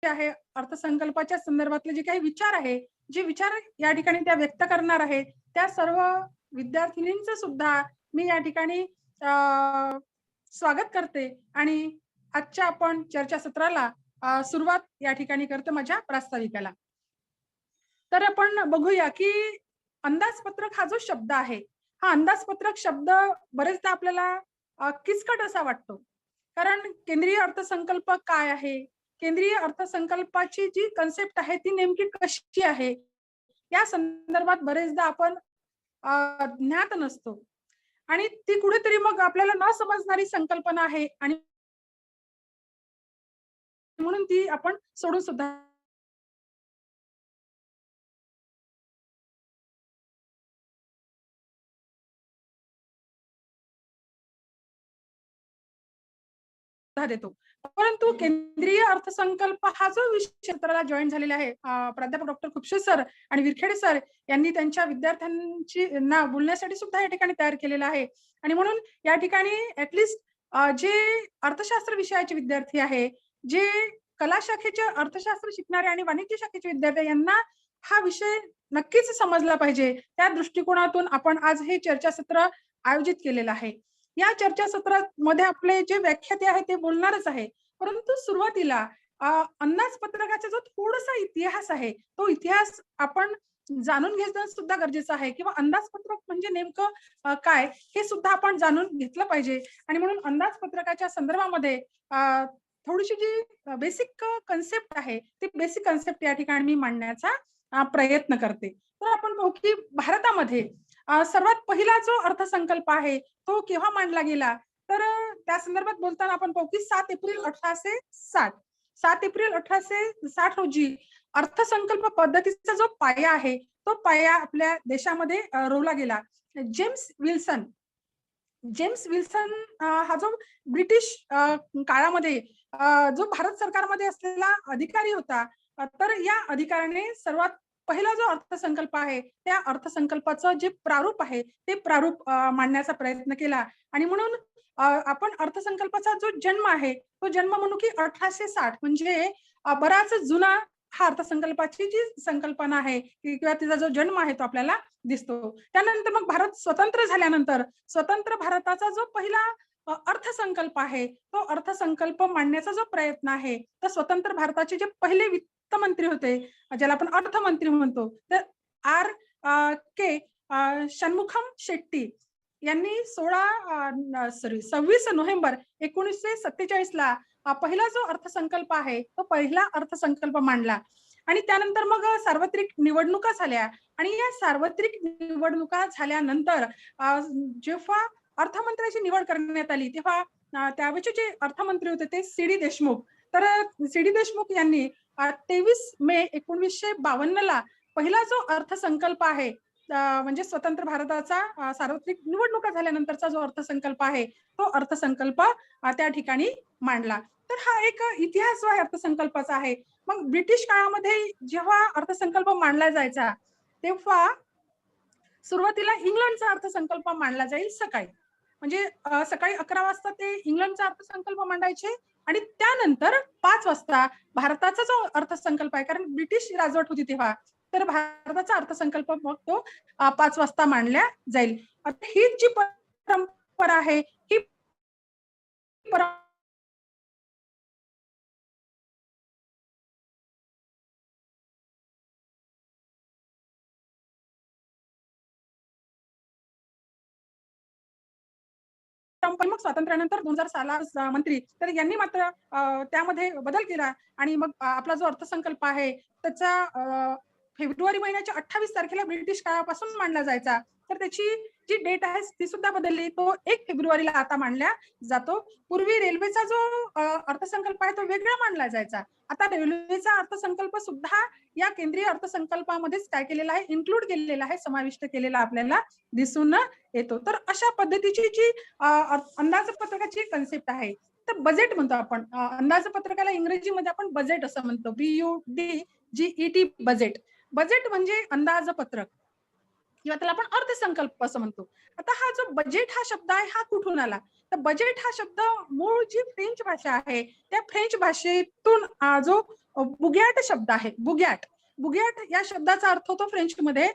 आहे अर्थसंकल्पाच्या संदर्भातले जे काही विचार आहे, जे विचार या ठिकाणी त्या व्यक्त करणार आहे, त्या सर्व विद्यार्थिनींचं सुद्धा मी या ठिकाणी स्वागत करते आणि आजच्या आपण चर्चासत्राला सुरुवात या ठिकाणी करते माझ्या प्रास्ताविकाला. तर आपण बघूया की अंदाजपत्रक हा जो शब्द आहे, हा अंदाजपत्रक शब्द बरेचदा आपल्याला किचकट असा वाटतो. कारण केंद्रीय अर्थसंकल्प काय आहे, केंद्रीय अर्थसंकल्पाची जी कन्सेप्ट आहे ती नेमकी कशी आहे, या संदर्भात बरेचदा आपण ज्ञात नसतो आणि ती कुठेतरी मग आपल्याला न समजणारी संकल्पना आहे आणि म्हणून ती आपण सोडून सुद्धा देतो. परंतु केंद्रीय अर्थसंकल्प हा जो विषय क्षेत्राला जॉईन झालेला आहे, प्राध्यापक डॉक्टर खुपशे सर आणि विरखेडे सर यांनी त्यांच्या विद्यार्थ्यांची ना बोलण्यासाठी सुद्धा या ठिकाणी तयार केलेला आहे आणि म्हणून या ठिकाणी ऍटलिस्ट जे अर्थशास्त्र विषयाचे विद्यार्थी आहे, जे कला शाखेचे अर्थशास्त्र शिकणारे आणि वाणिज्य शाखेचे विद्यार्थी यांना हा विषय नक्कीच समजला पाहिजे, त्या दृष्टिकोनातून आपण आज हे चर्चासत्र आयोजित केलेलं आहे. या चर्चासत्रामध्ये आपले जे व्याख्याते आहेत ते बोलणारच आहे, परंतु सुरुवातीला अंदाजपत्रकाचा जो थोडासा इतिहास आहे, तो इतिहास आपण जाणून घेणं सुद्धा गरजेचं आहे किंवा अंदाजपत्रक म्हणजे नेमकं काय हे सुद्धा आपण जाणून घेतलं पाहिजे आणि म्हणून अंदाजपत्रकाच्या संदर्भामध्ये थोडीशी जी बेसिक कन्सेप्ट आहे, ती बेसिक कन्सेप्ट या ठिकाणी मी मांडण्याचा प्रयत्न करते. तर आपण पाहू की भारतामध्ये सर्वात पहिला जो अर्थसंकल्प आहे तो केव्हा मांडला गेला, तर त्या संदर्भात बोलताना आपण पाहू की 7 एप्रिल 1860 7 एप्रिल 1860 रोजी अर्थसंकल्प पद्धतीचा जो पाया आहे, तो पाया आपल्या देशामध्ये रोवला गेला. जेम्स विल्सन जेम्स विल्सन हा जो ब्रिटिश काळामध्ये जो भारत सरकारमध्ये असलेला अधिकारी होता, तर या अधिकाऱ्याने सर्वात पहिला जो अर्थसंकल्प आहे, त्या अर्थसंकल्पाचं जे प्रारूप आहे, ते प्रारूप मांडण्याचा प्रयत्न केला आणि म्हणून आपण अर्थसंकल्पाचा जो जन्म आहे, तो जन्म म्हणू की 1860 म्हणजे बराच जुना हा अर्थसंकल्पाची जी संकल्पना आहे किंवा तिचा जो जन्म आहे तो आपल्याला दिसतो. त्यानंतर मग भारत स्वतंत्र झाल्यानंतर स्वतंत्र भारताचा जो पहिला अर्थसंकल्प आहे, तो अर्थसंकल्प मांडण्याचा जो प्रयत्न आहे, तर स्वतंत्र भारताचे जे पहिले वित्तमंत्री होते, ज्याला आपण अर्थमंत्री म्हणतो, तर आर के षण्मुखम शेट्टी यांनी 26 नोव्हेंबर 1947 ला पहिला जो अर्थसंकल्प आहे, तो पहिला अर्थसंकल्प मांडला आणि त्यानंतर मग सार्वत्रिक निवडणुका झाल्या आणि या सार्वत्रिक निवडणुका झाल्यानंतर जेव्हा अर्थमंत्र्याची निवड करण्यात आली, तेव्हा त्यावेळेचे जे अर्थमंत्री होते ते सी.डी. देशमुख. तर सी.डी. देशमुख यांनी 23 मे 1952 ला पहिला जो अर्थसंकल्प आहे, म्हणजे स्वतंत्र भारताचा सार्वत्रिक निवडणुका झाल्यानंतरचा जो अर्थसंकल्प आहे, तो अर्थसंकल्प त्या ठिकाणी मांडला. तर हा एक इतिहास जो आहे अर्थसंकल्पाचा आहे. मग ब्रिटिश काळामध्ये जेव्हा अर्थसंकल्प मांडला जायचा, तेव्हा सुरुवातीला इंग्लंडचा अर्थसंकल्प मांडला जाईल सकाळी. म्हणजे सकाळी 11 वाजता ते इंग्लंडचा अर्थसंकल्प मांडायचे आणि त्यानंतर 5 वाजता भारताचा जो अर्थसंकल्प आहे, कारण ब्रिटिश राजवट होती तेव्हा, तर भारताचा अर्थसंकल्प मग तो 5 वाजता मांडला जाईल. आता ही जी परंपरा आहे, ही परंपरा मग स्वातंत्र्यानंतर 2000 साला मंत्री तर यांनी मात्र त्यामध्ये बदल केला आणि मग आपला जो अर्थसंकल्प आहे त्याचा फेब्रुवारी महिन्याच्या 28 तारखेला ब्रिटिश काळापासून मांडला जायचा. तर त्याची जी डेट आहे ती सुद्धा बदलली. तो 1 फेब्रुवारीला आता मांडला जातो. पूर्वी रेल्वेचा जो अर्थसंकल्प आहे तो वेगळा मांडला जायचा. आता रेल्वेचा अर्थसंकल्प सुद्धा या केंद्रीय अर्थसंकल्पामध्येच काय केलेला आहे, इन्क्लूड केलेला आहे, समाविष्ट केलेला आपल्याला दिसून येतो. तर अशा पद्धतीची जी अंदाजपत्रकाची कन्सेप्ट आहे, तर बजेट म्हणतो आपण. अंदाजपत्रकाला इंग्रजीमध्ये आपण बजेट असं म्हणतो. BUDGET budget. बजेट म्हणजे अंदाजपत्रक किंवा त्याला आपण अर्थसंकल्प असं म्हणतो. आता हा जो बजेट हा शब्द आहे हा कुठून आला? तर बजेट हा शब्द मूळ जी फ्रेंच भाषा आहे, त्या फ्रेंच भाषेतून जो बुगॅट शब्द आहे. बुगॅट बुगॅट या शब्दाचा अर्थ होतो फ्रेंचमध्ये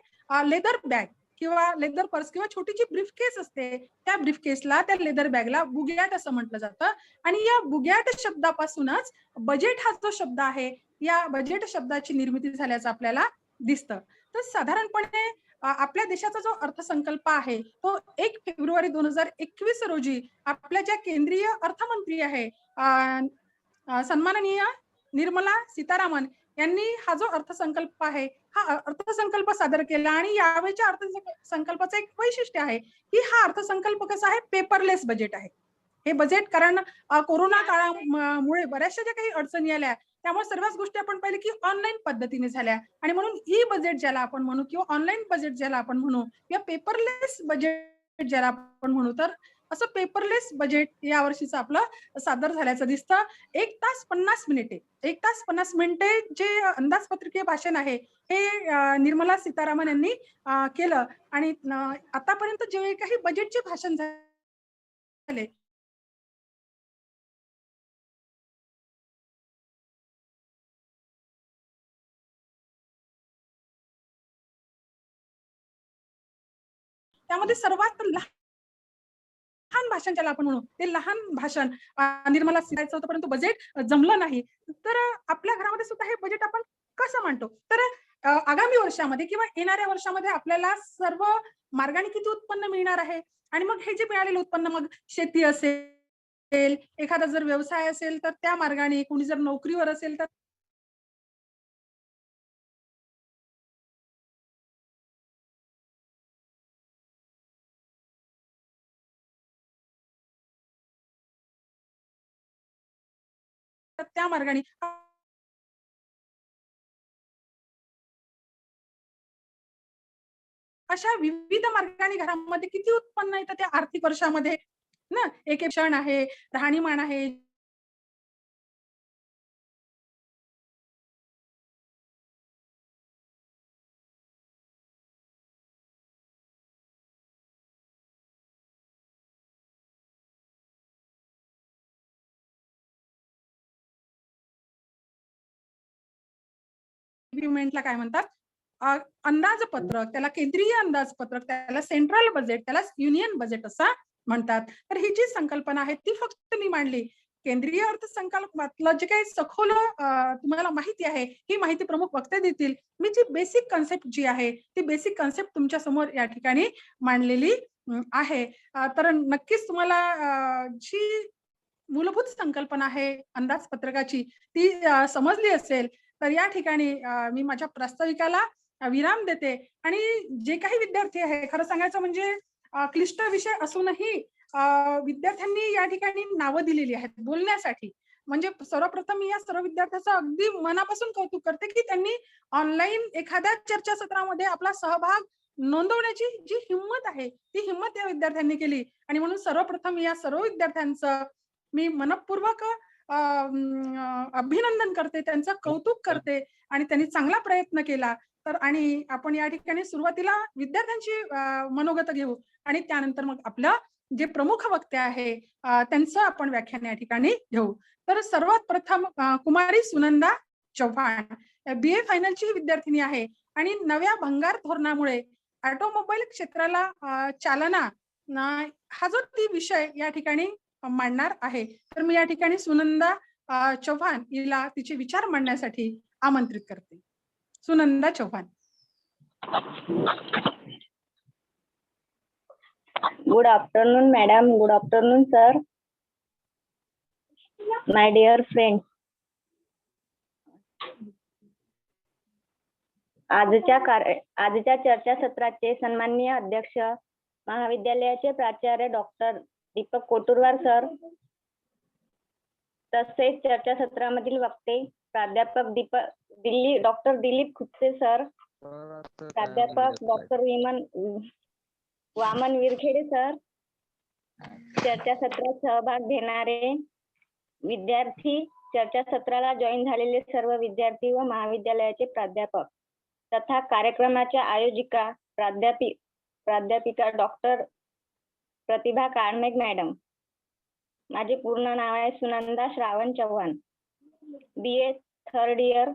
लेदर बॅग किंवा लेदर पर्स किंवा छोटीची ब्रीफ केस असते, त्या ब्रीफ केसला, त्या लेदर बॅगला बुगॅट असं म्हटलं जातं. आणि या बुगॅट शब्दापासूनच बजेट हा जो शब्द आहे, या बजेट शब्दाची निर्मिती झाल्याचं आपल्याला दिसतं. तर साधारणपणे आपल्या देशाचा जो अर्थसंकल्प आहे तो 1 फेब्रुवारी 2021 रोजी आपल्या ज्या केंद्रीय अर्थमंत्री आहे सन्माननीय निर्मला सीतारामन यांनी हा जो अर्थसंकल्प आहे हा अर्थसंकल्प सादर केला. आणि यावेळच्या अर्थसंकल्पाचं एक वैशिष्ट्य आहे की हा अर्थसंकल्प कसा आहे, पेपरलेस बजेट आहे. हे बजेट कारण कोरोना काळामुळे बऱ्याचशा ज्या काही अडचणी आल्या त्यामुळे सर्वच गोष्टी आपण पाहिले की ऑनलाईन पद्धतीने झाल्या आणि म्हणून ई बजेट ज्याला आपण म्हणू किंवा ऑनलाईन बजेट ज्याला आपण म्हणू किंवा पेपरलेस बजेट ज्याला आपण म्हणू, तर असं पेपरलेस बजेट या वर्षीचं आपलं सादर झाल्याचं दिसतं. 1 तास 50 मिनिटे 1 तास 50 मिनिटे जे अंदाजपत्रकीय भाषण आहे हे निर्मला सीतारामन यांनी केलं. आणि आतापर्यंत जे काही बजेटचे भाषण झाले त्यामध्ये सर्वात लहान भाषण ज्याला आपण म्हणू ते लहान भाषण निर्मला सीतारामन होतं, परंतु बजेट जमलं नाही. तर आपल्या घरामध्ये सुद्धा हे बजेट आपण कसं मांडतो, तर आगामी वर्षामध्ये किंवा येणाऱ्या वर्षामध्ये आपल्याला सर्व मार्गाने किती उत्पन्न मिळणार आहे आणि मग हे जे मिळालेलं उत्पन्न मग शेती असेल, एखादा जर व्यवसाय असेल तर त्या मार्गाने, कोणी जर नोकरीवर असेल तर त्या मार्गाने अशा विविध मार्गाने घरामध्ये किती उत्पन्न येतं त्या आर्थिक वर्षामध्ये ना. एक क्षण आहे, राहणीमान आहे, इम्प्लिमेंटला काय म्हणतात, अंदाजपत्रक, त्याला केंद्रीय अंदाजपत्रक, त्याला सेंट्रल बजेट, त्याला युनियन बजेट असं म्हणतात. तर ही जी संकल्पना आहे ती फक्त मी मांडली. केंद्रीय अर्थसंकल्पातलं जे काही सखोल तुम्हाला माहिती आहे ही माहिती प्रमुख वक्ते देतील. मी जी बेसिक कन्सेप्ट जी आहे ती बेसिक कन्सेप्ट तुमच्या समोर या ठिकाणी मांडलेली आहे. तर नक्कीच तुम्हाला जी मूलभूत संकल्पना आहे अंदाजपत्रकाची ती समजली असेल. तर या ठिकाणी मी माझ्या प्रास्ताविकाला विराम देते. आणि जे काही विद्यार्थी आहे, खरं सांगायचं म्हणजे क्लिष्ट विषय असूनही विद्यार्थ्यांनी या ठिकाणी नावं दिलेली आहेत बोलण्यासाठी. म्हणजे सर्वप्रथम मी या सर्व विद्यार्थ्यांचं अगदी मनापासून कौतुक करते की त्यांनी ऑनलाईन एखाद्या चर्चासत्रामध्ये आपला सहभाग नोंदवण्याची जी हिंमत आहे ती हिंमत या विद्यार्थ्यांनी केली. आणि म्हणून सर्वप्रथम या सर्व विद्यार्थ्यांचं मी मनपूर्वक अभिनंदन करते, त्यांचं कौतुक करते. आणि त्यांनी चांगला प्रयत्न केला. तर आणि आपण या ठिकाणी सुरुवातीला विद्यार्थ्यांची मनोगत घेऊ आणि त्यानंतर मग आपलं जे प्रमुख वक्ते आहे त्यांचं आपण व्याख्यान या ठिकाणी घेऊ. तर सर्वात प्रथम कुमारी सुनंदा चव्हाण BA फायनलची विद्यार्थिनी आहे आणि नव्या भंगार धोरणामुळे ऑटोमोबाईल क्षेत्राला चालना हा जो ती विषय या ठिकाणी मांडणार आहे. तर मी या ठिकाणी सुनंदा चव्हाण हिला तिचे विचार मांडण्यासाठी आमंत्रित करते. Sunanda Chavan. Good afternoon, madam. Good afternoon, sir. My dear friends. आजच्या चर्चासत्राचे सन्माननीय अध्यक्ष महाविद्यालयाचे प्राचार्य डॉक्टर दीपक कोटुरवार सर, तसेच चर्चासत्रामधील वक्ते प्राध्यापक डॉक्टर दिलीप खुपसे सर, प्राध्यापक डॉक्टर वामन विरखेडे सर, चर्चासत्रात सहभाग घेणारे विद्यार्थी, चर्चासत्राला जॉईन झालेले सर्व विद्यार्थी व महाविद्यालयाचे प्राध्यापक तथा कार्यक्रमाच्या आयोजिका प्राध्यापिका डॉक्टर प्रतिभा काळमेघ मॅडम. माझे पूर्ण नाव आहे सुनंदा श्रावण चव्हाण. Third year.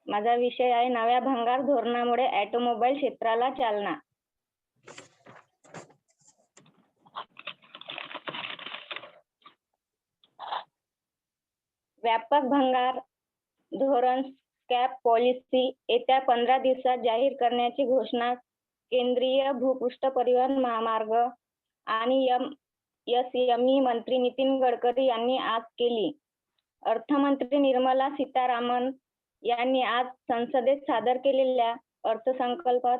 माझा विषय आहे नव्या भंगार धोरणामुळे ऑटोमोबाईल क्षेत्राला चालना. व्यापक भंगार धोरण स्क्रॅप पॉलिसी येत्या 15 दिवसात जाहीर करण्याची घोषणा केंद्रीय भूपृष्ठ परिवहन महामार्ग आणि एमएसएमई मंत्री नितीन गडकरी यांनी आज केली. अर्थमंत्री निर्मला सीतारामन यांनी आज संसदेत सादर केलेल्या अर्थसंकल्पात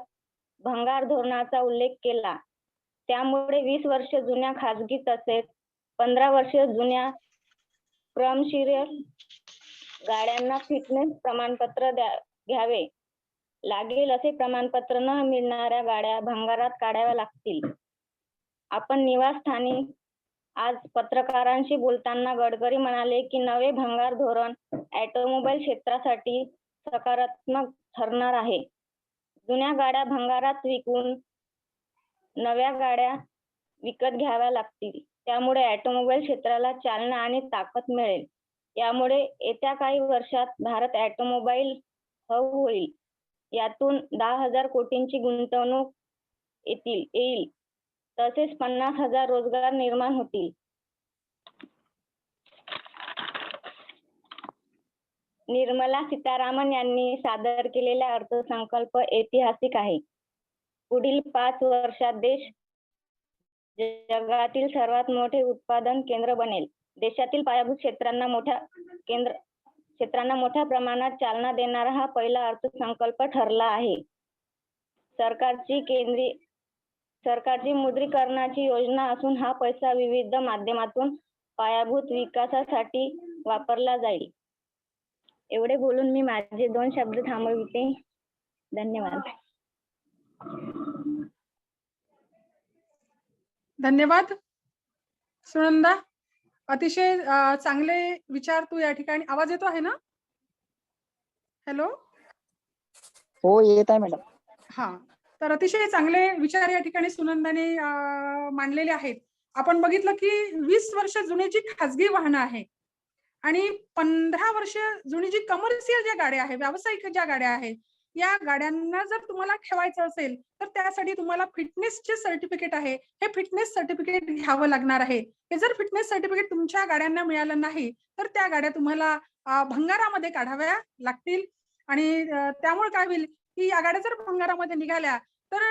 भंगार धोरणाचा उल्लेख केला. त्यामुळे 20 वर्ष जुन्या खासगी तसेच 15 वर्ष जुन्या कमर्शियल गाड्यांना फिटनेस प्रमाणपत्र घ्यावे लागेल. असे प्रमाणपत्र न मिळणाऱ्या गाड्या भंगारात काढाव्या लागतील. आपण निवासस्थानी आज पत्रकारांशी बोलताना गडकरी म्हणाले की नवे भंगार धोरण ऑटोमोबाईल क्षेत्रासाठी सकारात्मक ठरणार आहे. जुन्या गाड्या भंगारात विकून नव्या गाड्या विकत घ्याव्या लागतील. त्यामुळे ऑटोमोबाईल क्षेत्राला चालना आणि ताकद मिळेल. यामुळे येत्या काही वर्षात भारत ऑटोमोबाईल हब होईल. यातून 10,000 कोटींची गुंतवणूक येईल. तसेच 50,000 रोजगार निर्माण होतील. निर्मला सीतारामन यांनी सादर केलेला अर्थसंकल्प ऐतिहासिक आहे. पुढील 5 वर्षात देश जगातील सर्वात मोठे उत्पादन केंद्र बनेल. देशातील पायाभूत क्षेत्रांना मोठ्या प्रमाणात चालना देणारा हा पहिला अर्थसंकल्प ठरला आहे. सरकारची मुद्रीकरणाची योजना असून हा पैसा विविध माध्यमातून पायाभूत विकासासाठी वापरला जाईल. एवढे बोलून मी माझे 2 शब्द थांबविते. धन्यवाद. धन्यवाद सुनंदा. अतिशय चांगले विचार तू या ठिकाणी. आवाज येतो आहे ना? हॅलो. हो, येत आहे मॅडम. हा, तर अतिशय चांगले विचार या ठिकाणी सुनंदाने मांडलेले आहेत. आपण बघितलं की 20 वर्ष जुनी जी खासगी वाहनं आहे आणि 15 वर्ष जुनी जी कमर्शियल ज्या गाड्या आहे, व्यावसायिक ज्या गाड्या आहेत, या गाड्यांना जर तुम्हाला ठेवायचं असेल तर त्यासाठी तुम्हाला फिटनेसचे सर्टिफिकेट आहे, हे फिटनेस सर्टिफिकेट घ्यावं लागणार आहे. हे जर फिटनेस सर्टिफिकेट तुमच्या गाड्यांना मिळालं नाही तर त्या गाड्या तुम्हाला भंगारामध्ये काढाव्या लागतील. आणि त्यामुळे काय होईल की या गाड्या जर भंगारामध्ये निघाल्या तर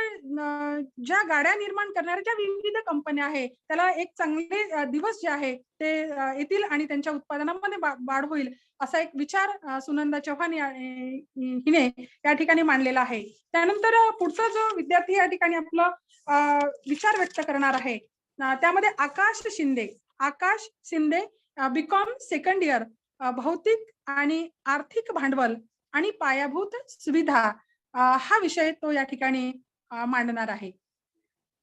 ज्या गाड्या निर्माण करणाऱ्या ज्या विविध कंपन्या आहेत त्याला एक चांगले दिवस जे आहे ते येतील आणि त्यांच्या उत्पादनामध्ये वाढ होईल, असा एक विचार सुनंदा चव्हाण हिने या ठिकाणी मांडलेला आहे. त्यानंतर पुढचा जो विद्यार्थी या ठिकाणी आपला विचार व्यक्त करणार आहे त्यामध्ये आकाश शिंदे बीकॉम सेकंड इयर, भौतिक आणि आर्थिक भांडवल आणि पायाभूत सुविधा हा विषय तो या ठिकाणी मांडणार आहे.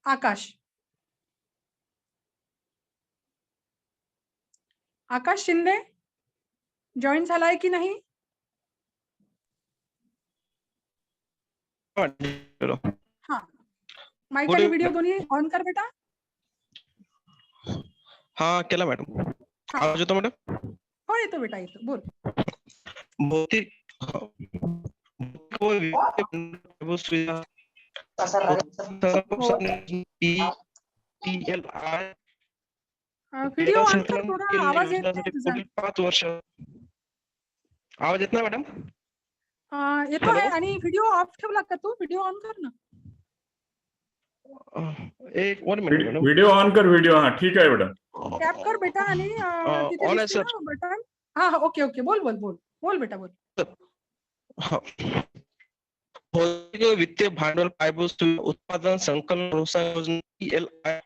आकाश शिंदे जॉईन झालाय की नाही? हा, माईक आणि व्हिडिओ दोन्ही ऑन कर बेटा. हा, केला मॅडम. आवाज येतो मॅडम? हो, येतो बेटा, येतो. बोल. भौतिक व्हिडिओ ऑन कर, थोडा आवाज येत नाही तुझा. 5 वर्ष. आवाज येत नाही मॅडम? येतो आहे. आणि व्हिडिओ ऑफ ठेवला का तू? व्हिडिओ ऑन कर ना. एक 1 मिनिट मॅडम. व्हिडिओ ऑन कर. व्हिडिओ. हा, ठीक आहे बेटा. टॅप कर बेटा आणि तिथे ऑन आहे दिसतं सर. ना बटन. हा, ओके. बोल बेटा, बोल. भौतिक वित्तीय भांडवल पायाभूत उत्पादन संकलन प्रोत्साहन योजना PLI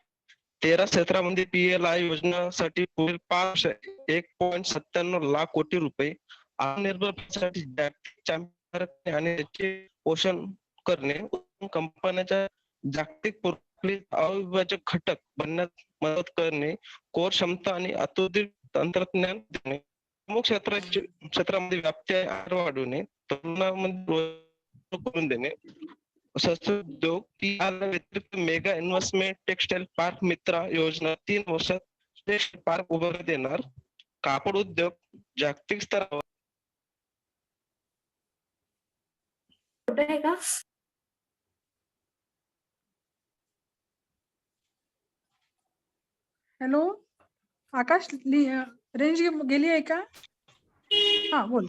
13 क्षेत्रामध्ये PLI योजनेसाठी पुढील 5 1.97 लाख कोटी रुपये आत्मनिर्भर भारतासाठी जागतिक चॅम्पियन आणि त्याचे पोषण करणे, कंपन्यांच्या जागतिक अविभाज्य घटक बनण्यात मदत करणे, कोर क्षमता आणि अत्याधुनिक तंत्रज्ञान देणे, प्रमुख क्षेत्रामध्ये व्याप्ती वाढवणे, तरुणांमध्ये करून देणे, उद्योग व्यतिरिक्त मेगा इन्व्हेस्टमेंट टेक्सटाईल पार्क मित्रा योजना 3 वर्षात पार्क उभारण्यात येणार, कापड उद्योग जागतिक स्तरावर छोटं आहे का? हॅलो आकाश, रेंज गेली आहे का? हा बोल.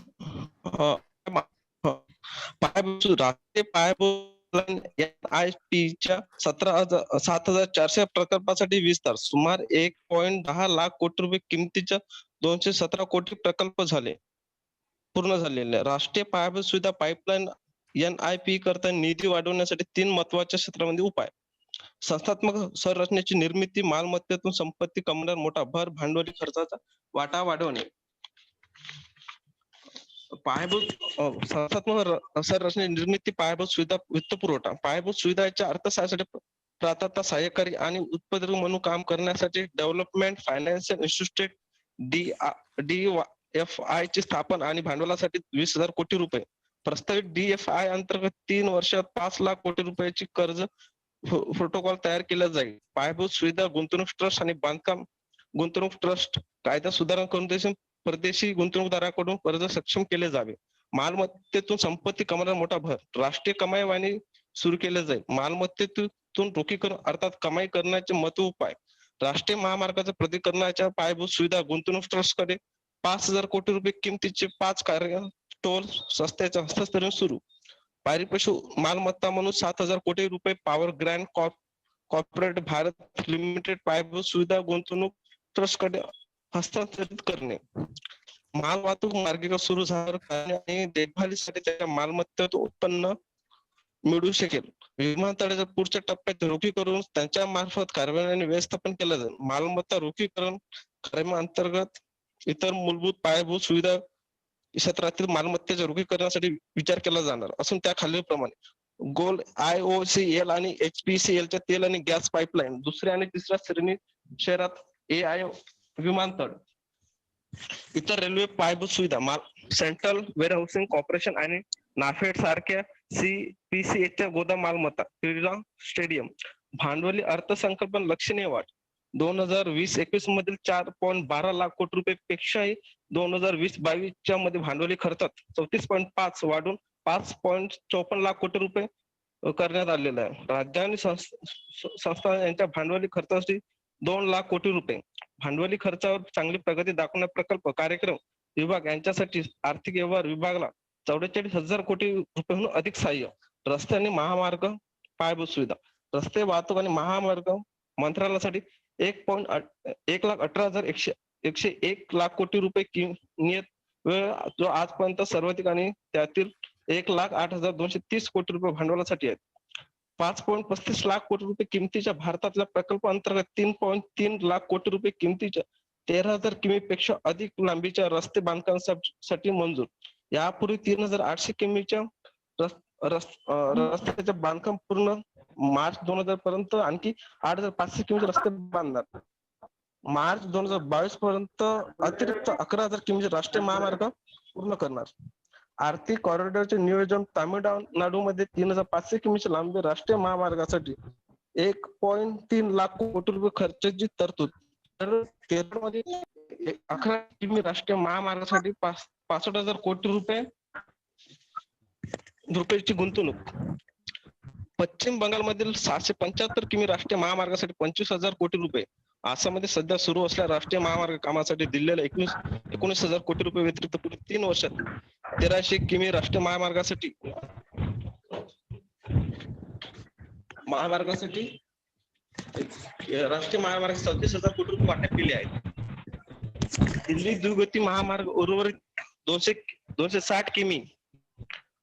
राष्ट्रीय पायाभूत NIP-च्या 7,400 प्रकल्पासाठी विस्तार सुमार 1.10 लाख कोटी रुपये किमतीच्या 217 कोटी प्रकल्प पूर्ण झालेले. राष्ट्रीय पायाभूत सुविधा पाईपलाईन NIP करता निधी वाढवण्यासाठी 3 महत्वाच्या क्षेत्रामध्ये उपाय. संस्थात्मक संरचनेची निर्मिती, मालमत्तेतून संपत्ती कमवणार मोठा भर, भांडवली खर्चाचा वाटा वाढवणे. पायाभूत संस्थात्मक संरचने निर्मिती, पायाभूत सुविधा, वित्तपुरवठा. पायाभूत सुविधाच्या अर्थसहाय्यासाठी प्राथमिकता सहाय्यकारी आणि उत्पादक म्हणून काम करण्यासाठी डेव्हलपमेंट फायनान्शियल इन्स्टिट्यूट DFI ची स्थापना आणि भांडवलासाठी 20,000 कोटी रुपये. प्रस्तावित DFI अंतर्गत 3 वर्षात 5 लाख कोटी रुपयाची कर्ज प्रोटोकॉल तयार केला जाईल. पायाभूत सुविधा गुंतवणूक ट्रस्ट आणि बांधकाम गुंतवणूक ट्रस्ट कायदा सुधारणा करून देऊन परदेशी गुंतवणूकदाराकडून कर्ज सक्षम केले जावे. मालमत्तेतून संपत्ती कमवणार मोठा भर. राष्ट्रीय कमाईवाणी सुरू केले जाईल. मालमत्तेतून रोखीकरण अर्थात कमाई करण्याचे महत्व उपाय. राष्ट्रीय महामार्गाच्या प्राधिकरणाच्या पायाभूत सुविधा गुंतवणूक ट्रस्टकडे 5,000 कोटी रुपये किमतीचे 5 कार्य टोल रस्त्याचे हस्तांतरण सुरू. पारितोषिक मालमत्ता म्हणून 7,000 कोटी रुपये power grand corporate Bharat limited पायाभूत सुविधा गुंतवणूक ट्रस्टकडे हस्तांतरित करणे. माल वाहतूक मार्गिका सुरू झाल्यावर आणि देखभालीसाठी त्याच्या मालमत्तेतून उत्पन्न मिळू शकेल. विमानतळाच्या पुढच्या टप्प्यात रोखीकरण त्यांच्या मार्फत कार्यान्वयन व्यवस्थापन केलं जाईल. मालमत्ता रोखीकरण कार्यान्वयन अंतर्गत इतर मूलभूत पायाभूत सुविधा क्षेत्रातील मालमत्तेच्या रोखीकरणासाठी विचार केला जाणार असून त्या खालीलप्रमाणे गोल IOCL आणि HPCLच्या तेल आणि गॅस पाईपलाईन, दुसऱ्या आणि तिसऱ्या श्रेणी शहरात AI विमानतळ, इतर रेल्वे पायाभूत सुविधा, सेंट्रल वेअरहाऊसिंग कॉर्पोरेशन आणि नाफेड सारख्या CPCHच्या गोदाम मालमत्ता, क्रीडा स्टेडियम. भांडवली अर्थसंकल्पन लक्षणीय वाढ. 2020-21 मधील 4.12 लाख कोटी रुपये पेक्षाही 2020-22 च्या मध्ये भांडवली खर्चात 34.5 वाढून 5.54 लाख कोटी रुपये करण्यात आलेला आहे. राज्य आणि संस्था यांच्या भांडवली खर्चासाठी 2 लाख कोटी रुपये. भांडवली खर्चावर चांगली प्रगती दाखवण्यात प्रकल्प कार्यक्रम विभाग यांच्यासाठी आर्थिक व्यवहार विभागाला 44,000 कोटी रुपयांहून अधिक सहाय्य. रस्ते आणि महामार्ग पायाभूत सुविधा. रस्ते वाहतूक आणि महामार्ग मंत्रालयासाठी 1,18,101 लाख कोटी रुपये नियत वेळ जो आजपर्यंत सर्वाधिक आणि त्यातील 1,08,230 कोटी रुपये भांडवलासाठी आहेत. 5.35 लाख कोटी रुपये किमतीच्या भारतातल्या प्रकल्प अंतर्गत 3.3 लाख कोटी रुपये किमतीच्या 13,000 किमी पेक्षा अधिक लांबीच्या रस्ते बांधकामासाठी मंजूर. यापूर्वी 3,800 किमीच्या रस्त्याचे बांधकाम पूर्ण मार्च 2000 पर्यंत आणखी 8,500 किमीचे रस्ते बांधणार. मार्च 2022 पर्यंत अतिरिक्त 11,000 किमीचे राष्ट्रीय महामार्ग पूर्ण करणार. आर्थिक कॉरिडॉरचे नियोजन. तामिळनाडूमध्ये 3,500 किमीच्या लांबी राष्ट्रीय महामार्गासाठी 1.3 लाख कोटी रुपये खर्चाची तरतूद. तर केरळमध्ये 11 किमी राष्ट्रीय महामार्गासाठी 65,000 कोटी रुपयाची गुंतवणूक. पश्चिम बंगालमधील 775 किमी राष्ट्रीय महामार्गासाठी 25,000 कोटी रुपये. आसाममध्ये सध्या सुरू असलेल्या राष्ट्रीय महामार्ग कामासाठी दिलेल्या 19,000 कोटी रुपये व्यतिरिक्त पुढील 3 वर्षात 1,300 किमी राष्ट्रीय महामार्गासाठी राष्ट्रीय महामार्ग 34,000 कोटी रुपये वाटप केले आहेत. दिल्ली द्रुतगती महामार्ग उर्वरित 260 किमी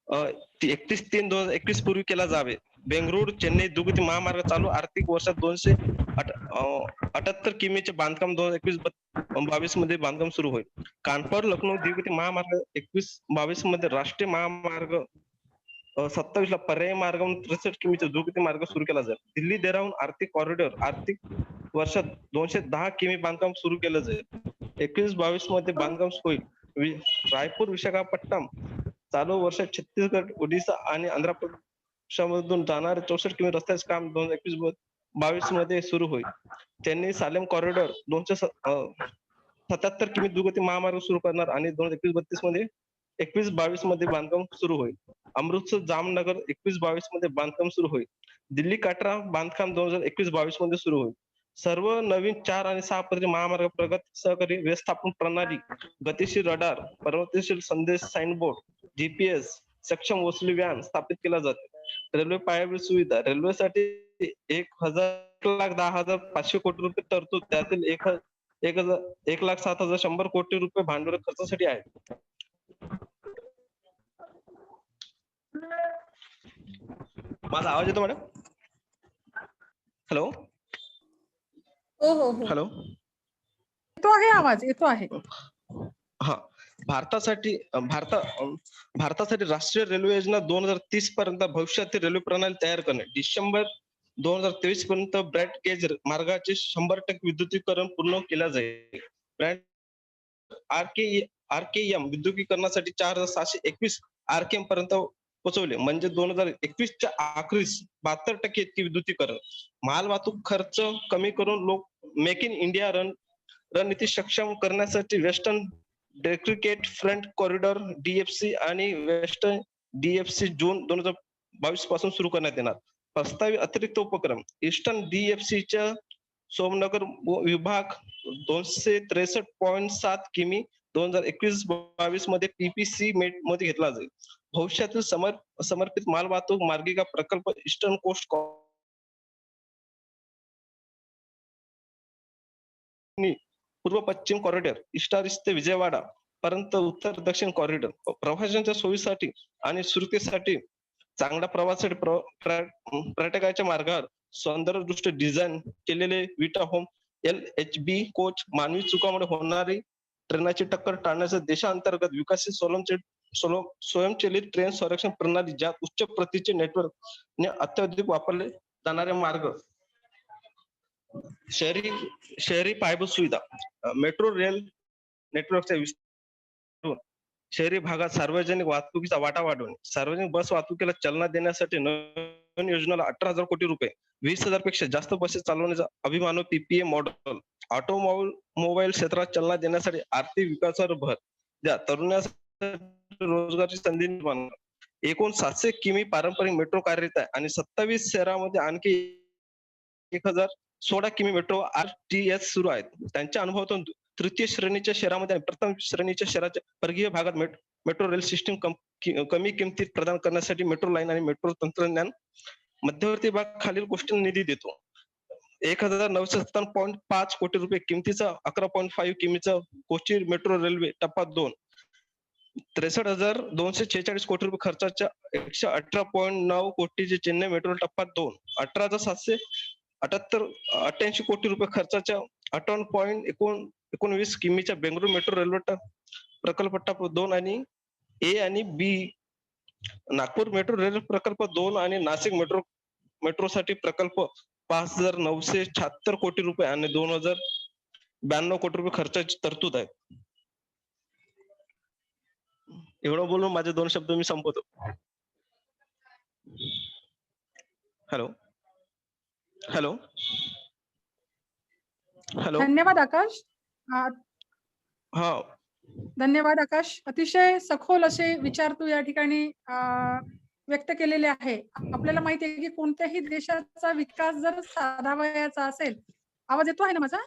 31/3/2021 पूर्वी केला जावे. बेंगळुरू चेन्नई द्रुतगती महामार्ग चालू आर्थिक वर्षात 278 किमीचे बांधकाम 2021-22 मध्ये बांधकाम सुरू होईल. कानपूर लखनौ द्रुतगती महामार्ग 21-22 मध्ये राष्ट्रीय महामार्ग 27 ला पर्यायी मार्ग 63 किमीचा द्रुतगती मार्ग सुरू केला जाईल. दिल्ली देहरादून आर्थिक कॉरिडॉर आर्थिक वर्षात 210 किमी बांधकाम सुरू केलं जाईल. 21-22 मध्ये बांधकाम होईल. रायपूर विशाखापट्टणम चालू वर्षात छत्तीसगड, ओडिशा आणि आंध्र प्रदेशमधून जाणारे 64 किमी रस्त्याचे काम 2021-22 मध्ये सुरू होईल. चेन्नई सालेम कॉरिडॉर 277 किमी द्रुतगती महामार्ग सुरू करणार आणि 2021-32 मध्ये 21-22 मध्ये बांधकाम सुरू होईल. अमृतसर जामनगर 21-22 मध्ये बांधकाम सुरू होईल. दिल्ली काट्रा बांधकाम 2021-22 मध्ये सुरू होईल. सर्व नवीन 4 आणि 6 पदरी महामार्ग प्रगत सहकारी व्यवस्थापन प्रणाली, गतिशील रडार, पर्वतशील संदेश साइनबोर्ड, जीपीएस, सक्षम वसुली व्यान स्थापित केला जातो. रेल्वे पायाभूत सुविधा, रेल्वेसाठी 1,10,500 कोटी रुपये तरतूद, त्यातील 1,07,100 कोटी रुपये भांडवल खर्चासाठी आहेत. माझा आवाज येतो मॅडम? हॅलो हो हो हो हॅलो येतो आहे आवाज, येतो आहे. हा, भारतासाठी राष्ट्रीय रेल्वे योजना 2030 पर्यंत भविष्यातील रेल्वे प्रणाली तयार करणे. डिसेंबर 2023 पर्यंत ब्रॉड गेज मार्गाचे 100% विद्युतीकरण पूर्ण केला जाईल. आरकेएम विद्युतीकरणासाठी 4,721 आरकेएम पर्यंत पोहोचवले, म्हणजे 2021च्या अखेरीस 72% इतके विद्युतीकरण. माल वाहतूक खर्च कमी करून लोक मेक इन इंडिया रणनीती सक्षम करण्यासाठी western dedicated front corridor DFC आणि वेस्टर्न DFC जून 2022 पासून सुरू करण्यात येणार. प्रस्तावित अतिरिक्त उपक्रम ईस्टर्न DFCच्या सोमनगर विभाग 263.7 किमी 2021-22 मध्ये PPC मध्ये घेतला जाईल. भविष्यातील समर्पित माल वाहतूक मार्गिका प्रकल्प ईस्टर्न कोस्ट पूर्व पश्चिम कॉरिडॉर इस्टारिस ते विजयवाडा पर्यंत उत्तर दक्षिण कॉरिडॉर प्रवाशांच्या सोयीसाठी आणि सुरक्षेसाठी चांगल्या प्रवासासाठी पर्यटकाच्या मार्गावर सौंदर्यदृष्ट्या डिझाईन केलेले विटा होम LHB कोच मानवी चुकामुळे होणारी ट्रेनची टक्कर टाळण्याचा देशांतर्गत विकसित स्वयंचलित ट्रेन संरक्षण प्रणाली, ज्यात उच्च प्रतीचे नेटवर्क ने अत्याधिक वापरले जाणारे मार्ग. शहरी पायाभूत सुविधा, मेट्रो रेल नेटवर्कच्या विस्तार, शहरी भागात सार्वजनिक वाहतुकीचा वाटा वाढवणे, सार्वजनिक बस वाहतुकीला चालना देण्यासाठी नवीन योजनेला 18,000 कोटी रुपये, 20,000 पेक्षा जास्त बसेस चालवण्याचा अभिमानव PPA मॉडेल, ऑटोमोबाईल क्षेत्रात चालना देण्यासाठी आर्थिक विकासावर भर द्या, तरुणांसाठी रोजगाराची संधी निर्माण. एकूण 700 किमी पारंपरिक मेट्रो कार्यरत आहे आणि 27 शहरांमध्ये आणखी 1,016 किमी मेट्रो RTS सुरू आहेत. त्यांच्या अनुभवातून तृतीय श्रेणीच्या शहरामध्ये आणि प्रथम श्रेणीच्या शहराच्या परकीय भागात मेट्रो रेल सिस्टीम कमी किमतीत प्रदान करण्यासाठी मेट्रो लाईन आणि मेट्रो तंत्रज्ञान मध्यवर्ती भाग खालील गोष्टी निधी देतो. 1,957.5 कोटी रुपये किमतीचा 11.5 किमीचा कोची मेट्रो रेल्वे टप्पा 2, 63,246 कोटी रुपये खर्चाच्या 118.9 कोटीचे चेन्नई मेट्रो टप्पा 2, 18,788 कोटी रुपये खर्चाच्या 58.19 किमीच्या बेंगळुरू मेट्रो रेल्वे प्रकल्प टप्पा 2 आणि A आणि B, नागपूर मेट्रो रेल्वे प्रकल्प 2 आणि नाशिक मेट्रो साठी प्रकल्प 5,976 कोटी रुपये आणि 2,092 कोटी रुपये खर्चाची तरतूद आहे. एवढं बोलून माझे 2 शब्द मी संपवतो. हॅलो हॅलो हॅलो धन्यवाद आकाश. हा, धन्यवाद आकाश. अतिशय सखोल असे विचार तू या ठिकाणी व्यक्त केलेले आहे. आपल्याला माहिती आहे की कोणत्याही देशाचा विकास जर साधावयाचा असेल, आवाज येतो आहे ना माझा?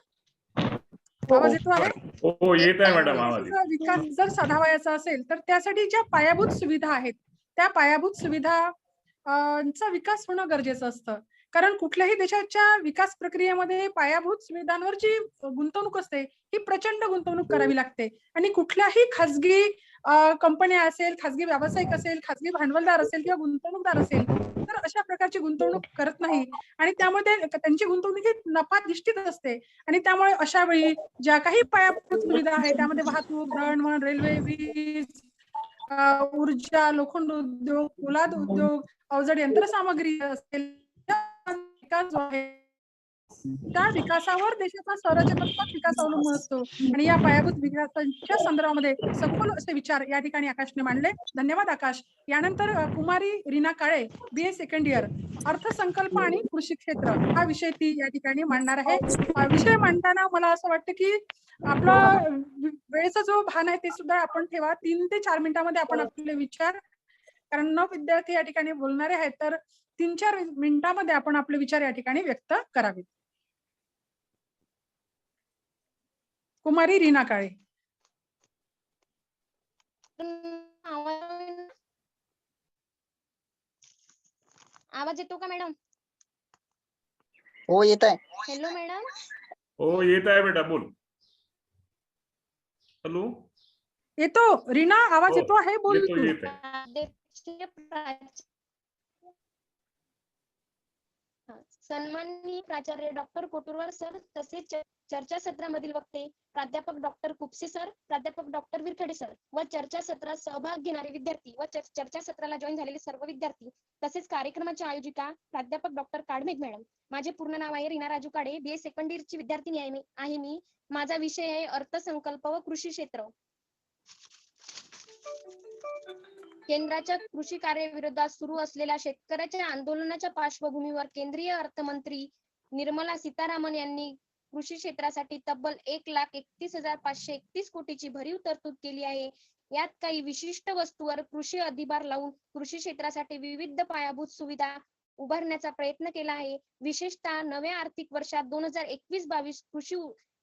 आवाज येतो आहे? हो, येत आहे मॅडम आवाज. विकास जर साधावयाचा असेल तर त्यासाठी ज्या पायाभूत सुविधा आहेत त्या पायाभूत सुविधा चा विकास होणं गरजेचं असतं. कारण कुठल्याही देशाच्या विकास प्रक्रियेमध्ये पायाभूत सुविधांवर जी गुंतवणूक असते ही प्रचंड गुंतवणूक करावी लागते आणि कुठल्याही खाजगी कंपन्या असेल, खाजगी व्यावसायिक असेल, खाजगी भांडवलदार असेल किंवा गुंतवणूकदार असेल तर अशा प्रकारची गुंतवणूक करत नाही आणि त्यामध्ये त्यांची गुंतवणूक ही नफाधिष्ठित असते आणि त्यामुळे अशा वेळी ज्या काही पायाभूत सुविधा आहेत त्यामध्ये वाहतूक, दळणवळण, रेल्वे, वीज, ऊर्जा, लोखंड उद्योग, पोलाद उद्योग, अवजड यंत्रसामग्री असेल, विकास जो आहे त्या विकासावर देशाचा संरचनात्मक विकास अवलंबून असतो आणि या पायाभूत विकासाच्या संदर्भामध्ये सखोल असे विचार या ठिकाणी आकाशने मांडले. धन्यवाद आकाश. यानंतर कुमारी रीना काळे, BA सेकंड इयर, अर्थसंकल्प आणि कृषी क्षेत्र हा विषय ती या ठिकाणी मांडणार आहे. विषय मांडताना मला असं वाटतं की आपला वेळेचा जो भान आहे ते सुद्धा आपण ठेवा. 3 ते 4 मिनिटांमध्ये आपण आपले विचार, कारण 9 विद्यार्थी या ठिकाणी बोलणारे आहेत, तर 3-4 मिनिटांमध्ये आपण आपले विचार या ठिकाणी व्यक्त करावेत. कुमारी रीना काळे. आवाज येतो का मॅडम? हो येत आहे. Hello madam. हो येत आहे बेटा, बोल. हॅलो. येतो रीना, आवाज हो, येतो आहे, बोल येतो तू. येत आहे. सन्माननीय प्राचार्य डॉक्टर कोटुरवार सर, तसेच चर्चासत्रामधील वक्ते प्राध्यापक डॉक्टर कुपसे सर, प्राध्यापक डॉक्टर विरखेडे सर व चर्चासत्रात सहभाग घेणारे विद्यार्थी व चर्चासत्राला जॉईन झालेले सर्व विद्यार्थी, तसेच कार्यक्रमाची आयोजिका प्राध्यापक डॉक्टर काडमेघ मॅडम. माझे पूर्ण नाव आहे रीना राजू काडे, BA सेकंड इयरची विद्यार्थिनी आहे मी. माझा विषय आहे अर्थसंकल्प व कृषी क्षेत्र. केंद्राच्या कृषी कार्याविरोधात सुरू असलेल्या शेतकऱ्याच्या आंदोलनाच्या पार्श्वभूमीवर केंद्रीय अर्थमंत्री निर्मला सीतारामन यांनी कृषी क्षेत्रासाठी तब्बल 1,31,531 कोटीची भरीव तरतूद केली आहे. यात काही विशिष्ट वस्तूवर कृषी अधिभार लावून कृषी क्षेत्रासाठी विविध पायाभूत सुविधा उभारण्याचा प्रयत्न केला आहे. विशेषतः नव्या आर्थिक वर्षात 2021-22 कृषी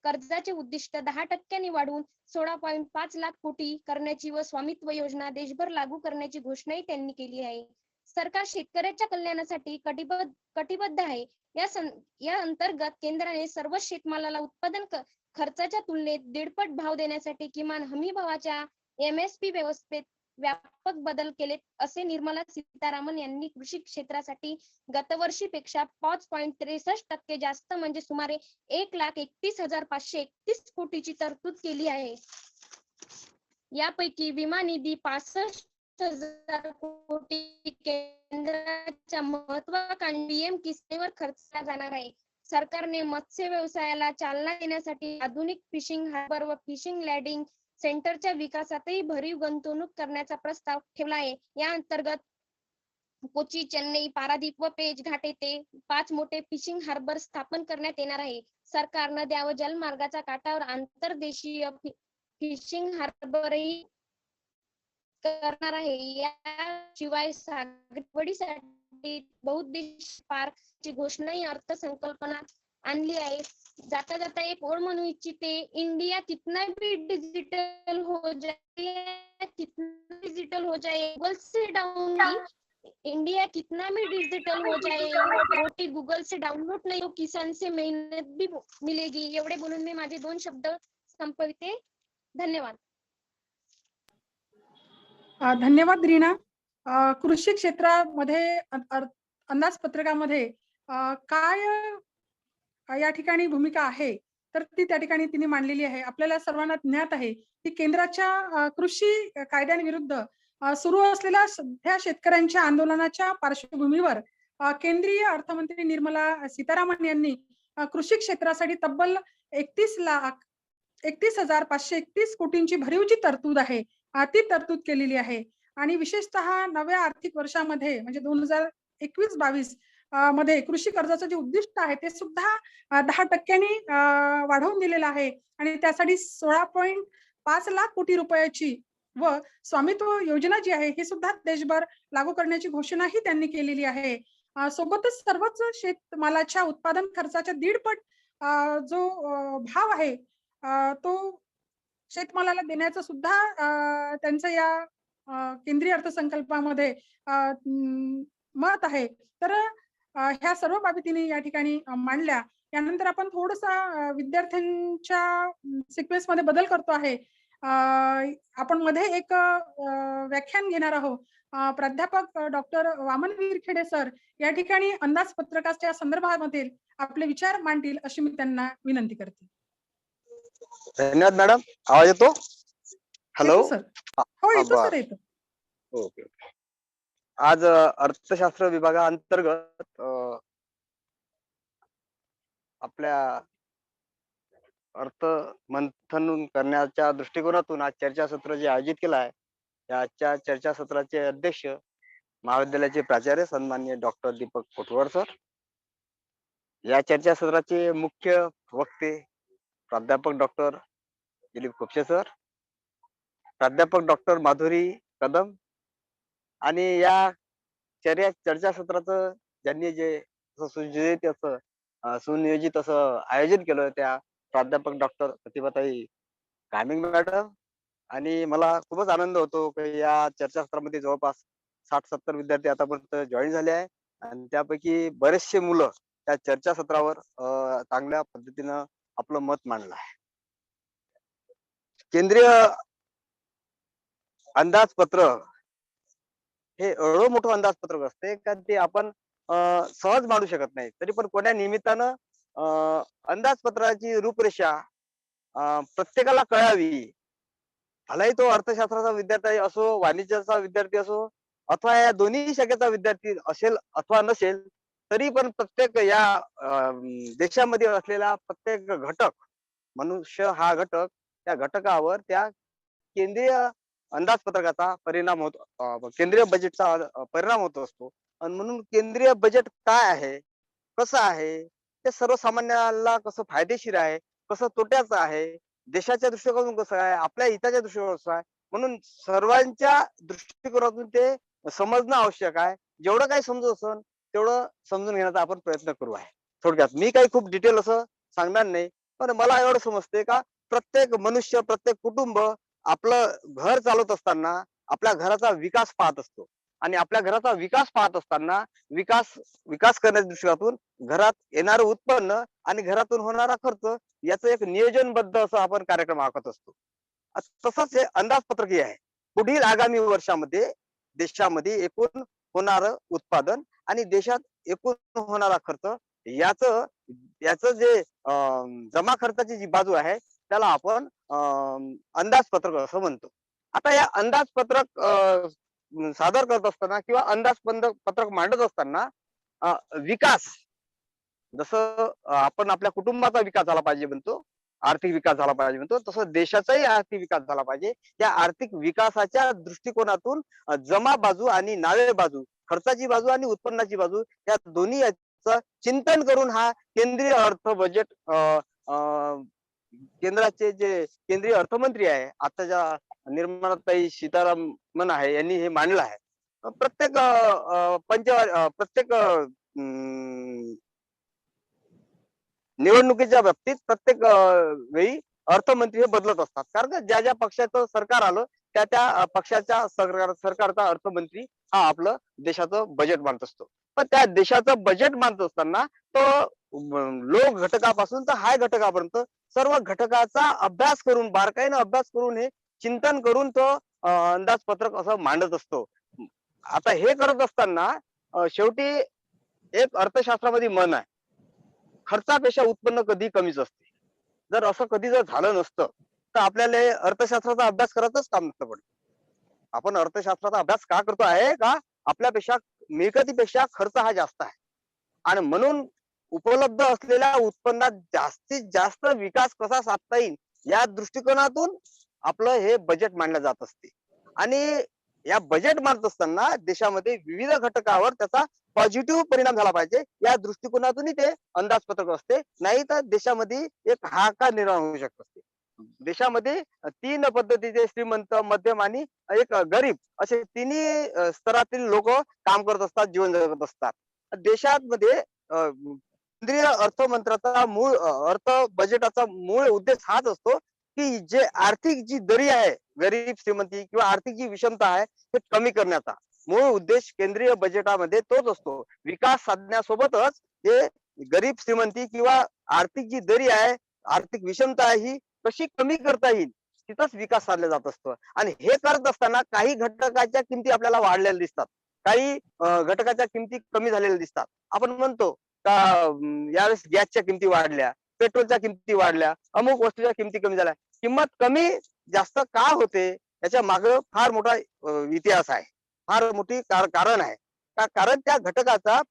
कर्जाचे उद्दिष्ट 10% वाढवून 16.5 लाख कोटी करण्याची व स्वामित्व योजना देशभर लागू करण्याची घोषणाही त्यांनी केली आहे. सरकार शेतकऱ्याच्या कल्याणासाठी कटिबद्ध आहे. या अंतर्गत केंद्राने सर्व शेतमालाला उत्पादन खर्चाच्या तुलनेत 1.5 भाव देण्यासाठी किमान हमी भावाच्या MSP व्यवस्थेत व्यापक बदल केले, असे निर्मला सीतारामन यांनी कृषी क्षेत्रासाठी गतवर्षीपेक्षा 5.63% जास्त म्हणजे सुमारे 1,31,531 कोटीची तरतूद केली आहे. यापैकी विमा निधी 65,000 कोटी केंद्राच्या महत्वाकांक्षी PM किसानवर खर्चला जाणार आहे. सरकारने मत्स्य व्यवसायाला चालना देण्यासाठी आधुनिक फिशिंग हार्बर व फिशिंग लँडिंग सेंटरच्या विकासातही भरीव गुंतवणूक करण्याचा प्रस्ताव ठेवला आहे. या अंतर्गत कोची, चेन्नई, पारादीप व पेज घाट येथे 5 मोठे फिशिंग हार्बर स्थापन करण्यात येणार आहे. सरकार नद्या व जलमार्गाच्या काठावर आंतरदेशीय फिशिंग हार्बरही करणार आहे. याशिवाय सागरीसाठी बहुउद्देशीय पार्कची घोषणाही अर्थसंकल्पात आणली आहे. जाता जाता एक ओळ म्हणू इच्छिते, इंडिया कितना भी डिजिटल हो जाए, गूगल से डाउनलोड, इंडिया कितना भी डिजिटल हो जाए, रोटी गूगल से डाउनलोड नहीं हो, किसान से मेहनत भी मिलेगी. एवढे बोलून मी माझे 2 शब्द संपविते. धन्यवाद. धन्यवाद रीना. कृषी क्षेत्रामध्ये अंदाजपत्रकामध्ये काय या ठिकाणी भूमिका आहे, तर ती त्या ठिकाणी तिने मांडलेली आहे. आपल्याला सर्वांना ज्ञात आहे की केंद्राच्या कृषी कायद्यांविरुद्ध सुरू असलेल्या सध्या शेतकऱ्यांच्या आंदोलनाच्या पार्श्वभूमीवर केंद्रीय अर्थमंत्री निर्मला सीतारामन यांनी कृषी क्षेत्रासाठी तब्बल 31,531 कोटींची भरीवची तरतूद आहे, ती तरतूद केलेली आहे. आणि विशेषतः नव्या आर्थिक वर्षामध्ये म्हणजे 2021-22 मध्ये कृषी कर्जाचं जे उद्दिष्ट आहे ते सुद्धा 10% वाढवून दिलेलं आहे आणि त्यासाठी 16.5 लाख कोटी रुपयाची व स्वामित्व योजना जी आहे ही सुद्धा देशभर लागू करण्याची घोषणाही त्यांनी केलेली आहे. सोबतच सर्वच शेतमालाच्या उत्पादन खर्चाच्या 1.5 पट जो भाव आहे तो शेतमालाला देण्याचं सुद्धा त्यांचं या केंद्रीय अर्थसंकल्पामध्ये मत आहे. तर ह्या सर्व बाबी तिने या ठिकाणी मांडल्या. यानंतर आपण थोडसा विद्यार्थ्यांच्या सिक्वेन्स मध्ये बदल करतो आहे. आपण मध्ये एक व्याख्यान घेणार आहोत. प्राध्यापक डॉक्टर वामन विरखेडे सर या ठिकाणी अंदाजपत्रकाच्या संदर्भामध्ये आपले विचार मांडतील अशी मी त्यांना विनंती करते. धन्यवाद मॅडम. आवाज येतो? Hello sir. हो येतो सर, येतो. ओके. आज अर्थशास्त्र विभागाअंतर्गत आपल्या अर्थ मंथन करण्याच्या दृष्टिकोनातून आज चर्चासत्र जे आयोजित केलं आहे, या आजच्या चर्चासत्राचे अध्यक्ष महाविद्यालयाचे प्राचार्य सन्माननीय डॉक्टर दीपक कोटवार सर, या चर्चासत्राचे मुख्य वक्ते प्राध्यापक डॉक्टर दिलीप खुपशे सर, प्राध्यापक डॉक्टर माधुरी कदम आणि या चर्चासत्राचं ज्यांनी जे सुनियोजित सुनियोजित असं आयोजन केलं त्या प्राध्यापक डॉक्टर प्रतिभाताई कामिंग मॅडम. आणि मला खूपच आनंद होतो की या चर्चासत्रामध्ये जवळपास 60-70 विद्यार्थी आतापर्यंत जॉईन झाले आहे आणि त्यापैकी बरेचसे मुलं त्या चर्चासत्रावर चांगल्या पद्धतीनं आपलं मत मांडलं आहे. केंद्रीय अंदाजपत्रक हे एवढं मोठं अंदाजपत्रक असते का ते आपण सहज मांडू शकत नाही. तरी पण कोण्या निमित्तानं अंदाजपत्राची रूपरेषा प्रत्येकाला कळावी. भलाही तो अर्थशास्त्राचा विद्यार्थी असो, वाणिज्याचा विद्यार्थी असो अथवा या दोन्ही शाखेचा विद्यार्थी असेल अथवा नसेल, तरी पण प्रत्येक या देशामध्ये असलेला प्रत्येक घटक, मनुष्य हा घटक, त्या घटकावर त्या केंद्रीय अंदाजपत्रकाचा परिणाम होतो, केंद्रीय बजेटचा परिणाम होत असतो. आणि म्हणून केंद्रीय बजेट काय आहे, कसं आहे, ते सर्वसामान्याला कसं फायदेशीर आहे, कसं तोट्याचं आहे, देशाच्या दृष्टिकोनातून कसं आहे, आपल्या हिताच्या दृष्टिकोनातून कसं आहे, म्हणून सर्वांच्या दृष्टिकोनातून ते समजणं आवश्यक आहे. जेवढं काही समजत असेल तेवढं समजून घेण्याचा आपण प्रयत्न करू आहे. थोडक्यात मी काही खूप डिटेल असं सांगणार नाही, पण मला एवढं समजते का प्रत्येक मनुष्य, प्रत्येक कुटुंब आपलं घर चालवत असताना आपल्या घराचा विकास पाहत असतो आणि आपल्या घराचा विकास पाहत असताना विकास करण्याच्या दृष्टीकोनातून घरात येणारं उत्पन्न आणि घरातून होणारा खर्च याचं एक नियोजनबद्ध असं आपण कार्यक्रम आखत असतो. तसंच हे अंदाजपत्रक आहे. पुढील आगामी वर्षामध्ये देशामध्ये एकूण होणारं उत्पादन आणि देशात एकूण होणारा खर्च याचं जे जमा खर्चाची जी बाजू आहे त्याला आपण अंदाजपत्रक असं म्हणतो. आता या अंदाजपत्रक सादर करत असताना किंवा अंदाजपत्रक मांडत असताना विकास, जसं आपण आपल्या कुटुंबाचा विकास झाला पाहिजे म्हणतो, आर्थिक विकास झाला पाहिजे म्हणतो, तसं देशाचाही आर्थिक विकास झाला पाहिजे. त्या आर्थिक विकासाच्या दृष्टिकोनातून जमा बाजू आणि नावे बाजू, खर्चाची बाजू आणि उत्पन्नाची बाजू या दोन्ही याचं चिंतन करून हा केंद्रीय अर्थ बजेट केंद्राचे जे केंद्रीय अर्थमंत्री आहे आताच्या निर्मलाताई सीतारामन आहे, यांनी हे मांडलं आहे. प्रत्येक प्रत्येक निवडणुकीच्या बाबतीत प्रत्येक वेळी अर्थमंत्री हे बदलत असतात, कारण ज्या ज्या पक्षाचं सरकार आलं त्या पक्षाच्या सरकारचा अर्थमंत्री हा आपलं देशाचं बजेट मांडत असतो. पण त्या देशाचं बजेट मांडत असताना तो लोक घटकापासून तर हाय घटकापर्यंत सर्व घटकाचा अभ्यास करून, बारकाईनं अभ्यास करून, हे चिंतन करून तो अंदाजपत्रक असं मांडत असतो. आता हे करत असताना शेवटी एक अर्थशास्त्रामध्ये म्हण आहे, खर्चापेक्षा उत्पन्न कधी कमीच असते. जर असं कधी जर झालं नसतं तर आपल्याला अर्थशास्त्राचा अभ्यास करतच काम नसतं पडलं. आपण अर्थशास्त्राचा अभ्यास का करतो आहे का आपल्यापेक्षा मिळकतीपेक्षा खर्च हा जास्त आहे आणि म्हणून उपलब्ध असलेल्या उत्पन्नात जास्तीत जास्त विकास कसा साधता येईल या दृष्टिकोनातून आपलं हे बजेट मांडलं जात असते. आणि या बजेट मांडत असताना देशामध्ये विविध घटकावर त्याचा पॉझिटिव्ह परिणाम झाला पाहिजे या दृष्टिकोनातूनही ते अंदाजपत्रक असते. नाही तर देशामध्ये एक हाहाकार निर्माण होऊ शकत असते. देशामध्ये 3 पद्धतीचे श्रीमंत, मध्यम आणि एक गरीब असे तिन्ही स्तरातील लोक काम करत असतात, जीवन जगत असतात. देशामध्ये केंद्रीय अर्थमंत्र्याचा मूळ अर्थ बजेटाचा मूळ उद्देश हाच असतो की जे आर्थिक जी दरी आहे, गरीब श्रीमंती किंवा आर्थिक जी विषमता आहे ते कमी करण्याचा मूळ उद्देश केंद्रीय बजेटामध्ये तोच असतो. विकास साधण्यासोबतच हे गरीब श्रीमंती किंवा आर्थिक जी दरी आहे, आर्थिक विषमता आहे ही कशी कमी करता येईल तिथंच विकास साधला जात असतो. आणि हे करत असताना काही घटकाच्या किमती आपल्याला वाढलेल्या दिसतात, काही घटकाच्या किमती कमी झालेल्या दिसतात. आपण म्हणतो का यावेळेस गॅसच्या किमती वाढल्या, पेट्रोलच्या किमती वाढल्या, अमुक वस्तूच्या किमती कमी झाल्या. किंमत कमी जास्त का होते याच्या मागे फार मोठा इतिहास आहे, फार मोठी कारण आहे. कारण त्या घटकाचा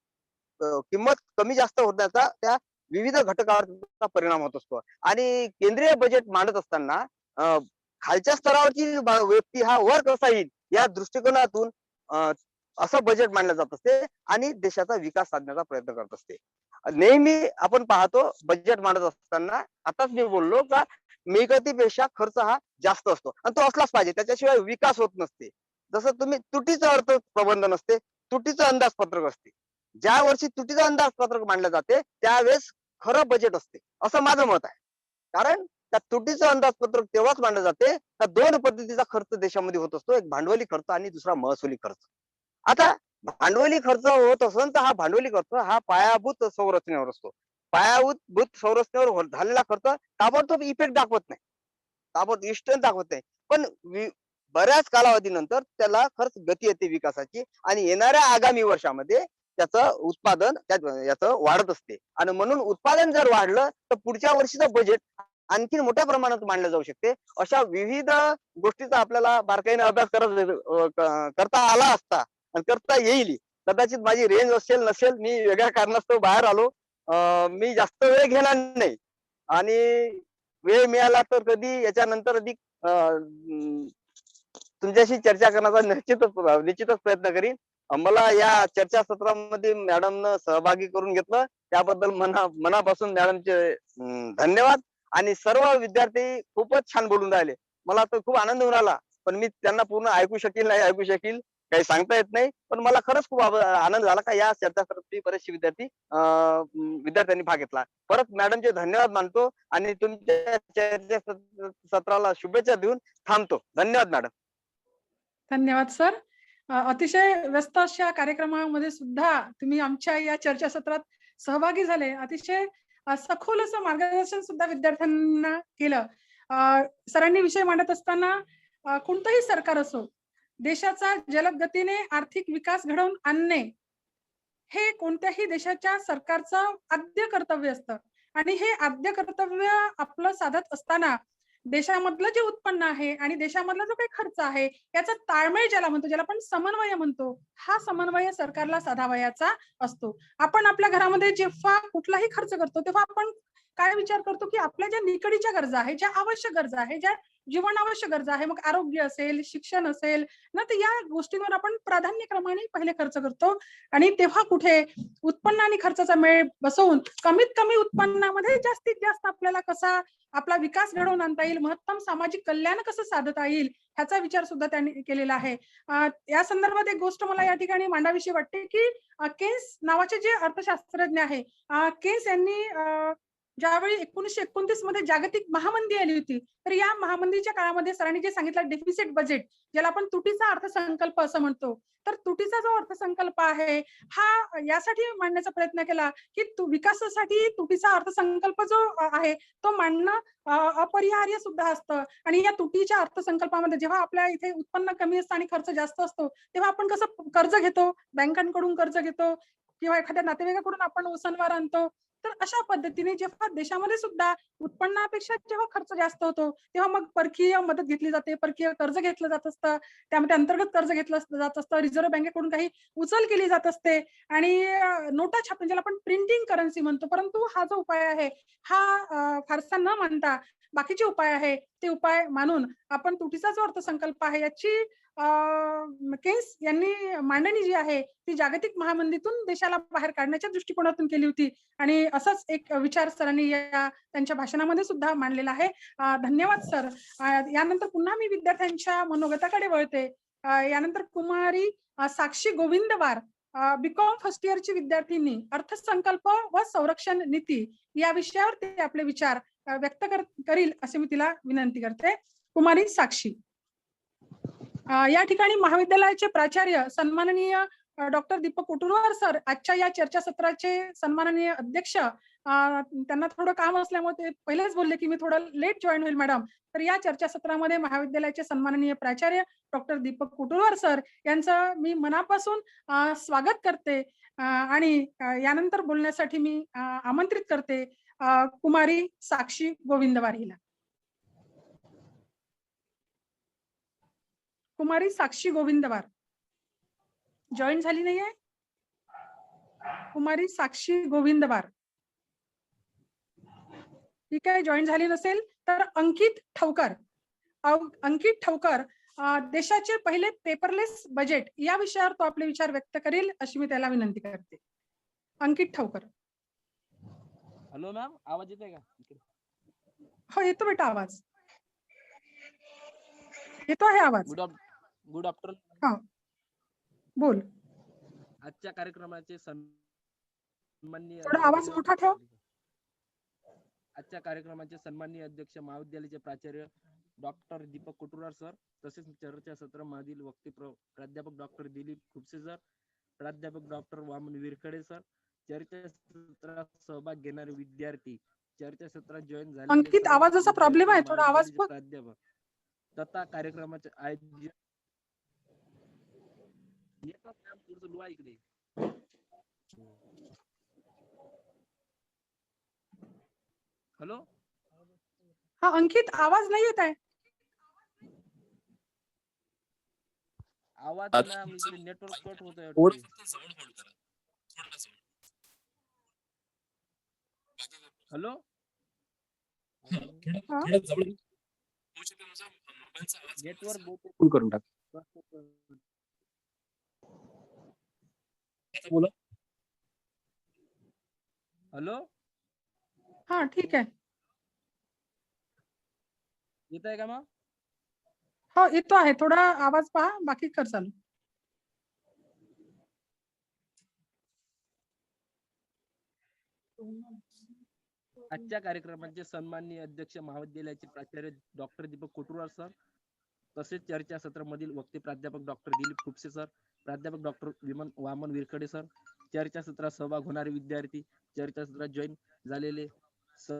किंमत कमी जास्त होण्याचा त्या विविध घटकावर त्याचा परिणाम होत असतो. आणि केंद्रीय बजेट मांडत असताना खालच्या स्तरावरची व्यक्ती हा वर कसा येईल या दृष्टिकोनातून असं बजेट मांडलं जात असते आणि देशाचा विकास साधण्याचा प्रयत्न करत असते. नेहमी आपण पाहतो बजेट मांडत असताना, आताच मी बोललो का मिळकतीपेक्षा खर्च हा जास्त असतो आणि तो असलाच पाहिजे, त्याच्याशिवाय विकास होत नसते. जसं तुम्ही तुटीचं अर्थप्रबंधन असते, तुटीचं अंदाजपत्रक असते. ज्या वर्षी तुटीचं अंदाजपत्रक मांडलं जाते त्यावेळेस खरं बजेट असते, असं माझं मत आहे. कारण त्या तुटीचं अंदाजपत्रक तेव्हाच मांडलं जाते का दोन पद्धतीचा खर्च देशामध्ये होत असतो, एक भांडवली खर्च आणि दुसरा महसुली खर्च. आता भांडवली खर्च होत असेल तर हा भांडवली खर्च हा पायाभूत संरचनेवर असतो. पायाभूत संरचनेवर झालेला खर्च ताबडतोब इफेक्ट दाखवत नाही, ताबडतोब इन्स्टंट दाखवत नाही. पण बऱ्याच कालावधीनंतर त्याला खर्च गती येते विकासाची आणि येणाऱ्या आगामी वर्षामध्ये त्याचं उत्पादन याचं वाढत असते. आणि म्हणून उत्पादन जर वाढलं तर पुढच्या वर्षीचं बजेट आणखी मोठ्या प्रमाणात मांडलं जाऊ शकते. अशा विविध गोष्टीचा आपल्याला बारकाईने अभ्यास करता आला असता आणि करता येईल. कदाचित माझी रेंज असेल नसेल, मी वेगळ्या कारणास्तव बाहेर आलो. मी जास्त वेळ घेणार नाही आणि वेळ मिळाला तर कधी याच्यानंतर अधिक तुमच्याशी चर्चा करण्याचा निश्चितच प्रयत्न करीन. मला या चर्चासत्रामध्ये मॅडमनं सहभागी करून घेतलं त्याबद्दल मनापासून मॅडमचे धन्यवाद. आणि सर्व विद्यार्थी खूपच छान बोलून राहिले. मला तर खूप आनंद होऊन राहिला, पण मी त्यांना पूर्ण ऐकू शकील काही सांगता येत नाही. पण मला खरंच खूप आनंद झाला का या चर्चासत्रात बरेचसे विद्यार्थ्यांनी भाग घेतला. परत मॅडमचे धन्यवाद मानतो आणि तुमच्या चर्चासत्राला शुभेच्छा देऊन थांबतो. धन्यवाद मॅडम. धन्यवाद सर. अतिशय व्यस्त अशा कार्यक्रमामध्ये सुद्धा तुम्ही आमच्या या चर्चासत्रात सहभागी झाले. अतिशय सखोल असं मार्गदर्शन सुद्धा विद्यार्थ्यांना केलं. सरांनी विषय मांडत असताना कोणतंही सरकार असो, देशाचा जलद गतीने आर्थिक विकास घडवून आणणे हे कोणत्याही देशाच्या सरकारचं आद्य कर्तव्य असतं. आणि हे आद्य कर्तव्य आपलं साधत असताना देशामधलं जे उत्पन्न आहे आणि देशामधला जो काही खर्च आहे याचा ताळमेळ ज्याला म्हणतो, ज्याला आपण समन्वय म्हणतो, हा समन्वय सरकारला साधावयाचा असतो. आपण आपल्या घरामध्ये जेव्हा कुठलाही खर्च करतो तेव्हा आपण काय विचार करतो की आपल्या ज्या निकडीच्या गरजा आहे, ज्या आवश्यक गरजा आहे, ज्या जीवनावश्यक गरजा आहे, मग आरोग्य असेल, शिक्षण असेल ना, तर या गोष्टींवर आपण प्राधान्यक्रमाने पहिले खर्च करतो. आणि तेव्हा कुठे उत्पन्न आणि खर्चाचा मेळ बसवून कमीत कमी उत्पन्नामध्ये जास्तीत जास्त आपल्याला कसा आपला विकास घडवून आणता येईल, महत्तम सामाजिक कल्याण कसं साधता येईल ह्याचा विचार सुद्धा त्यांनी केलेला आहे. या संदर्भात एक गोष्ट मला या ठिकाणी मांडावीशी वाटते की केन्स नावाचे जे अर्थशास्त्रज्ञ आहे, केन्स यांनी ज्यावेळी 1929 मध्ये जागतिक महामंदी आली होती, तर या महामंदीच्या काळामध्ये सरांनी जे सांगितलं डेफिसिट बजेट, ज्याला आपण तुटीचा अर्थसंकल्प असं म्हणतो, तर तुटीचा जो अर्थसंकल्प आहे हा यासाठी मांडण्याचा प्रयत्न केला की विकासासाठी तुटीचा अर्थसंकल्प जो आहे तो मांडणं अपरिहार्य सुद्धा असतं. आणि या तुटीच्या अर्थसंकल्पामध्ये जेव्हा आपल्या इथे उत्पन्न कमी असतं आणि खर्च जास्त असतो तेव्हा आपण कसं कर्ज घेतो, बँकांकडून कर्ज घेतो किंवा एखाद्या नातेवाईकाकडून आपण उसनवार आणतो. तर अशा पद्धतीने जेव्हा देशामध्ये सुद्धा उत्पन्नापेक्षा जेव्हा खर्च जास्त होतो तेव्हा मग परकीय मदत घेतली जाते, परकीय कर्ज घेतलं जात असतं, त्यामध्ये अंतर्गत कर्ज घेतलं जात असतं, रिझर्व्ह बँकेकडून काही उचल केली जात असते आणि नोटा छापून ज्याला आपण प्रिंटिंग करन्सी म्हणतो. परंतु हा जो उपाय आहे हा फारसा न मानता बाकीचे उपाय आहे ते उपाय मानून आपण तुटीचा जो अर्थसंकल्प आहे याची केन्स यांनी मांडणी जी आहे ती जागतिक महामंदीतून देशाला बाहेर काढण्याच्या दृष्टिकोनातून केली होती. आणि असाच एक विचार सरांनी या त्यांच्या भाषणामध्ये सुद्धा मांडलेला आहे. धन्यवाद सर. यानंतर पुन्हा मी विद्यार्थ्यांच्या मनोगताकडे वळते. यानंतर कुमारी साक्षी गोविंदवार, बीकॉम फर्स्ट इयरची विद्यार्थिनी, अर्थसंकल्प व संरक्षण नीती या विषयावर ते आपले विचार व्यक्त करील असे मी तिला विनंती करते. कुमारी साक्षी. या ठिकाणी महाविद्यालयाचे प्राचार्य सन्माननीय डॉक्टर दीपक कुटुरवार सर आजच्या या चर्चासत्राचे सन्माननीय अध्यक्ष, त्यांना थोडं काम असल्यामुळे ते पहिलेच बोलले की मी थोडं लेट जॉईन होईल मॅडम. तर या चर्चासत्रामध्ये महाविद्यालयाचे सन्माननीय प्राचार्य डॉक्टर दीपक कुटुरवार सर यांचं मी मनापासून स्वागत करते आणि यानंतर बोलण्यासाठी मी आमंत्रित करते कुमारी साक्षी गोविंदवार हिला. कुमारी साक्षी गोविंदवार जॉईन झाली नाहीये. कुमारी साक्षी गोविंदवार. ही काही जॉईन झाली नसेल तर अंकित ठवकर. अंकित ठवकर देशाचे पहिले पेपरलेस बजेट या विषयावर तो आपले विचार व्यक्त करेल अशी मी त्याला विनंती करते. अंकित ठवकर. हॅलो मॅम, आवाज येतोय का? हो येतो बेटा आवाज. येतो आहे आवाज. Good afternoon. हा बोल. आजच्या कार्यक्रमाचे सन्माननीय थोडा आवाज मोठा ठेव. आजच्या कार्यक्रमाचे सन्माननीय अध्यक्ष महाविद्यालयाचे प्राचार्य डॉक्टर दीपक कोटुरार सर, तसेच चर्चासत्र मधील वक्ते प्राध्यापक डॉक्टर दिलीप खुपसे सर, प्राध्यापक डॉक्टर वामन विरखडे सर, चर्चासत्रात सहभाग घेणारे विद्यार्थी, चर्चासत्रात जॉईन झालेले अंकित आवाजाचा प्रॉब्लेम आहे, थोडा आवाज बघ. प्राध्यापक तथा कार्यक्रमाचे आयोजक. इकडे हॅलो. हा अंकित आवाज नाही येत आहे. आवाज नेटवर्क कट होतोय. हॅलो. नेटवर्क फुल करून टाक. बोला. हॅलो. हा ठीक आहे. येत आहे का मग? हो येतो आहे. थोडा आवाज पहा, बाकी कर चालू. आजच्या कार्यक्रमाचे सन्माननीय अध्यक्ष महाविद्यालयाचे प्राचार्य डॉक्टर दीपक कोटुरार सर, तसेच चर्चासत्रामधील वक्ते प्राध्यापक डॉक्टर दिलीप खुपसे सर, प्राध्यापक डॉक्टर वामन विरखडे सर, चर्चासत्रात सहभाग होणारे विद्यार्थी, चर्चासत्रात जॉईन झालेले सर्व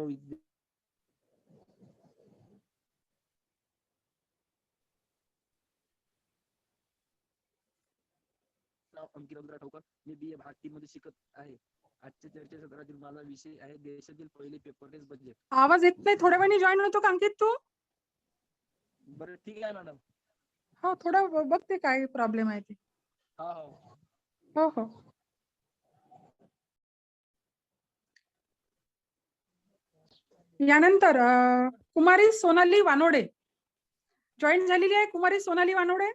विद्यार्थी, अंकित ठवकर, मी BA भारती मध्ये शिकत आहे. आजच्या चर्चासत्रातील माझा विषय आहे देशातील पहिले पेपरलेस बजेट. आवाज येत नाही, थोड्या वेळाने जॉईन होतो का अंकित तू? बरं ठीक आहे मॅडम. हो थोडं बघते काय प्रॉब्लेम आहे ते. हो हो. यानंतर कुमारी सोनाली वानोडे जॉईन झालेली आहे. कुमारी सोनाली वानोडे.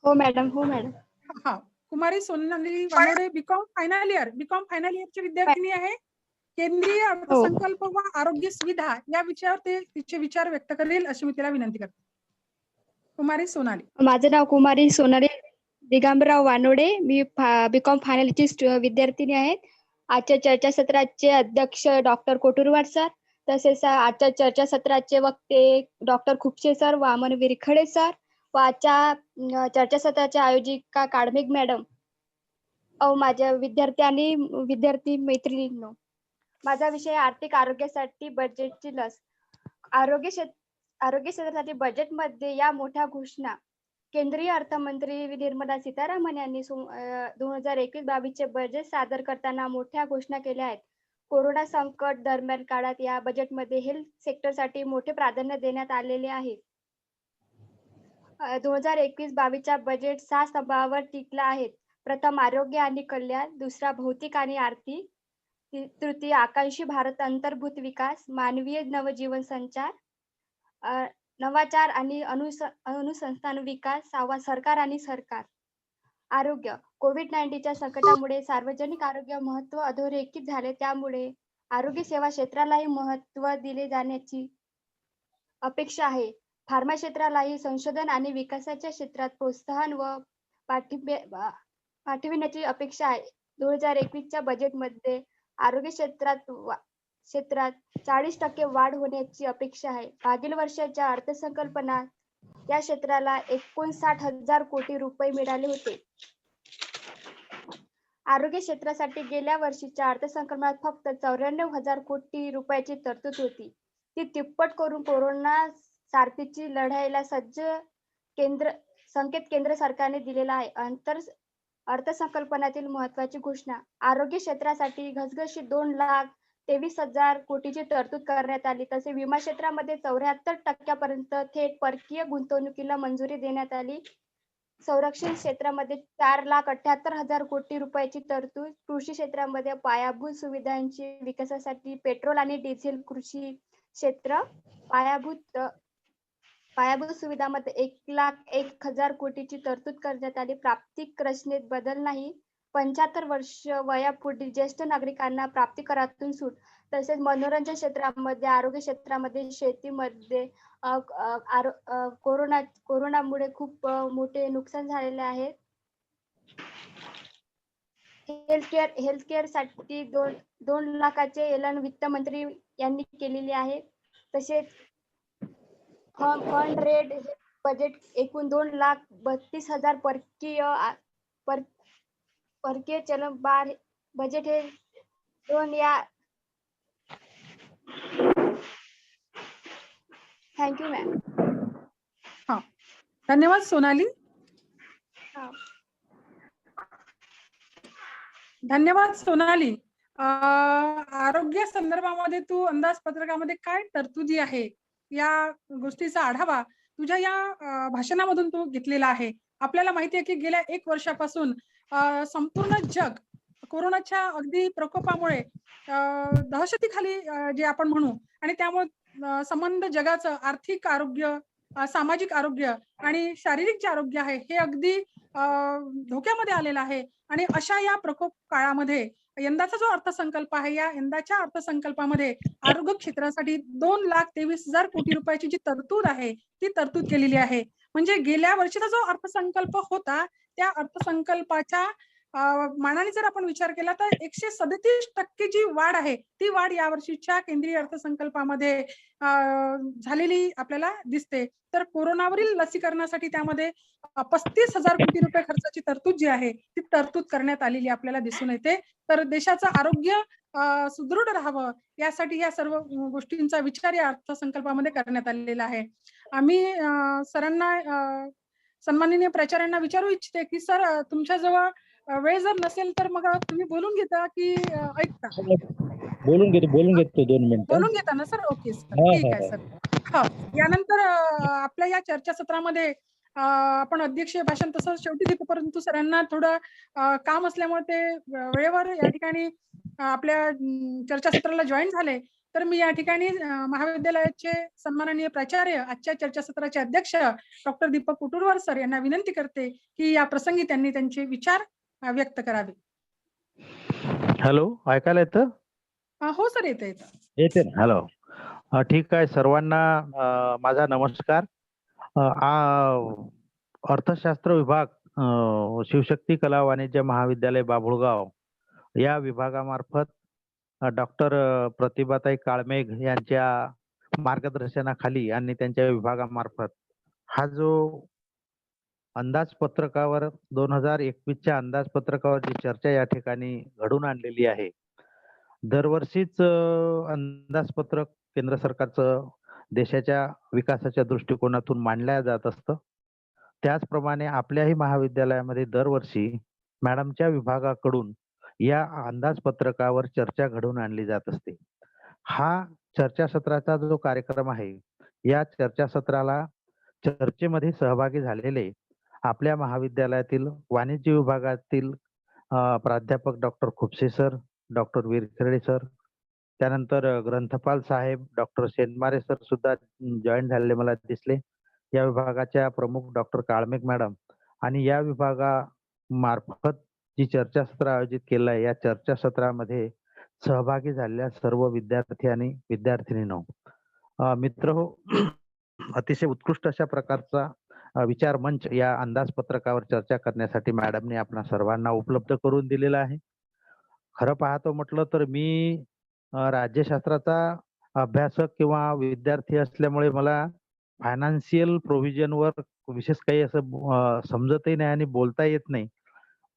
हो मॅडम. हो मॅडम. हा कुमारी सोनाली वानोडे बीकॉम फायनल इयरची विद्यार्थिनी आहे. केंद्रीय अर्थसंकल्प व आरोग्य सुविधा या विषयावर ते तिचे विचार व्यक्त करेल अशी मी तिला विनंती करते. कुमारी सोनाली. माझं नाव कुमारी सोनाली दिगंबरराव वानोडे. मी बीकॉम फायनल इयरची विद्यार्थिनी आहे. आजच्या चर्चासत्राचे अध्यक्ष डॉक्टर कोटुरवार सर, तसेच आजच्या चर्चासत्राचे वक्ते डॉक्टर खुपसे सर, वामन विरखडे सर व आजच्या चर्चासत्राच्या आयोजिका काळमेघ मॅडम, माझ्या विद्यार्थी मैत्रिणींनो, माझा विषय आर्थिक आरोग्यासाठी बजेटची लस. आरोग्य क्षेत्रासाठी बजेटमध्ये या मोठ्या घोषणा केंद्रीय अर्थमंत्री निर्मला सीतारामन यांनी 2021-22 चे बजेट सादर करताना मोठ्या घोषणा केल्या आहेत. कोरोना संकट दरम्यान काळात या बजेटमध्ये हेल्थ सेक्टरसाठी मोठे प्राधान्य देण्यात आलेले आहे. 2021-22 चा बजेट 6 स्तंभावर टिकला आहे. प्रथम आरोग्य आणि कल्याण, दुसरा भौतिक आणि आर्थिक, तृतीय आकांक्षी भारत अंतर्भूत विकास, मानवीय नवजीवन संचार, नवाचार आणि अनुसंधान विकास, सहावा सरकार आणि सरकार. आरोग्य. कोविड-19च्या संकटामुळे सार्वजनिक आरोग्य महत्व अधोरेखित झाले, त्यामुळे आरोग्य सेवा क्षेत्रालाही महत्व दिले जाण्याची अपेक्षा आहे. फार्मा क्षेत्रालाही संशोधन आणि विकासाच्या क्षेत्रात प्रोत्साहन व पाठविण्याची अपेक्षा आहे. 2021 च्या बजेटमध्ये आरोग्य क्षेत्रात 40% वाढ होण्याची अपेक्षा आहे. मागील वर्षाच्या अर्थसंकल्पात या क्षेत्राला 59,000 कोटी रुपये मिळाले होते. आरोग्य क्षेत्रासाठी गेल्या वर्षीच्या अर्थसंकल्पात फक्त 94,000 कोटी रुपयाची तरतूद होती. ती तिप्पट करून कोरोना साथीची लढाईला सज्ज संकेत केंद्र सरकारने दिलेला आहे. अर्थसंकल्पातील महत्वाची घोषणा. आरोग्य क्षेत्रासाठी घसघशीत 2,23,000 कोटीची तरतूद करण्यात आली. तसे विमा क्षेत्रामध्ये 74% थेट परकीय गुंतवणुकीला मंजुरी देण्यात आली. संरक्षण क्षेत्रामध्ये 4,78,000 कोटी रुपयाची तरतूद, कृषी क्षेत्रामध्ये पायाभूत सुविधांची विकासासाठी पेट्रोल आणि डिझेल कृषी क्षेत्र, पायाभूत पायाभूत सुविधामध्ये 1,01,000 कोटीची तरतूद करण्यात आली. प्राप्तिक रचनेत बदल नाही. 75 वर्ष वयापुढील ज्येष्ठ नागरिकांना प्राप्ती करातून सूट. तसेच मनोरंजन क्षेत्रामध्ये, आरोग्य क्षेत्रामध्ये, शेतीमध्ये कोरोनामुळे खूप मोठे नुकसान झालेले आहे. हेल्थकेअर साठी 2 लाखाचे ऐलान वित्तमंत्री यांनी केलेले आहे. तसेच फंड रेट बजेट एकूण 2,32,000 परकीय चलन बजेट हे 2 या. Thank you ma'am. धन्यवाद सोनाली. हा. धन्यवाद सोनाली. आरोग्य संदर्भामध्ये तू अंदाजपत्रकामध्ये काय तरतुदी आहे या गोष्टीचा आढावा तुझ्या या भाषणामधून तू घेतलेला आहे. आपल्याला माहिती आहे की गेल्या 1 वर्षापासून संपूर्ण जग कोरोनाच्या अगदी प्रकोपामुळे दहशतीखाली जे आपण म्हणू आणि त्यामुळे संबंध जगाचं आर्थिक आरोग्य, सामाजिक आरोग्य आणि शारीरिक जे आरोग्य आहे हे अगदी धोक्यामध्ये आलेलं आहे. आणि अशा या प्रकोप काळामध्ये यंदाचा जो अर्थसंकल्प आहे, या यंदाच्या अर्थसंकल्पामध्ये आरोग्य क्षेत्रासाठी 2,23,000 कोटी रुपयाची जी तरतूद आहे ती तरतूद केलेली आहे. म्हणजे गेल्या वर्षीचा जो अर्थसंकल्प होता त्या अर्थसंकल्पाच्या मानाने जर आपण विचार केला तर 137% जी वाढ आहे ती वाढ या वर्षीच्या केंद्रीय अर्थसंकल्पामध्ये झालेली आपल्याला दिसते. तर कोरोनावरील लसीकरणासाठी त्यामध्ये 35,000 कोटी रुपये खर्चाची तरतूद जी आहे ती तरतूद करण्यात आलेली आपल्याला दिसून येते. तर देशाचं आरोग्य सुदृढ राहावं यासाठी या सर्व गोष्टींचा विचार या अर्थसंकल्पामध्ये करण्यात आलेला आहे. आम्ही सरांना सन्माननीय प्राचार्यांना विचारू इच्छिते की सर तुमच्याजवळ वेळ जर नसेल तर मग तुम्ही बोलून घेता की ऐकता? बोलून घेतो 2 मिनिटं. बोलून घेता ना सर? ओके सर, हा, ठीक हा, आहे सर. यानंतर आपल्या या चर्चासत्रामध्ये आपण अध्यक्षीय भाषण तसंच शेवटी देऊ, परंतु सरांना थोडं काम असल्यामुळे ते वेळेवर या ठिकाणी आपल्या चर्चासत्राला जॉईन झाले. तर मी या ठिकाणी महाविद्यालयाचे सन्माननीय प्राचार्य, आजच्या चर्चासत्राचे अध्यक्ष डॉक्टर दीपक कुटुरवार सर यांना विनंती करते की या प्रसंगी त्यांनी त्यांचे विचार व्यक्त करावे. हॅलो, ऐकायला येतं? हो सर, येतं. येते ना. हॅलो. ठीक आहे. सर्वांना माझा नमस्कार. अर्थशास्त्र विभाग, शिवशक्ती कला वाणिज्य महाविद्यालय बाभुळगाव या विभागामार्फत डॉक्टर प्रतिभाताई काळमेघ यांच्या मार्गदर्शनाखाली आणि त्यांच्या विभागामार्फत हा जो अंदाजपत्रकावर 2021च्या अंदाजपत्रकावर जी चर्चा या ठिकाणी घडून आणलेली आहे. दरवर्षीच अंदाजपत्रक केंद्र सरकारचं देशाच्या विकासाच्या दृष्टिकोनातून मांडल्या जात असतं. त्याचप्रमाणे आपल्याही महाविद्यालयामध्ये दरवर्षी मॅडमच्या विभागाकडून या अंदाजपत्रकावर चर्चा घडवून आणली जात असते. हा चर्चासत्राचा जो कार्यक्रम आहे, या चर्चासत्राला चर्चेमध्ये सहभागी झालेले आपल्या महाविद्यालयातील वाणिज्य विभागातील प्राध्यापक डॉक्टर खुपसे सर, डॉक्टर विरखेडे सर, त्यानंतर ग्रंथपाल साहेब डॉक्टर शेंदमारे सर सुद्धा जॉईन झालेले मला दिसले. या विभागाच्या प्रमुख डॉक्टर काळमेघ मॅडम आणि या विभागामार्फत जी चर्चासत्र आयोजित केलं आहे, या चर्चासत्रामध्ये सहभागी झालेल्या सर्व विद्यार्थी आणि विद्यार्थिनींनो, मित्रहो, अतिशय उत्कृष्ट अशा प्रकारचा विचार मंच या अंदाजपत्रकावर चर्चा करण्यासाठी मॅडमने आपणा सर्वांना उपलब्ध करून दिलेला आहे. खरं पाहतो म्हटलं तर मी राज्यशास्त्राचा अभ्यासक किंवा विद्यार्थी असल्यामुळे मला फायनान्शियल प्रोव्हिजनवर विशेष काही असं समजतही नाही आणि बोलता येत नाही.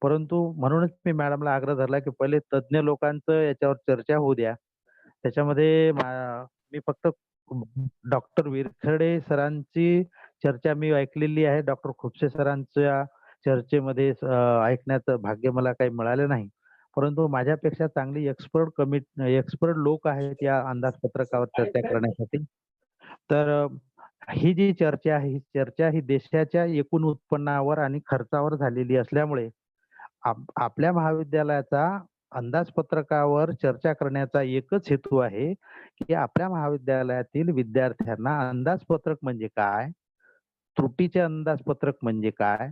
परंतु म्हणूनच मी मॅडमला आग्रह धरला की पहिले तज्ञ लोकांचं याच्यावर चर्चा होऊ द्या. त्याच्यामध्ये मी फक्त डॉक्टर विरखेडे सरांची चर्चा मी ऐकलेली आहे. डॉक्टर खुपसे सरांच्या चर्चेमध्ये ऐकण्याचं भाग्य मला काही मिळालं नाही. परंतु माझ्यापेक्षा चांगली एक्सपर्ट लोक आहेत या अंदाजपत्रकावर चर्चा करण्यासाठी. तर ही जी चर्चा आहे, ही चर्चा ही देशाच्या एकूण उत्पन्नावर आणि खर्चावर झालेली असल्यामुळे आपल्या महाविद्यालयाचा अंदाजपत्रकावर चर्चा करण्याचा एकच हेतू आहे, की आपल्या महाविद्यालयातील विद्यार्थ्यांना अंदाजपत्रक म्हणजे काय, त्रुटीचे अंदाजपत्रक म्हणजे काय,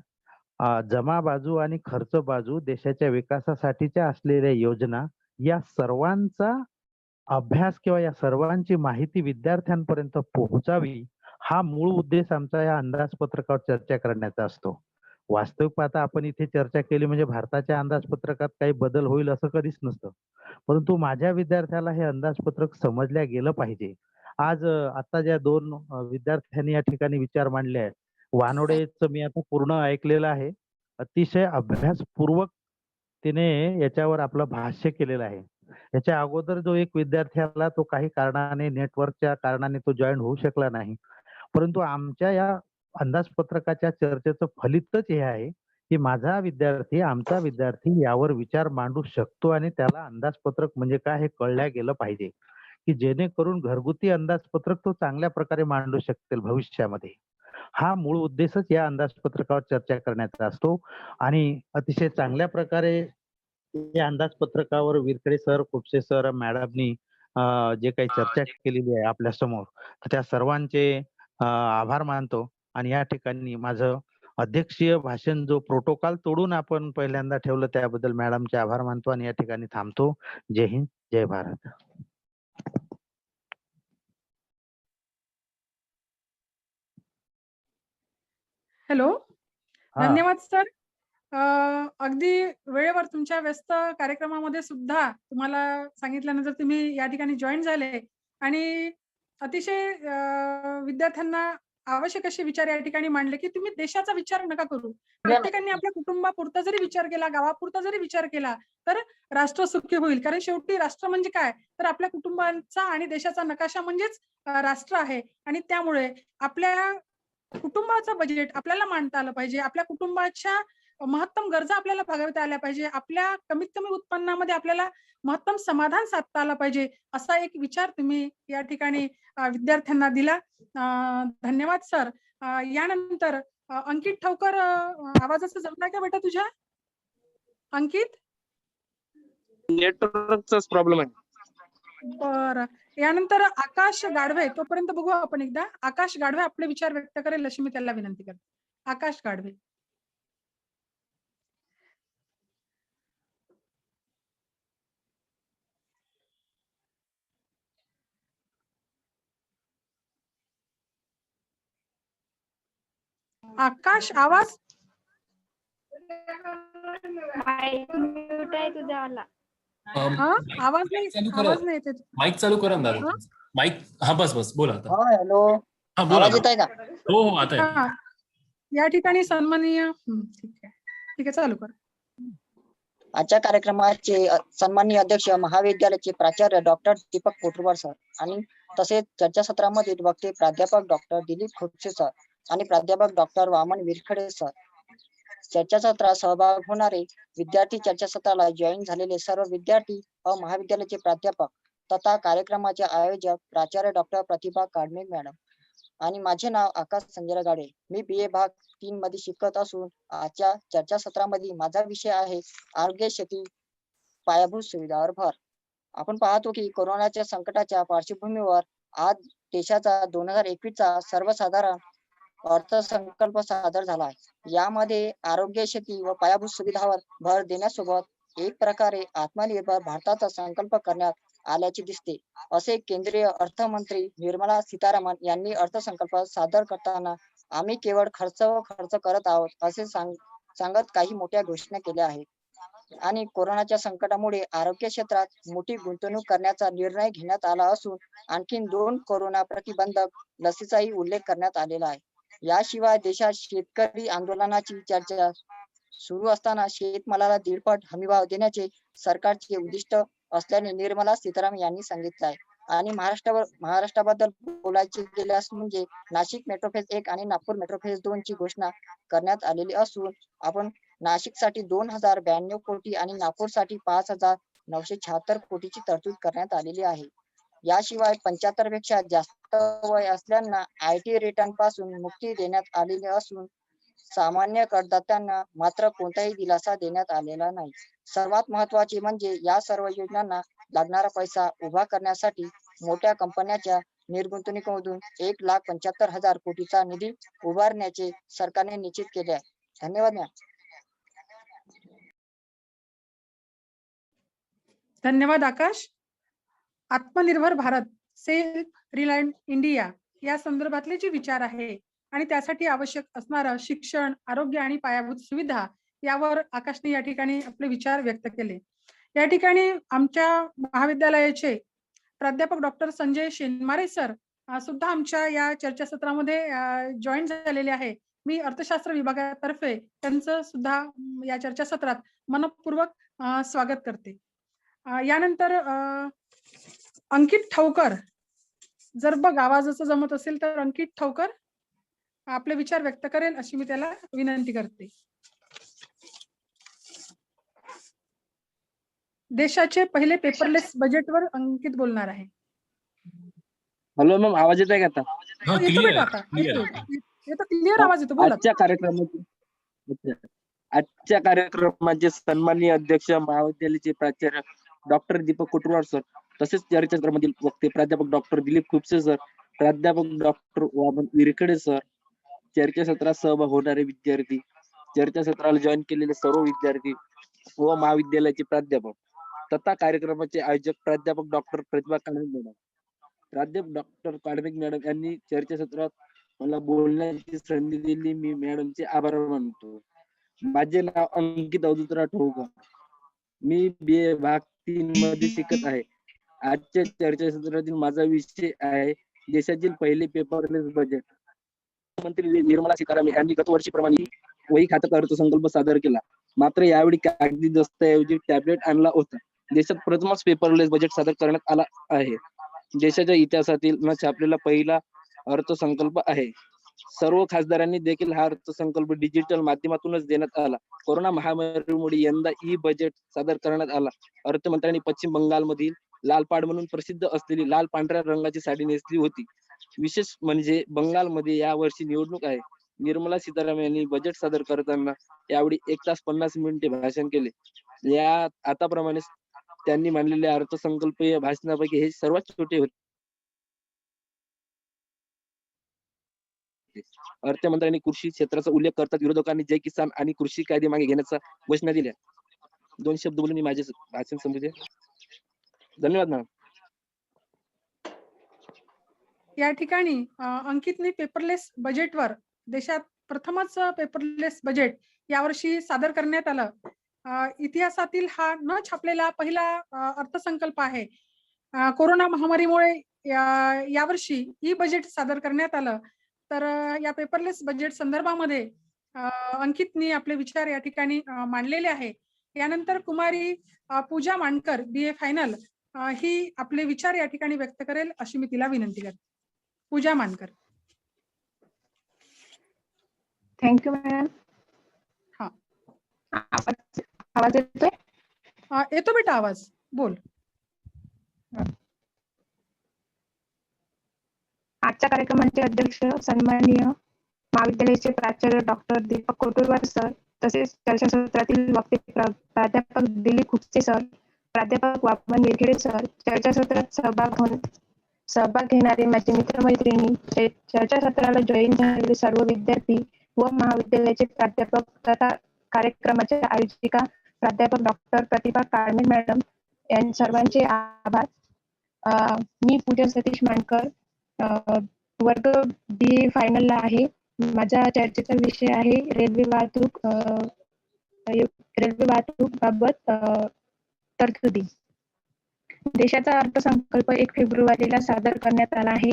जमा बाजू आणि खर्च बाजू, देशाच्या विकासासाठीच्या असलेल्या योजना, या सर्वांचा अभ्यास किंवा या सर्वांची माहिती विद्यार्थ्यांपर्यंत पोहोचावी, हा मूळ उद्देश आमचा या अंदाजपत्रकावर चर्चा करण्याचा असतो. वास्तविक पाहता आपण इथे चर्चा केली म्हणजे भारताच्या अंदाजपत्रकात काही बदल होईल असं कधीच नसतं. परंतु माझ्या विद्यार्थ्याला हे अंदाजपत्रक समजल्या गेलं पाहिजे. आज आता ज्या 2 विद्यार्थ्यांनी या ठिकाणी विचार मांडले आहेत, वानोडेचं मी आता पूर्ण ऐकलेलं आहे. अतिशय अभ्यासपूर्वक तिने याच्यावर आपलं भाष्य केलेलं आहे. याच्या अगोदर जो एक विद्यार्थी आला तो काही कारणाने नेटवर्कच्या कारणाने तो जॉईन होऊ शकला नाही. परंतु आमच्या या अंदाजपत्रकाच्या चर्चेचं फलितच हे आहे, की माझा विद्यार्थी, आमचा विद्यार्थी यावर विचार मांडू शकतो आणि त्याला अंदाजपत्रक म्हणजे काय हे कळल्या गेलं पाहिजे, की जेणेकरून घरगुती अंदाजपत्रक तो चांगल्या प्रकारे मांडू शकेल भविष्यामध्ये. हा मूळ उद्देशच या अंदाजपत्रकावर चर्चा करण्याचा असतो आणि अतिशय चांगल्या प्रकारे या अंदाजपत्रकावर विरकडे सर, खुपसे सर, मॅडमनी जे काही चर्चा केलेली आहे आपल्या समोर, तर त्या सर्वांचे आभार मानतो आणि या ठिकाणी माझं अध्यक्षीय भाषण जो प्रोटोकॉल तोडून आपण पहिल्यांदा ठेवलं त्याबद्दल मॅडमचे आभार मानतो आणि या ठिकाणी थांबतो. जय हिंद, जय भारत. हॅलो. हा. धन्यवाद सर. अगदी वेळेवर तुमच्या व्यस्त कार्यक्रमामध्ये सुद्धा तुम्हाला सांगितल्यानंतर तुम्ही या ठिकाणी जॉईन झाले आणि अतिशय विद्यार्थ्यांना आवश्यक असे विचार या ठिकाणी मांडले, की तुम्ही देशाचा विचार नका करू. प्रत्येकाने आपल्या कुटुंबापुरता जरी विचार केला, गावापुरता जरी विचार केला, तर राष्ट्र सुखी होईल. कारण शेवटी राष्ट्र म्हणजे काय? तर आपल्या कुटुंबाचा आणि देशाचा नकाशा म्हणजेच राष्ट्र आहे आणि त्यामुळे आपल्या कुटुंबाचं बजेट आपल्याला मांडता आलं पाहिजे. आपल्या कुटुंबाच्या महत्तम गरजा आपल्याला भागवता आल्या पाहिजे. आपल्या कमीत कमी उत्पन्नामध्ये आपल्याला महत्तम समाधान साधता आलं पाहिजे. असा एक विचार तुम्ही या ठिकाणी विद्यार्थ्यांना दिला. धन्यवाद सर. यानंतर अंकित ठवकर, आवाजाचं जमलाय का बेटा तुझ्या? अंकित? नेटवर्कचाच प्रॉब्लेम आहे. बरं. यानंतर आकाश गाढवे, तोपर्यंत बघू आपण एकदा. आकाश गाढवे आपले विचार व्यक्त करेल अशी मी त्याला विनंती करते. आकाश गाढवे. आकाश, आवाज? म्यूट आहे तुझ्यावाला. आवाज नाही, आवाज नाही येते. माईक चालू करा ना दादा. माईक, हा बस बस बोला आता. हॅलो, हा बोला. आवाज येत आहे का? हो हो आता येतोय. हा. या ठिकाणी सन्माननीय ठीक आहे चालू कर. आजच्या कार्यक्रमाचे सन्माननीय अध्यक्ष महाविद्यालयाचे प्राचार्य डॉक्टर दीपक कोटुरवार सर आणि तसेच चर्चासत्रामध्ये वक्ते प्राध्यापक डॉक्टर दिलीप खुपसे सर आणि प्राध्यापक डॉक्टर वामन विरखडे सर, चर्चासत्रात सहभाग होणारे विद्यार्थी, चर्चासत्राला जॉईन झालेले सर्व विद्यार्थी व महाविद्यालयाचे प्राध्यापक तथा कार्यक्रमाचे आयोजक प्राचार्य डॉक्टर प्रतिभा काडमे मॅडम आणि माझे नाव आकाश संजय गाडे. मी BA भाग 3 मध्ये शिकत असून आजच्या चर्चासत्रामध्ये माझा विषय आहे आरोग्य शेती पायाभूत सुविधांवर भर. आपण पाहतो की कोरोनाच्या संकटाच्या पार्श्वभूमीवर आज देशाचा 2021चा सर्वसाधारण अर्थसंकल्प सादर झाला आहे. यामध्ये आरोग्य शेती व पायाभूत सुविधांवर भर देण्यासोबत एक प्रकारे आत्मनिर्भर भारताचा संकल्प करण्यात आल्याचे दिसते, असे केंद्रीय अर्थमंत्री निर्मला सीतारामन यांनी अर्थसंकल्प सादर करताना आम्ही केवळ खर्च करत आहोत असे सांगत काही मोठ्या घोषणा केल्या आहेत आणि कोरोनाच्या संकटामुळे आरोग्य क्षेत्रात मोठी गुंतवणूक करण्याचा निर्णय घेण्यात आला असून आणखीन 2 कोरोना प्रतिबंधक लसीचाही उल्लेख करण्यात आलेला आहे. याशिवाय देशात शेतकरी आंदोलनाची चर्चा सुरू असताना शेतमालाला 1.5 हमीभाव देण्याचे सरकारचे उद्दिष्ट असल्याने निर्मला सीतारामन यांनी सांगितले आहे. आणि महाराष्ट्राबद्दल बोलायचे गेल्यास म्हणजे नाशिक मेट्रो फेज 1 आणि नागपूर मेट्रो फेज 2 ची घोषणा करण्यात आलेली असून आपण नाशिकसाठी 2092 कोटी आणि नागपूरसाठी 5,976 कोटीची तरतूद करण्यात आलेली आहे. याशिवाय 75 पेक्षा जास्त वय असलेल्यांना IT रिटर्न पासून मुक्ती देण्यात आलेली असून सामान्य करदात्यांना मात्र कोणताही दिलासा देण्यात आलेला नाही. सर्वात महत्त्वाचे म्हणजे या सर्व योजनांना लागणारा पैसा उभा करण्यासाठी मोठ्या कंपन्यांच्या निर्गुंतवणुकीमधून 1,75,000 कोटीचा निधी उभारण्याचे सरकारने निश्चित केले आहे. धन्यवाद मॅम. धन्यवाद आकाश. आत्मनिर्भर भारत, सेल्फ रिलायंट इंडिया या संदर्भातले जे विचार आहे आणि त्यासाठी आवश्यक असणारं शिक्षण, आरोग्य आणि पायाभूत सुविधा यावर आकाशने या ठिकाणी आपले विचार व्यक्त केले. या ठिकाणी आमच्या महाविद्यालयाचे प्राध्यापक डॉक्टर संजय शेनमारे सर सुद्धा आमच्या या चर्चासत्रामध्ये जॉईन झालेले आहे. मी अर्थशास्त्र विभागातर्फे त्यांचं सुद्धा या चर्चासत्रात मनपूर्वक स्वागत करते. यानंतर अंकित ठाऊकर, जर बघ आवाजाचं जमत असेल तर अंकित ठाऊकर आपले विचार व्यक्त करेल अशी मी त्याला विनंती करते. देशाचे पहिले पेपरलेस बजेटवर अंकित बोलणार आहे. हॅलो मॅम, आवाज येत आहे का आता? हा, येतो क्लिअर बेटा आहे, आता, क्लिअर येतो आहे. येतो क्लिअर आवाज येतो, बोला. आजच्या कार्यक्रमाचे सन्माननीय अध्यक्ष महाविद्यालयाचे प्राचार्य डॉक्टर दीपक कोटुरवार सर, तसेच चर्चासत्रामधील वक्ते प्राध्यापक डॉक्टर दिलीप खुपसे सर, प्राध्यापक डॉक्टर वामन विरखेडे सर, चर्चासत्रात सहभाग होणारे विद्यार्थी, चर्चासत्राला जॉईन केलेले सर्व विद्यार्थी व महाविद्यालयाचे प्राध्यापक तथा कार्यक्रमाचे आयोजक प्राध्यापक डॉक्टर प्रतिभा कांडे मॅडम, प्राध्यापक डॉक्टर कांडे मॅडम यांनी चर्चासत्रात मला बोलण्याची संधी दिली. मी मॅडमचे आभार मानतो. माझे नाव अंकित अवधूतराव ठाऊकर. मी BA भाग 3 मध्ये शिकत आहे. आजच्या चर्चासत्रातील माझा विषय आहे देशातील पहिले पेपरलेस बजेट. मंत्री निर्मला सीतारामन यांनी गत वर्षीप्रमाणे वही खात्यात अर्थसंकल्प सादर केला. मात्र यावेळी कागदी दस्तऐवजी टॅबलेट आणला होता. देशात प्रथमच पेपरलेस बजेट सादर करण्यात आला आहे. देशाच्या इतिहासातील न छापलेला पहिला अर्थसंकल्प आहे. सर्व खासदारांनी देखील हा अर्थसंकल्प डिजिटल माध्यमातूनच देण्यात आला. कोरोना महामारीमुळे यंदा बजेट सादर करण्यात आला. अर्थमंत्र्यांनी पश्चिम बंगालमधील लालपाड म्हणून प्रसिद्ध असलेली लाल पांढऱ्या रंगाची साडी नेसली होती. विशेष म्हणजे बंगालमध्ये या वर्षी निवडणूक आहे. निर्मला सीतारामन यांनी बजेट सादर करताना यावेळी 1 तास 50 मिनिटे भाषण केले. या आताप्रमाणे त्यांनी मांडलेल्या अर्थसंकल्पीय भाषणापैकी हे सर्वात छोटे होते. अर्थमंत्र्यांनी कृषी क्षेत्राचा उल्लेख करतात विरोधकांनी जय किसान आणि कृषी कायदे मागे घेण्याचा घोषणा दिल्या. 2 शब्द बोलून मी माझे भाषण संपवते. धन्यवाद मॅम. या ठिकाणी अंकितने पेपरलेस बजेटवर, देशात प्रथमच पेपरलेस बजेट यावर्षी सादर करण्यात आलं. इतिहासातील हा न छापलेला पहिला अर्थसंकल्प आहे. कोरोना महामारीमुळे यावर्षी बजेट सादर करण्यात आलं. तर या पेपरलेस बजेट संदर्भामध्ये अंकितनी आपले विचार या ठिकाणी मांडलेले आहे. यानंतर कुमारी पूजा मांडकर BA फायनल ही आपले विचार या ठिकाणी व्यक्त करेल अशी मी तिला विनंती करते. पूजा मांडकर. Thank you madam. हा, आवाज येतोय? येतो बेटा आवाज, बोल. आजच्या कार्यक्रमाचे अध्यक्ष सन्माननीय महाविद्यालयाचे प्राचार्य डॉक्टर दीपक कोटुरवार सर, तसेच चर्चासत्रातील वक्ते प्राध्यापक दिलीप खुपसे सर, प्राध्यापक वामन विरखेडे सर, चर्चासत्रात सहभाग घेणारे माझे मित्रमैत्रिणी, चर्चासत्राला जॉईन झालेले सर्व विद्यार्थी व महाविद्यालयाचे प्राध्यापक तथा कार्यक्रमाच्या आयोजिका प्राध्यापक डॉक्टर प्रतिभा कांडे मॅडम यांनी सर्वांचे आभार. मी पूजा सतीश मांडकर, वर्ग BA फायनलला आहे. माझा चर्चेचा विषय आहे रेल्वे वाहतूक बाबत तरतुदी. देशाचा अर्थसंकल्प 1 फेब्रुवारीला सादर करण्यात आला आहे.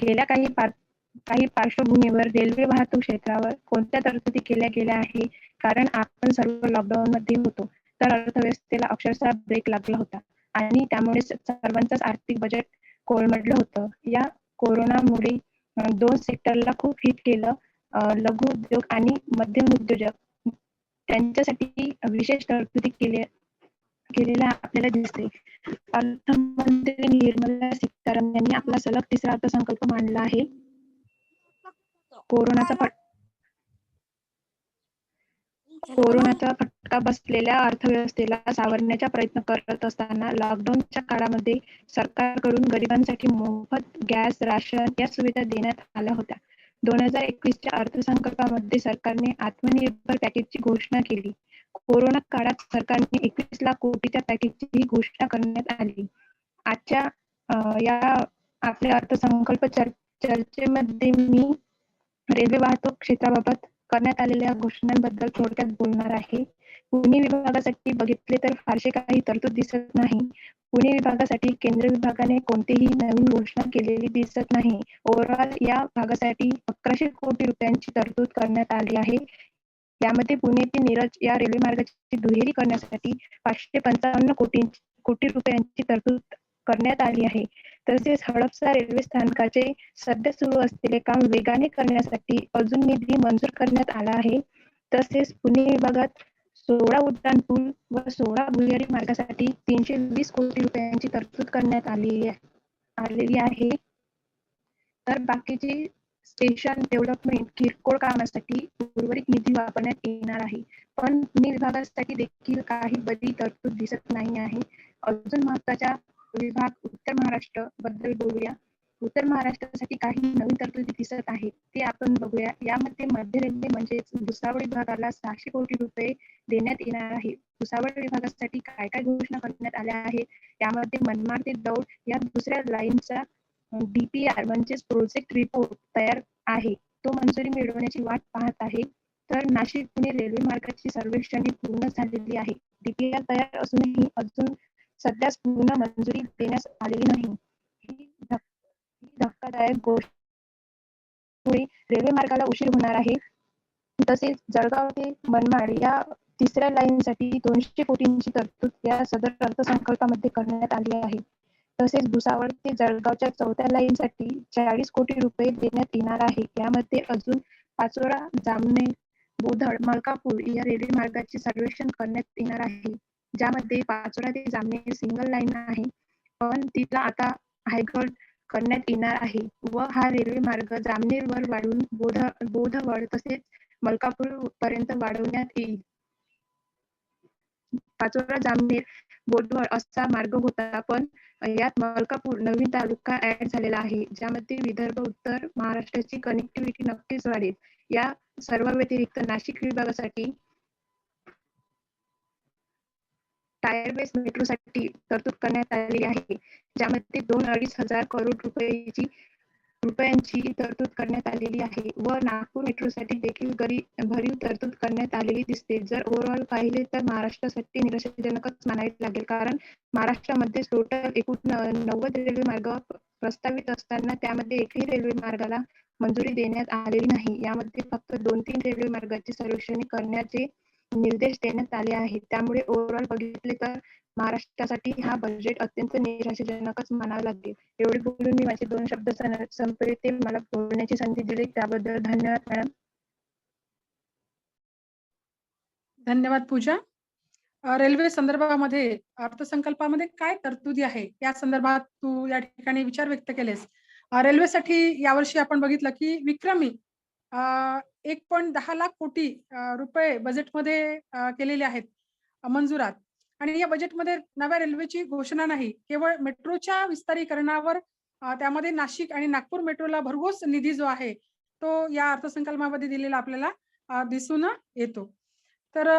गेल्या काही पार्श्वभूमीवर रेल्वे वाहतूक क्षेत्रावर कोणत्या तरतुदी केल्या गेल्या आहे, कारण आपण सर्व लॉकडाऊन मध्ये होतो, तर अर्थव्यवस्थेला अक्षरशः ब्रेक लागला होता आणि त्यामुळे सर्वांचंच आर्थिक बजेट कोलमडलं होतं. या कोरोनामुळे 2 सेक्टरला खूप हिट केलं. लघु उद्योग आणि मध्यम उद्योजक त्यांच्यासाठी विशेष तरतुदी केलेला आपल्याला दिसते. अर्थमंत्री निर्मला सीतारामन यांनी आपला सलग तिसरा अर्थसंकल्प मांडला आहे. कोरोनाचा फटका बसलेल्या अर्थव्यवस्थेला सावरण्याचा प्रयत्न करत असताना लॉकडाऊनच्या काळामध्ये सरकारकडून गरिबांसाठी मोफत गॅस, राशन या सुविधा देण्यात आल्या होत्या. 2021च्या अर्थसंकल्पामध्ये सरकारने आत्मनिर्भर पॅकेजची घोषणा केली. कोरोना काळात सरकारने 21 लाख कोटीच्या पॅकेजची घोषणा करण्यात आली. आजच्या या आपल्या अर्थसंकल्प चर्चेमध्ये मी रेल्वे वाहतूक क्षेत्राबाबत करण्यात आलेल्या घोषणांबद्दल थोडक्यात बोलणार आहे. पुणे विभागासाठी बघितले तर फारसे काही तरतूद दिसत नाही. पुणे विभागासाठी केंद्र विभागाने कोणतीही नवीन घोषणा केलेली दिसत नाही. ओव्हरऑल या भागासाठी 1100 कोटी रुपयांची तरतूद करण्यात आली आहे. यामध्ये पुणे ते मिरज या रेल्वे मार्गाची दुहेरी करण्यासाठी 555 कोटी रुपयांची तरतूद करण्यात आली आहे. तसेच हडपसर रेल्वे स्थानकाचे सध्या सुरू असलेले काम वेगाने करण्यासाठी अजून निधी मंजूर करण्यात आला आहे. तसेच पुणे विभागात 16 उड्डाणपूल व 16 भुयारी मार्गासाठी 320 कोटी रुपयांची तरतूद करण्यात आलेली आहे. तर बाकीचे स्टेशन डेव्हलपमेंट किरकोळ कामासाठी उर्वरित निधी वापरण्यात येणार आहे. पण पुणे विभागासाठी देखील काही बरी तरतूद दिसत नाही आहे. अजून महत्त्वाचा विभाग उत्तर महाराष्ट्र बद्दल बोलूया. उत्तर महाराष्ट्रासाठी काही नवीन तरतुदी दिसत आहेत, ते आपण बघूया. यामध्ये मध्य रेल्वे म्हणजेच भुसावळ विभागाला 600 कोटी रुपये देण्यात येणार आहे. भुसावळ विभागासाठी काय काय घोषणा करण्यात आल्या आहेत, यामध्ये मनमाड ते दौंड या दुसऱ्या लाईनचा DPR म्हणजेच प्रोजेक्ट रिपोर्ट तयार आहे. तो मंजुरी मिळवण्याची वाट पाहत आहे. तर नाशिक पुणे रेल्वे मार्गाची सर्वेक्षणे पूर्ण झालेली आहे. DPR तयार असूनही अजून सध्याच पूर्ण मंजुरी देण्यास आलेली नाही. ही धक्कादायक गोष्ट रेल्वे मार्गाला उशीर होणार आहे. तसेच जळगाव ते मनमाड या तिसऱ्या लाईनसाठी 200 कोटींची तरतूद या सदर अर्थसंकल्पामध्ये करण्यात आली आहे. तसेच भुसावळ ते जळगावच्या चौथ्या लाईनसाठी 40 कोटी रुपये देण्यात येणार आहे. यामध्ये अजून पाचोरा, जामनेर, बोधड, मलकापूर या रेल्वे मार्गाचे सर्वेक्षण करण्यात येणार आहे. ज्यामध्ये पाचोरा ते जामनेर सिंगल लाईन आहे, पण तिला आता हायग्रोड करण्यात येणार आहे व हा रेल्वे मार्ग जामनेरवर वाढून बोधवड तसेच मलकापूर पर्यंत वाढवण्यात येईल. पाचोरा, जामनेर, बोधवड असा मार्ग होता, पण यात मलकापूर नवीन तालुका ऍड झालेला आहे, ज्यामध्ये विदर्भ उत्तर महाराष्ट्राची कनेक्टिव्हिटी नक्कीच वाढेल. या सर्व व्यतिरिक्त नाशिक विभागासाठी टायर बेस मेट्रोसाठी तरतूद करण्यात आली आहे, ज्यामध्ये 2-2.5 हजार करोड रुपयांची तरतूद करण्यात आलेली आहे व नागपूर मेट्रोसाठी देखील भरीव तरतूद करण्यात आलेली दिसते. जर ओव्हरऑल पाहिले तर महाराष्ट्रासाठी निराशाजनकच मानावे लागेल, कारण महाराष्ट्रामध्ये टोटल एकूण 90 रेल्वे मार्ग प्रस्तावित असताना त्यामध्ये एकही रेल्वे मार्गाला मंजुरी देण्यात आलेली नाही. यामध्ये फक्त 2-3 रेल्वे मार्गाची सर्वेक्षणे करण्याचे निर्देश देण्यात आले आहेत. त्यामुळे ओव्हरऑल बघितले तर महाराष्ट्रासाठी हा बजेट अत्यंत निराशाजनकच मानावा लागेल. एवढे बोलून मी माझे 2 शब्द संपवते. मला बोलण्याची संधी दिली त्याबद्दल धन्यवाद मॅडम. धन्यवाद पूजा. रेल्वे संदर्भामध्ये अर्थसंकल्पामध्ये काय तरतुदी आहे या संदर्भात तू या ठिकाणी विचार व्यक्त केलेस. रेल्वेसाठी यावर्षी आपण बघितलं की विक्रमी 1.10 लाख कोटी रुपये बजेटमध्ये केलेले आहेत मंजुरात. आणि या बजेटमध्ये नव्या रेल्वेची घोषणा नाही, केवळ मेट्रोच्या विस्तारीकरणावर त्यामध्ये नाशिक आणि नागपूर मेट्रोला भरघोस निधी जो आहे तो या अर्थसंकल्पामध्ये दिलेला आपल्याला दिसून येतो. तर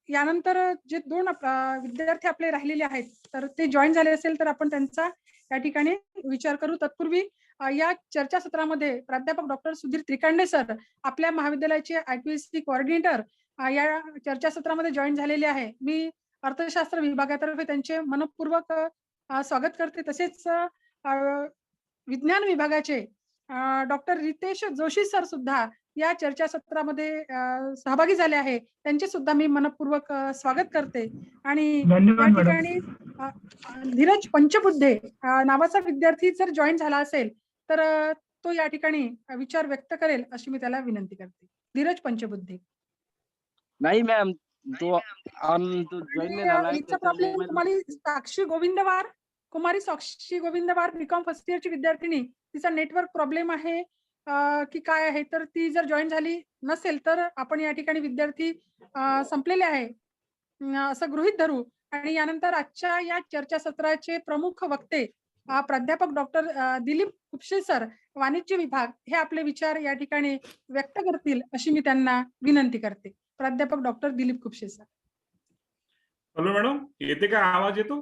यानंतर जे 2 विद्यार्थी आपले राहिलेले आहेत तर ते जॉईन झाले असेल तर आपण त्यांचा या ठिकाणी विचार करू. तत्पूर्वी या चर्चासत्रामध्ये प्राध्यापक डॉक्टर सुधीर त्रिकांडे सर आपल्या महाविद्यालयाचे IPSC कोऑर्डिनेटर या चर्चासत्रामध्ये जॉईन झालेले आहे. मी अर्थशास्त्र विभागातर्फे त्यांचे मनपूर्वक स्वागत करते. तसेच विज्ञान विभागाचे डॉक्टर रितेश जोशी सर सुद्धा या चर्चासत्रामध्ये सहभागी झाले आहे. त्यांचे सुद्धा मी मनपूर्वक स्वागत करते. आणि या ठिकाणी धीरज पंचबुद्धे नावाचा विद्यार्थी जर जॉईन झाला असेल तर तो या ठिकाणी विचार व्यक्त करेल अशी मी त्याला विनंती करते. धीरज पंचबुद्धे. नाही मॅम, तो जॉईन नाही झालाय हिचा प्रॉब्लेम कुमारी साक्षी गोविंदवार बीकॉम फर्स्ट इयरची विद्यार्थिनी, तिचा नेटवर्क प्रॉब्लेम आहे की काय आहे, तर ती जर जॉईन झाली नसेल तर आपण या ठिकाणी विद्यार्थी संपलेले आहे असं गृहीत धरू. आणि यानंतर आजच्या या चर्चासत्राचे प्रमुख वक्ते प्राध्यापक डॉक्टर दिलीप खुपशे सर, वाणिज्य विभाग, हे आपले विचार या ठिकाणी व्यक्त करतील अशी मी त्यांना विनंती करते. प्राध्यापक डॉक्टर दिलीप खुपशे सर. हॅलो मॅडम, येते का आवाज येतो?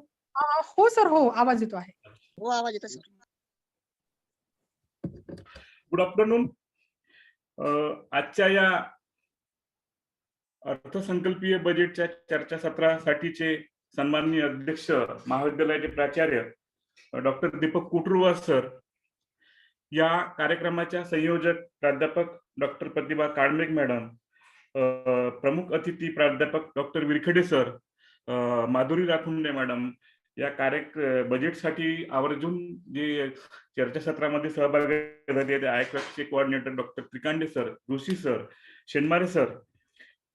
हो सर, हो आवाज येतो आहे. हो आवाज येतो सर. Good afternoon. आजच्या या अर्थसंकल्पीय बजेटच्या चर्चासत्रासाठीचे सन्माननीय अध्यक्ष महाविद्यालयाचे प्राचार्य डॉक्टर दीपक कोटुरवार सर, या कार्यक्रमाच्या संयोजक प्राध्यापक डॉक्टर प्रतिभा काळमेघ मॅडम, प्रमुख अतिथी प्राध्यापक doctor Virkhede sir, Madhuri Rakhunde madam, या बजेटसाठी आवर्जून जे चर्चासत्रामध्ये सहभागी झाले आयक्रॅकचे coordinator doctor Trikande sir, Joshi sir, Shenmare sir,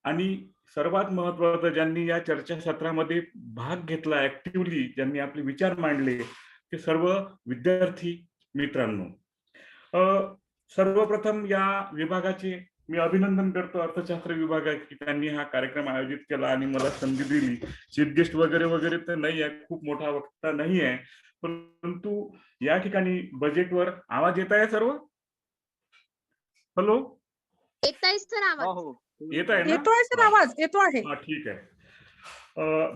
आणि सर्वात महत्वाचं ज्यांनी या चर्चासत्रामध्ये भाग घेतला ऍक्टिव्हली, ज्यांनी आपले विचार मांडले, ते सर्व विद्यार्थी मित्रांनो. सर्वप्रथम या विभागाचे मी अभिनंदन करतो, अर्थशास्त्र विभागाचे, त्यांनी हा कार्यक्रम आयोजित केला आणि मला संधी दिली. चीफ गेस्ट वगैरे वगैरे तर नाही आहे, खूप मोठा वक्ता नाही आहे, परंतु या ठिकाणी बजेटवर आवाज येत आहे सर्व? हॅलो, येत आहे सर आवाज? येत आहे ना? येतोय सर आवाज, येतो आहे. ठीक आहे.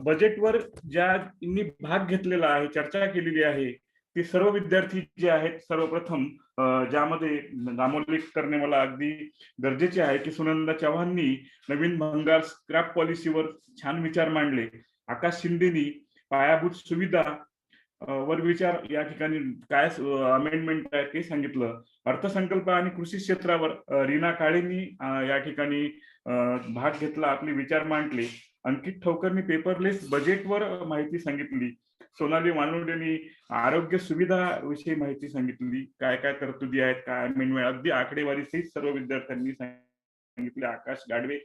बजेटवर ज्यांनी भाग घेतलेला आहे, चर्चा केलेली आहे, ते सर्व विद्यार्थी जे आहेत, सर्वप्रथम ज्यामध्ये नामोल्लेख करणे मला अगदी गरजेचे आहे की सुनंदा चव्हाणनी नवीन भंगार स्क्रॅप पॉलिसीवर छान विचार मांडले. आकाश शिंदेनी पायाभूत सुविधा वर विचार, या ठिकाणी काय अमेंडमेंट आहे ते सांगितलं. अर्थसंकल्प आणि कृषी क्षेत्रावर रीना काळेंनी या ठिकाणी भाग घेतला, आपले विचार मांडले. अंकित ठोकरनी पेपरलेस बजेटवर माहिती सांगितली. सोनाली वानोडेंनी आरोग्य सुविधा विषयी माहिती सांगितली, काय काय तरतुदी आहेत, काय अमेंडमेंट, अगदी आकडेवारी सहित सर्व विद्यार्थ्यांनी सांगितले. आकाश गाडवे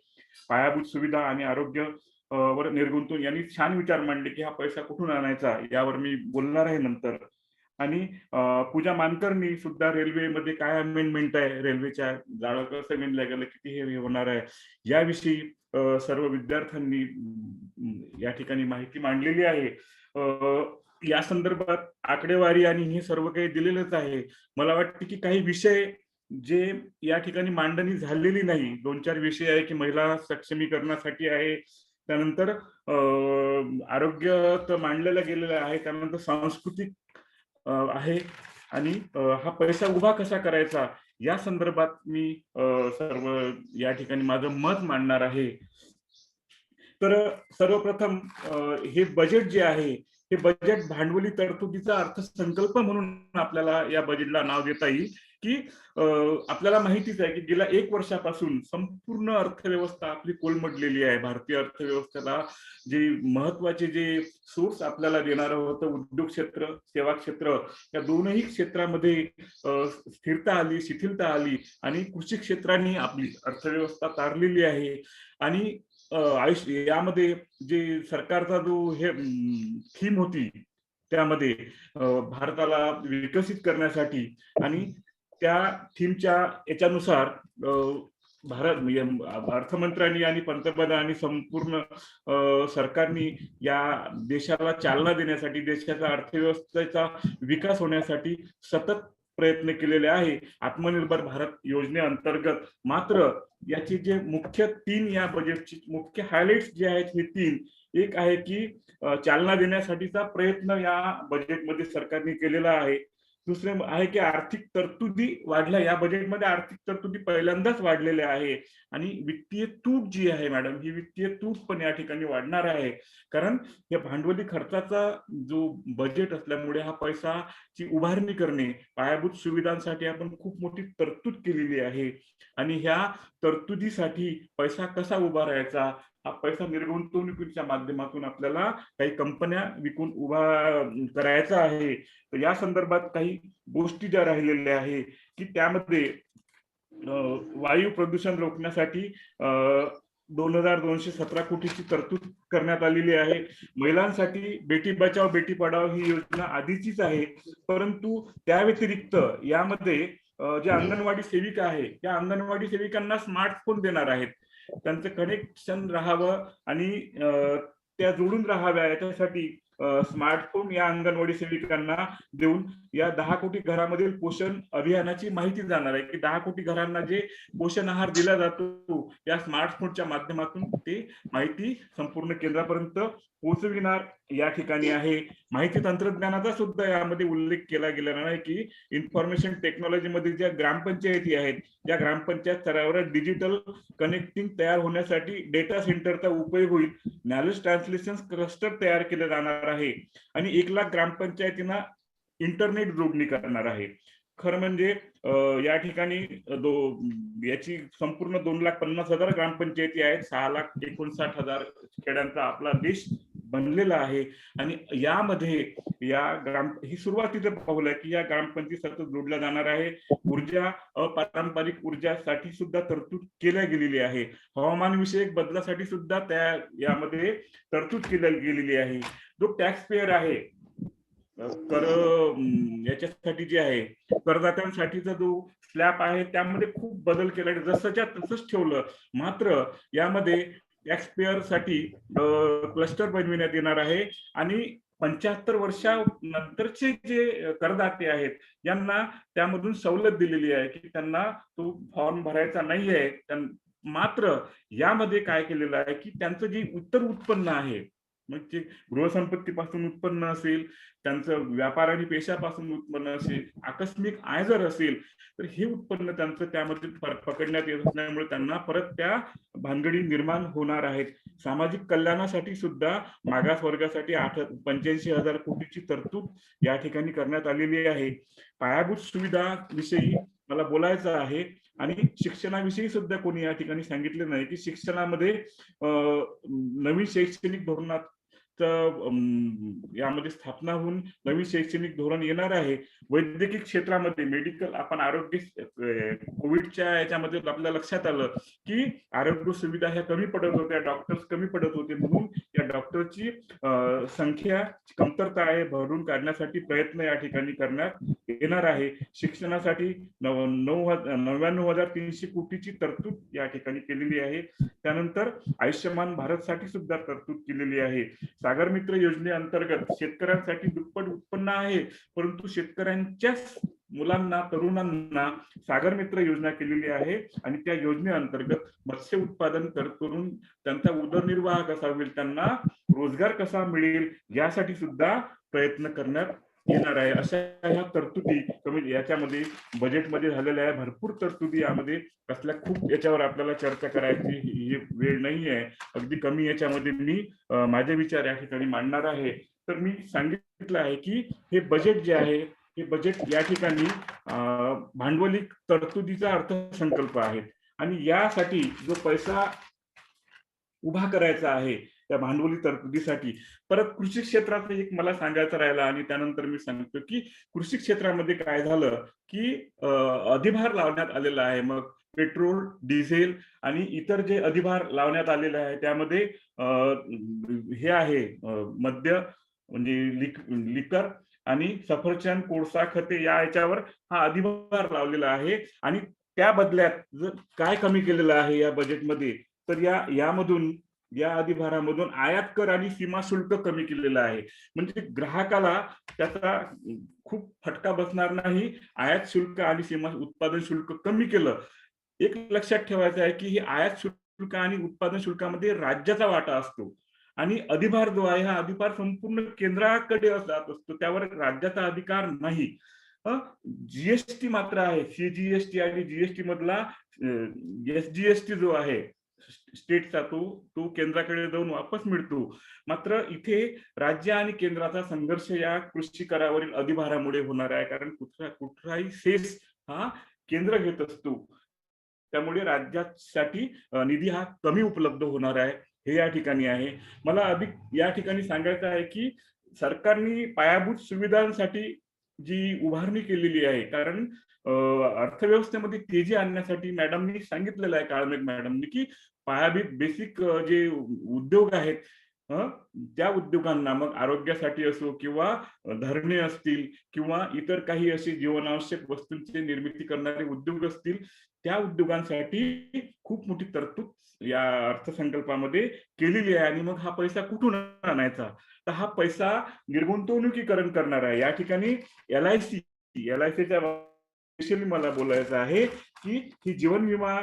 पायाभूत सुविधा आणि आरोग्य वर निर्गुंतून यांनी छान विचार मांडले की हा पैसा कुठून आणायचा, यावर मी बोलणार आहे नंतर. आणि पूजा मानकरनी सुद्धा रेल्वेमध्ये काय अमेंडमेंट आहे, रेल्वेच्या जाळं कसं विणलं गेलं, किती हे होणार आहे, याविषयी सर्व विद्यार्थ्यांनी या ठिकाणी माहिती मांडलेली आहे. या संदर्भात आकडेवारी आणि हे सर्व काही दिलेलंच आहे. मला वाटतं की काही विषय जे या ठिकाणी मांडणी झालेली नाही, 2-4 विषय आहे की महिला सक्षमीकरणासाठी आहे, त्यानंतर आरोग्य तर मांडलेलं गेलेलं आहे, त्यानंतर सांस्कृतिक आहे, आणि हा पैसा उभा कसा करायचा या संदर्भात मी सर्व या ठिकाणी माझं मत मांडणार आहे. तर सर्वप्रथम हे बजेट जे आहे, हे बजेट भांडवली तरतुदीचा अर्थसंकल्प म्हणून आपल्याला या बजेटला नाव देता येईल. की आपल्याला माहितीच आहे की गेल्या 1 वर्षापासून संपूर्ण अर्थव्यवस्था आपली कोलमडलेली आहे. भारतीय अर्थव्यवस्थेला जे महत्वाचे जे सोर्स आपल्याला देणारं होतं, उद्योग क्षेत्र, सेवा क्षेत्र, या दोनही क्षेत्रामध्ये स्थिरता आली, शिथिलता आली, आणि कृषी क्षेत्राने आपली अर्थव्यवस्था तारलेली आहे. आणि यामध्ये जे सरकारचा जो हे थीम होती, त्यामध्ये भारताला विकसित करण्यासाठी, आणि त्या थीमच्या याच्यानुसार अर्थमंत्र्यांनी आणि पंतप्रधानांनी संपूर्ण सरकारनी या देशाला चालना देण्यासाठी, देशाच्या अर्थव्यवस्थेचा विकास होण्यासाठी सतत प्रयत्न केलेले आहे आत्मनिर्भर भारत योजनेअंतर्गत. मात्र याचे जे मुख्य 3 या बजेटचे मुख्य हायलाइट्स जे आहेत, हे 3, एक आहे की चालना देण्यासाठीचा प्रयत्न या बजेटमध्ये सरकारने केलेला आहे. दुसरे आहे की आर्थिक तरतुदी वाढल्या, या बजेटमध्ये आर्थिक तरतुदी पहिल्यांदाच वाढलेल्या आहे. आणि वित्तीय तूट जी आहे मॅडम, ही वित्तीय तूट पण या ठिकाणी वाढणार आहे, कारण या भांडवली खर्चाचा जो बजेट असल्यामुळे हा पैसाची उभारणी करणे, पायाभूत सुविधांसाठी आपण खूप मोठी तरतूद केलेली आहे. आणि ह्या तरतुदीसाठी पैसा कसा उभारायचा, हा पैसा निर्गुंतवणुकीच्या माध्यमातून आपल्याला काही कंपन्या विकून उभा करायचा आहे. तर या संदर्भात काही गोष्टी ज्या राहिलेल्या आहे की त्यामध्ये वायू प्रदूषण रोखण्यासाठी 2,217 कोटीची तरतूद करण्यात आलेली आहे. महिलांसाठी बेटी बचाव बेटी पढाओ ही योजना आधीचीच आहे, परंतु त्या व्यतिरिक्त यामध्ये जे अंगणवाडी सेविका आहे त्या अंगणवाडी सेविकांना स्मार्टफोन देणार आहेत. त्यांचं कनेक्शन राहावं आणि त्या जोडून राहाव्या याच्यासाठी स्मार्टफोन या अंगणवाडी सेविकांना देऊन या 10 कोटी घरामधील पोषण अभियानाची माहिती जाणार आहे की 10 कोटी घरांना जे पोषण आहार दिला जातो या स्मार्टफोनच्या माध्यमातून ते माहिती संपूर्ण केंद्रापर्यंत पोहोचविणार या ठिकाणी आहे. माहिती तंत्रज्ञानाचा सुद्धा यामध्ये उल्लेख केला गेलेला नाही की इन्फॉर्मेशन टेक्नॉलॉजी मध्ये ज्या ग्रामपंचायती आहेत त्या ग्रामपंचायत स्तरावर डिजिटल कनेक्टिंग तयार होण्यासाठी डेटा सेंटरचा उपयोग होईल. नॉलेज ट्रान्सलेशन क्लस्टर तयार केले जाणार आहे आणि 1 लाख ग्रामपंचायतींना इंटरनेट जोडणी करणार आहे. खरं म्हणजे या ठिकाणी याची संपूर्ण 2,50,000 ग्रामपंचायती आहेत. 6,59,000 खेड्यांचा आपला देश बनलेला आहे आणि यामध्ये ही सुरुवातीला पाहूया की या ग्रामपंचायती सतत जोडल्या जाणार आहे. ऊर्जा अपारंपरिक ऊर्जासाठी सुद्धा तरतूद केल्या गेलेली आहे. हवामान विषयक बदलासाठी सुद्धा यामध्ये तरतूद केल्या गेलेली आहे. जो टॅक्स पेयर आहे कर याच्यासाठी जे आहे करदात्यांसाठीचा जो स्लॅब आहे त्यामध्ये खूप बदल केला, जसंच्या तसंच ठेवलं. मात्र यामध्ये टॅक्स पेयर साठी क्लस्टर बनविण्यात येणार आहे आणि 75 वर्षानंतरचे जे करदाते आहेत यांना त्यामधून सवलत दिलेली आहे की त्यांना तो फॉर्म भरायचा नाही आहे. मात्र यामध्ये काय केलेलं आहे की त्यांचं जे इतर उत्पन्न आहे मग ते गृहसंपत्तीपासून उत्पन्न असेल, त्यांचं व्यापार आणि पेशापासून उत्पन्न असेल, आकस्मिक आय जर असेल तर हे उत्पन्न त्यांचं त्यामध्ये पकडण्यात येत असल्यामुळे त्यांना परत त्या भानगडी निर्माण होणार आहेत. सामाजिक कल्याणासाठी सुद्धा मागासवर्गासाठी 85,000 कोटीची तरतूद या ठिकाणी करण्यात आलेली आहे. पायाभूत सुविधा विषयी मला बोलायचं आहे आणि शिक्षणाविषयी सुद्धा कोणी या ठिकाणी सांगितले नाही की शिक्षणामध्ये नवीन शैक्षणिक धोरणात यामध्ये स्थापना होऊन नवीन शैक्षणिक धोरण येणार आहे. वैद्यकीय क्षेत्रामध्ये मेडिकल आपण आरोग्य कोविडच्या याच्यामध्ये आपल्या लक्षात आलं की आरोग्य सुविधा ह्या कमी पडत होत्या, डॉक्टर्स कमी पडत होते, म्हणून या डॉक्टरची संख्या कमतरता आहे भरून काढण्यासाठी प्रयत्न या ठिकाणी करण्यात येणार आहे. शिक्षणासाठी 99,300 कोटीची तरतूद या ठिकाणी केलेली आहे. त्यानंतर आयुष्यमान भारत साठी सुद्धा तरतूद केलेली आहे. सागर मित्र योजनेअंतर्गत शेतकऱ्यांसाठी दुप्पट उत्पन्न आहे, परंतु शेतकऱ्यांच्याच मुलांना तरुणांना सागर मित्र योजना केलेली आहे आणि त्या योजनेअंतर्गत मत्स्य उत्पादन करून त्यांचा उदरनिर्वाह कसा होईल, त्यांना रोजगार कसा मिळेल यासाठी सुद्धा प्रयत्न करण्यात येणार आहे. अशा ह्या तरतुदी कमी याच्यामध्ये बजेटमध्ये झालेल्या आहे. भरपूर तरतुदी यामध्ये कसल्या खूप याच्यावर आपल्याला चर्चा करायची ही वेळ नाही आहे. अगदी कमी याच्यामध्ये मी माझे विचार या ठिकाणी मांडणार आहे. तर मी सांगितलं आहे की हे बजेट जे आहे हे बजेट या ठिकाणी भांडवली तरतुदीचा अर्थसंकल्प आहे आणि यासाठी जो पैसा उभा करायचा आहे त्या भांडवली तरतुदीसाठी परत कृषी क्षेत्रात एक मला सांगायचं राहिलं आणि त्यानंतर मी सांगतो की कृषी क्षेत्रामध्ये काय झालं की अधिभार लावण्यात आलेला आहे. मग पेट्रोल, डिझेल आणि इतर जे अधिभार लावण्यात आलेले आहे त्यामध्ये हे आहे मद्य म्हणजे लिकर आणि सफरचंद, कोळसा, खते या याच्यावर हा अधिभार लावलेला आहे आणि त्या बदल्यात जर काय कमी केलेलं आहे या बजेटमध्ये तर यामधून या अधिभारामधून आयात कर आणि सीमा शुल्क कमी केलेलं आहे. म्हणजे ग्राहकाला त्याचा खूप फटका बसणार नाही. आयात शुल्क आणि सीमा उत्पादन शुल्क कमी केलं. एक लक्षात ठेवायचं आहे की ही आयात शुल्क आणि उत्पादन शुल्कामध्ये राज्याचा वाटा असतो आणि अधिभार जो आहे हा अधिभार संपूर्ण केंद्राकडे जात असतो, त्यावर राज्याचा अधिकार नाही. जीएसटी मात्र आहे. सीजीएसटी आणि जीएसटी मधला एसजीएसटी जो आहे स्टेटचा तो केंद्राकडे जाऊन वापस मिळतो. मात्र इथे राज्य आणि केंद्राचा संघर्ष या कृषी करावरील अधिभारामुळे होणार आहे, कारण कुठलाही सेस हा केंद्र घेत असतो, त्यामुळे राज्यासाठी निधी हा कमी उपलब्ध होणार आहे हे या ठिकाणी आहे. मला अधिक या ठिकाणी सांगायचं आहे की सरकारने पायाभूत सुविधांसाठी जी उभारणी केलेली आहे, कारण अर्थव्यवस्थेमध्ये तेजी आणण्यासाठी मॅडमनी सांगितलेलं आहे, काळमेघ मॅडमनी, की पायाभूत बेसिक जे उद्योग आहेत त्या उद्योगांना मग आरोग्यासाठी असो किंवा धरणे असतील किंवा इतर काही असे जीवनावश्यक वस्तूंची निर्मिती करणारे उद्योग असतील, त्या उद्योगांसाठी खूप मोठी तरतूद या अर्थसंकल्पामध्ये केलेली आहे. आणि मग हा पैसा कुठून आणायचा? तर हा पैसा निर्गुंतवणुकीकरण करणार आहे. या ठिकाणी LICच्या स्पेशली मला बोलायचं आहे की ही जीवन विमा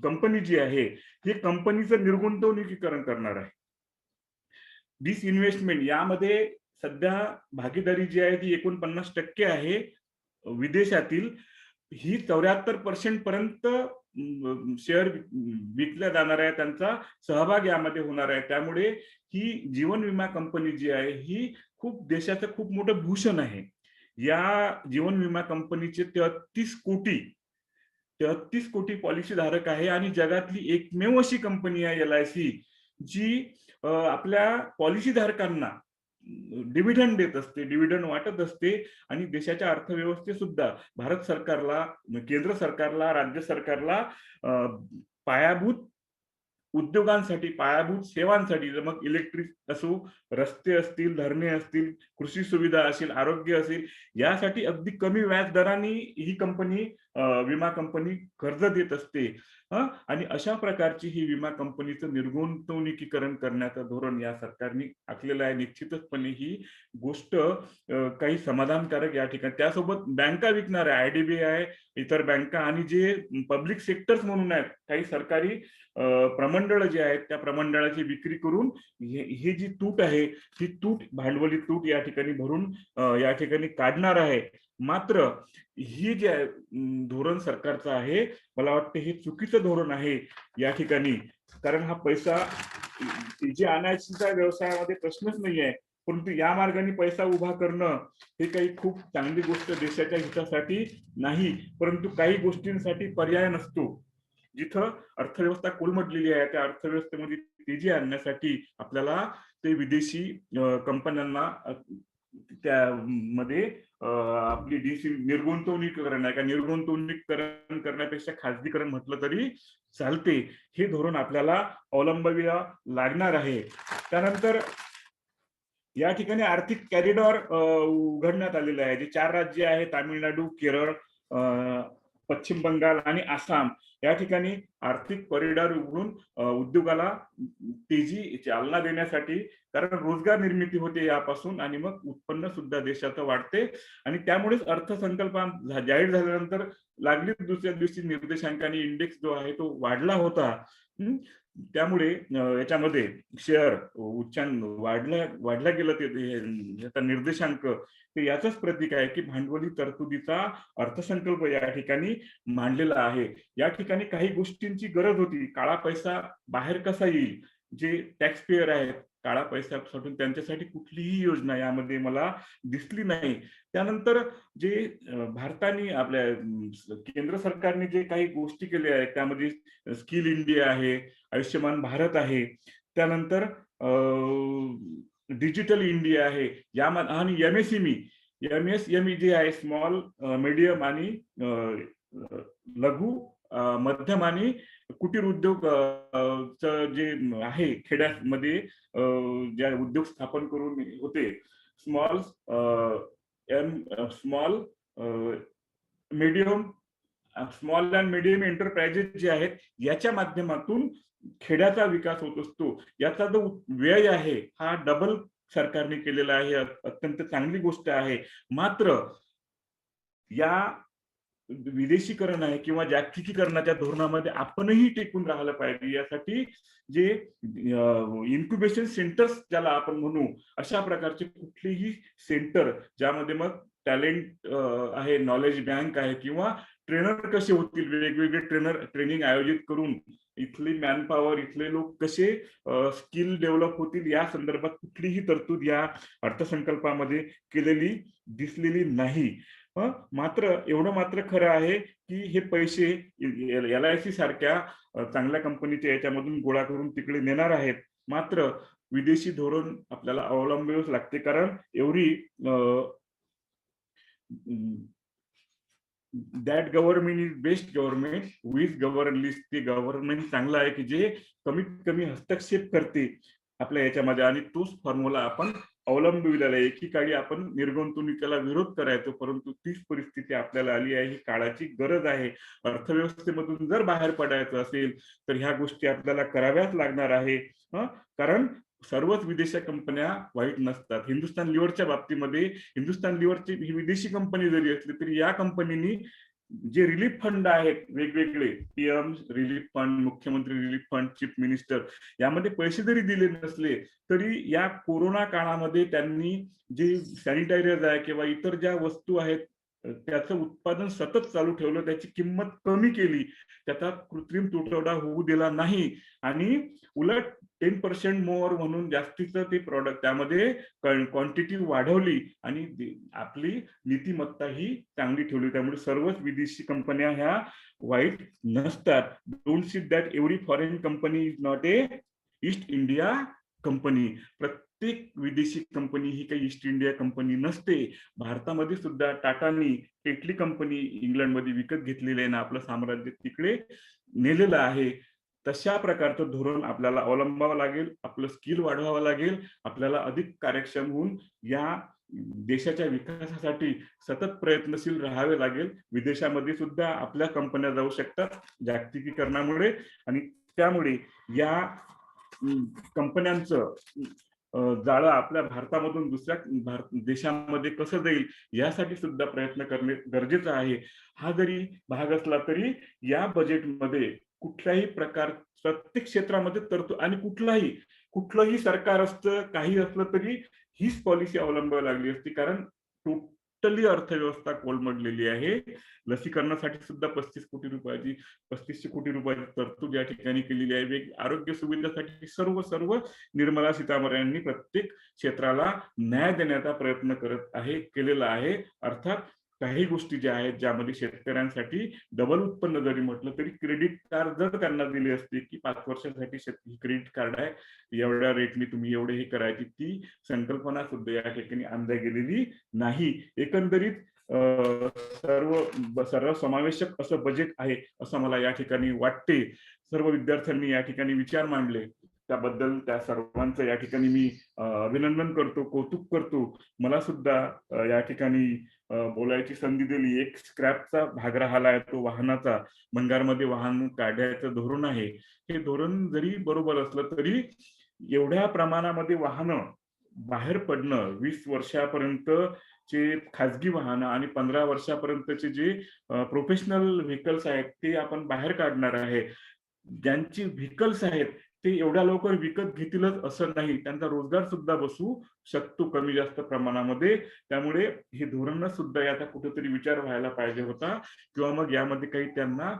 कंपनी जी आहे ही कंपनीचं निर्गुंतवणुकीकरण करणार आहे. डिसइन्व्हेस्टमेंट यामध्ये सध्या भागीदारी जी आहे ती 49% आहे विदेशातील. ही 74% पर्यंत शेअर विकल्या जाणार आहे, त्यांचा सहभाग यामध्ये होणार आहे. त्यामुळे ही जीवन विमा कंपनी जी आहे ही खूप देशाचं खूप मोठं भूषण आहे. या जीवन विमा कंपनीचे 33 कोटी पॉलिसी धारक आहे आणि जगातली एकमेव अशी कंपनी आहे LIC जी आपल्या पॉलिसी धारकांना डिव्हिडंड देत असते, डिव्हिडंड वाटत असते आणि देशाच्या अर्थव्यवस्थेत सुद्धा भारत सरकारला, केंद्र सरकारला, राज्य सरकारला पायाभूत उद्योगांसाठी, पायाभूत सेवांसाठी, मग इलेक्ट्रिक असो, रस्ते असतील, धरणे असतील, कृषी सुविधा असेल, आरोग्य असेल, यासाठी अगदी कमी व्याज दराने ही कंपनी विमा कंपनी कर्ज देत असते. आणि अशा प्रकारची ही विमा कंपनीचं निर्गुंतवणुकीकरण करण्याचं धोरण या सरकारने आखलेलं आहे. निश्चितचपणे ही गोष्ट काही समाधानकारक या ठिकाणी. त्यासोबत बँका विकणाऱ्या IDBI, इतर बँका आणि जे पब्लिक सेक्टर्स म्हणून आहेत, काही सरकारी प्रमंडळ जे आहेत त्या प्रमंडळाची विक्री करून ही जी तूट आहे ही भांडवली तूट या ठिकाणी भरून या ठिकाणी काढणार आहे. मात्र ही जे धोरण सरकारचं आहे, मला वाटतं हे चुकीचं धोरण आहे या ठिकाणी. कारण हा पैसा जे आणायचा व्यवसायामध्ये प्रश्नच नाही आहे, परंतु या मार्गाने पैसा उभा करणं हे काही खूप चांगली गोष्ट देशाच्या हितासाठी नाही. परंतु काही गोष्टींसाठी पर्याय नसतो. जिथं अर्थव्यवस्था कोलमडलेली आहे त्या अर्थव्यवस्थेमध्ये तेजी आणण्यासाठी आपल्याला ते विदेशी कंपन्यांना त्यामध्ये आपली निर्गुंतवणुकीकरण आहे का, निर्गुंतवणुकीकरण करण्यापेक्षा खाजगीकरण म्हटलं तरी चालते. हे धोरण आपल्याला अवलंबायला लागणार आहे. त्यानंतर या ठिकाणी आर्थिक कॅरिडॉर उघडण्यात आलेलं आहे. जे 4 राज्य आहे, तामिळनाडू, केरळ, पश्चिम बंगाल आणि आसाम, या ठिकाणी आर्थिक कॉरिडॉर उघडून उद्योगाला तेजी चालना देण्यासाठी, कारण रोजगार निर्मिती होते यापासून आणि मग उत्पन्न सुद्धा देशाचं वाढते. आणि त्यामुळेच अर्थसंकल्प जाहीर झाल्यानंतर लागलीच दुसऱ्या दिवशी निर्देशांकाने इंडेक्स जो आहे तो वाढला होता. त्यामुळे याच्यामध्ये शेअर वाढला गेलं ते निर्देशांक, ते याचंच प्रतीक आहे की भांडवली तरतुदीचा अर्थसंकल्प या ठिकाणी मांडलेला आहे. या ठिकाणी काही गोष्टींची गरज होती. काळा पैसा बाहेर कसा येईल, जे टॅक्स पेयर आहेत काळा पैसा साठून, त्यांच्यासाठी कुठलीही योजना यामध्ये मला दिसली नाही. त्यानंतर जे भारताने आपल्या केंद्र सरकारने जे काही गोष्टी केल्या आहेत त्यामध्ये स्किल इंडिया आहे, आयुष्यमान भारत आहे, त्यानंतर डिजिटल इंडिया आहे, आणि MSME जे आहे, स्मॉल मीडियम आणि लघु मध्यम आणि कुटीर उद्योग जे आहे खेड्यामध्ये ज्या उद्योग स्थापन करून होते, स्मॉल अँड मीडियम एंटरप्राइजेस जे आहेत याच्या माध्यमातून खेड्याचा विकास होत असतो. याचा जो व्यय आहे हा डबल सरकारने केलेला आहे. अत्यंत चांगली गोष्ट आहे. मात्र या विदेशीकरण आहे किंवा जागतिकीकरणाच्या धोरणामध्ये आपणही टेकून राहिलं पाहिजे. यासाठी जे इन्क्युबेशन सेंटर्स ज्याला आपण म्हणू, अशा प्रकारचे कुठलेही सेंटर ज्यामध्ये मग टॅलेंट आहे, नॉलेज बँक आहे किंवा ट्रेनर कसे होतील, वेगवेगळे ट्रेनिंग आयोजित करून इथली मॅनपॉवर, इथले लोक कसे स्किल डेव्हलप होतील, या संदर्भात कुठलीही तरतूद या अर्थसंकल्पामध्ये केलेली दिसलेली नाही. मात्र एवढं मात्र खरं आहे की हे पैसे LIC सारख्या चांगल्या कंपनीच्या याच्यामधून गोळा करून तिकडे नेणार आहेत. मात्र विदेशी धोरण आपल्याला अवलंबावंच लागते, कारण एवढी that government is best government with गव्हर्नलिस्ट. ते गव्हर्नमेंट चांगलं आहे की जे कमीत कमी हस्तक्षेप करते आपल्या याच्यामध्ये, आणि तोच फॉर्म्युला आपण अवलंबिलेला आहे. एकीकाळी आपण निर्गुंतवणुकीला विरोध करायचो, परंतु तीच परिस्थिती आपल्याला आली आहे. ही काळाची गरज आहे. अर्थव्यवस्थेमधून जर बाहेर पडायचं असेल तर ह्या गोष्टी आपल्याला कराव्याच लागणार आहे. कारण सर्वच विदेशी कंपन्या वाईट नसतात. हिंदुस्थान लिव्हरच्या बाबतीमध्ये हिंदुस्थान लिव्हरची ही विदेशी कंपनी जरी असली तरी या कंपनीनी जे रिलीफ फंड आहेत वेगवेगळे, पीएम रिलीफ फंड, मुख्यमंत्री रिलीफ फंड, चीफ मिनिस्टर, यामध्ये पैसे जरी दिले नसले तरी या कोरोना काळामध्ये त्यांनी जे सॅनिटायझर आहे किंवा इतर ज्या वस्तू आहेत त्याचं उत्पादन सतत चालू ठेवलं, त्याची किंमत कमी केली, त्याचा कृत्रिम तुटवडा होऊ दिला नाही, आणि उलट 10% मोर म्हणून जास्तीचं ते प्रॉडक्ट त्यामध्ये क्वांटिटी वाढवली आणि आपली नीतिमत्ता ही चांगली ठेवली. त्यामुळे सर्वच विदेशी कंपन्या ह्या वाईट नसतात. Don't see that every foreign company is not a east India company. प्रत्येक विदेशी कंपनी ही काही ईस्ट इंडिया कंपनी नसते. भारतामध्ये सुद्धा टाटानी टेटली कंपनी इंग्लंडमध्ये विकत घेतलेली आहे ना, आपलं साम्राज्य तिकडे नेलेलं आहे. तशा प्रकारचं धोरण आपल्याला अवलंबावं लागेल. आपलं स्किल वाढवावं लागेल. आपल्याला अधिक कार्यक्षम होऊन या देशाच्या विकासासाठी सतत प्रयत्नशील राहावे लागेल. विदेशामध्ये सुद्धा आपल्या कंपन्या जाऊ शकतात जागतिकीकरणामुळे, आणि त्यामुळे या कंपन्यांचं जाळं आपल्या भारतामधून दुसऱ्या देशामध्ये कसं जाईल यासाठी सुद्धा प्रयत्न करणे गरजेचं आहे. हा जरी भाग असला तरी या बजेटमध्ये कुठल्याही प्रकार प्रत्येक क्षेत्रामध्ये तरतूद, आणि कुठलंही सरकार असतं काही असलं तरी हीच पॉलिसी अवलंबावी लागली असती, कारण टोटली अर्थव्यवस्था कोलमडलेली आहे. लसीकरणासाठी सुद्धा 3500 कोटी रुपयाची तरतूद या ठिकाणी केलेली आहे. आरोग्य सुविधासाठी सर्व निर्मला सीतारामन यांनी प्रत्येक क्षेत्राला न्याय देण्याचा प्रयत्न केलेला आहे. अर्थात काही गोष्टी ज्या आहेत ज्यामध्ये शेतकऱ्यांसाठी डबल उत्पन्न जरी म्हटलं तरी क्रेडिट कार्ड जर त्यांना दिले असते की 5 वर्षासाठी क्रेडिट कार्ड आहे, एवढ्या रेटनी तुम्ही एवढे हे करायची, ती संकल्पना सुद्धा या ठिकाणी आणल्या गेलेली नाही. एकंदरीत सर्व समावेशक असं बजेट आहे असं मला या ठिकाणी वाटते. सर्व विद्यार्थ्यांनी या ठिकाणी विचार मांडले, त्याबद्दल त्या सर्वांचं या ठिकाणी मी अभिनंदन करतो, कौतुक करतो. मला सुद्धा या ठिकाणी बोलायची संधी दिली. एक स्क्रॅपचा भाग राहिला आहे तो वाहनाचा. भंगारमध्ये वाहन काढायचं धोरण आहे. हे धोरण जरी बरोबर असलं तरी एवढ्या प्रमाणामध्ये वाहनं बाहेर पडणं, 20 वर्षापर्यंतचे खाजगी वाहनं आणि 15 वर्षापर्यंतचे जे प्रोफेशनल व्हेकल्स आहेत ते आपण बाहेर काढणार आहे. ज्यांची व्हेकल्स आहेत ते एवढ्या लवकर विकत घेतीलच असं नाही, त्यांचा रोजगार सुद्धा बसू शकतो कमी जास्त प्रमाणामध्ये. त्यामुळे हे धोरण सुद्धा याचा कुठेतरी विचार व्हायला पाहिजे होता, किंवा मग यामध्ये काही त्यांना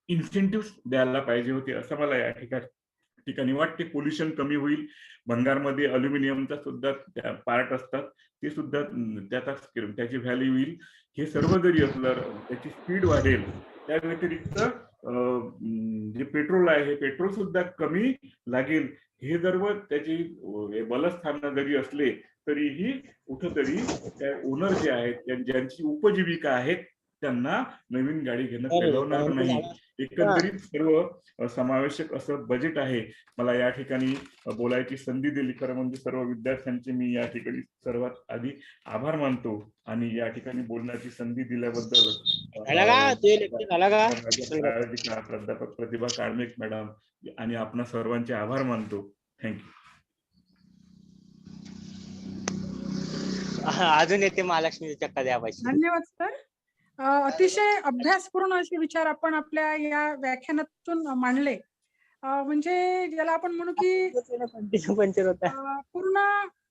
इन्सेंटिव्ह द्यायला पाहिजे होते असं मला या ठिकाणी वाटते. पोल्युशन कमी होईल. भंगारमध्ये अल्युमिनियमचा सुद्धा पार्ट असतात, ते सुद्धा त्याची व्हॅल्यू येईल. हे सर्व जरी असलं त्याची स्पीड वाढेल. त्या व्यतिरिक्त जे पेट्रोल आहे हे पेट्रोल सुद्धा कमी लागेल. हे जर त्याची बलस्थान जरी असले तरीही कुठंतरी त्या ओनर जे आहेत ज्यांची उपजीविका आहेत त्यांना नवीन गाडी घेणं पेलवणार नाही. एकंदरीत सर्व समावेशक असं बजेट आहे. मला या ठिकाणी बोलायची संधी दिली खरं म्हणजे सर्व विद्यार्थ्यांचे मी या ठिकाणी सर्वात आधी आभार मानतो, आणि या ठिकाणी बोलण्याची संधी दिल्याबद्दल प्राध्यापक प्रतिभा काळमेक मॅडम आणि आपणा सर्वांचे आभार मानतो. थँक्यू. अजून येते महालक्ष्मी चक्का द्या पाहिजे. धन्यवाद सर. अतिशय अभ्यासपूर्ण असे विचार आपण आपल्या या व्याख्यानातून मांडले. म्हणजे ज्याला आपण म्हणू की पूर्ण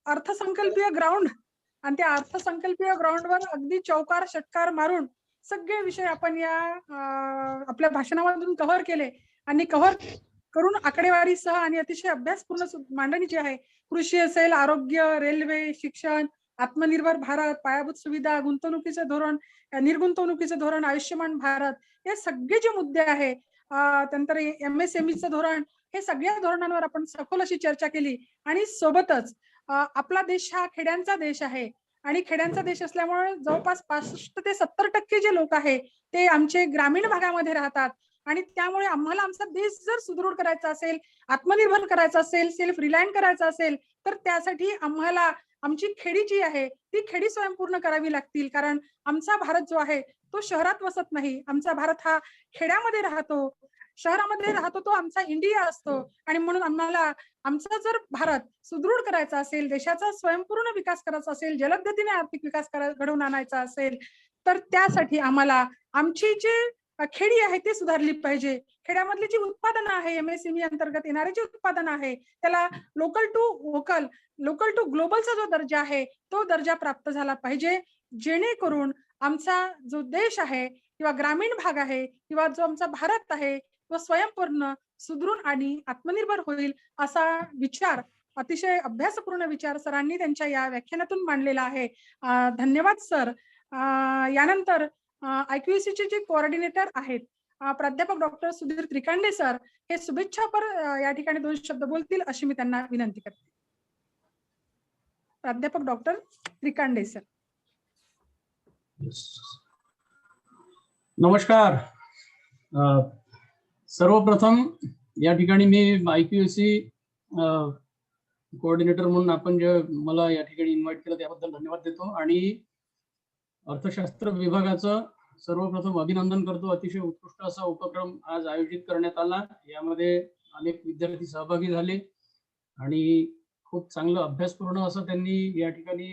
अर्थसंकल्पीय ग्राउंड, आणि त्या अर्थसंकल्पीय ग्राउंडवर अगदी चौकार षटकार मारून सगळे विषय आपण या आपल्या भाषणामधून कव्हर केले, आणि कव्हर करून आकडेवारीसह आणि अतिशय अभ्यासपूर्ण मांडणी जी आहे, कृषी असेल, आरोग्य, रेल्वे, शिक्षण, आत्मनिर्भर भारत, पायाभूत सुविधा, गुंतवणुकीचं धोरण, निर्गुंतवणुकीचं धोरण, आयुष्यमान भारत, हे सगळे जे मुद्दे आहे, त्यानंतर MSMEचं धोरण, हे सगळ्या धोरणांवर आपण सखोल अशी चर्चा केली. आणि सोबतच आपला देश हा खेड्यांचा देश आहे, आणि खेड्यांचा देश असल्यामुळे जवळपास 65 ते 70% जे लोक आहे ते आमचे ग्रामीण भागामध्ये राहतात आणि त्यामुळे आम्हाला आमचा देश जर सुदृढ करायचा असेल, आत्मनिर्भर करायचा असेल, सेल्फ रिलायंट करायचा असेल, तर त्यासाठी आम्हाला आमची खेडी जी आहे ती खेडी स्वयंपूर्ण करावी लागतील. कारण आमचा भारत जो आहे तो शहरात वसत नाही. आमचा भारत हा खेड्यामध्ये राहतो, शहरामध्ये राहतो, तो आमचा इंडिया असतो. आणि म्हणून आम्हाला आमचा जर भारत सुदृढ करायचा असेल, देशाचा स्वयंपूर्ण विकास करायचा असेल, जलद गतीने आर्थिक विकास घडवून आणायचा असेल, तर त्यासाठी आम्हाला आमची जी खेडी आहे ती सुधारली पाहिजे. खेड्यामधली जी उत्पादनं आहे, MSME अंतर्गत येणारे जे उत्पादन आहे, त्याला local to vocal, local to ग्लोबलचा जो दर्जा आहे तो दर्जा प्राप्त झाला पाहिजे, जेणेकरून आमचा जो देश आहे किंवा ग्रामीण भाग आहे किंवा जो आमचा भारत आहे तो स्वयंपूर्ण, सुदृढ आणि आत्मनिर्भर होईल असा विचार, अतिशय अभ्यासपूर्ण विचार सरांनी त्यांच्या या व्याख्यानातून मांडलेला आहे. धन्यवाद सर. यानंतर IQAC चे जे कोऑर्डिनेटर आहेत प्राध्यापक डॉक्टर सुधीर त्रिकांडे सर हे शुभेच्छापर या ठिकाणी 2 शब्द बोलतील अशी मी त्यांना विनंती करते. प्राध्यापक डॉक्टर त्रिकांडे सर. नमस्कार. सर्वप्रथम या ठिकाणी मी IQAC कोऑर्डिनेटर म्हणून आपण जे मला या ठिकाणी इन्व्हाइट केलं त्याबद्दल धन्यवाद देतो आणि अर्थशास्त्र विभागाचं सर्वप्रथम अभिनंदन करतो. अतिशय उत्कृष्ट असा उपक्रम आज आयोजित करण्यात आला. यामध्ये अनेक विद्यार्थी सहभागी झाले आणि खूप चांगलं अभ्यासपूर्ण असं त्यांनी या ठिकाणी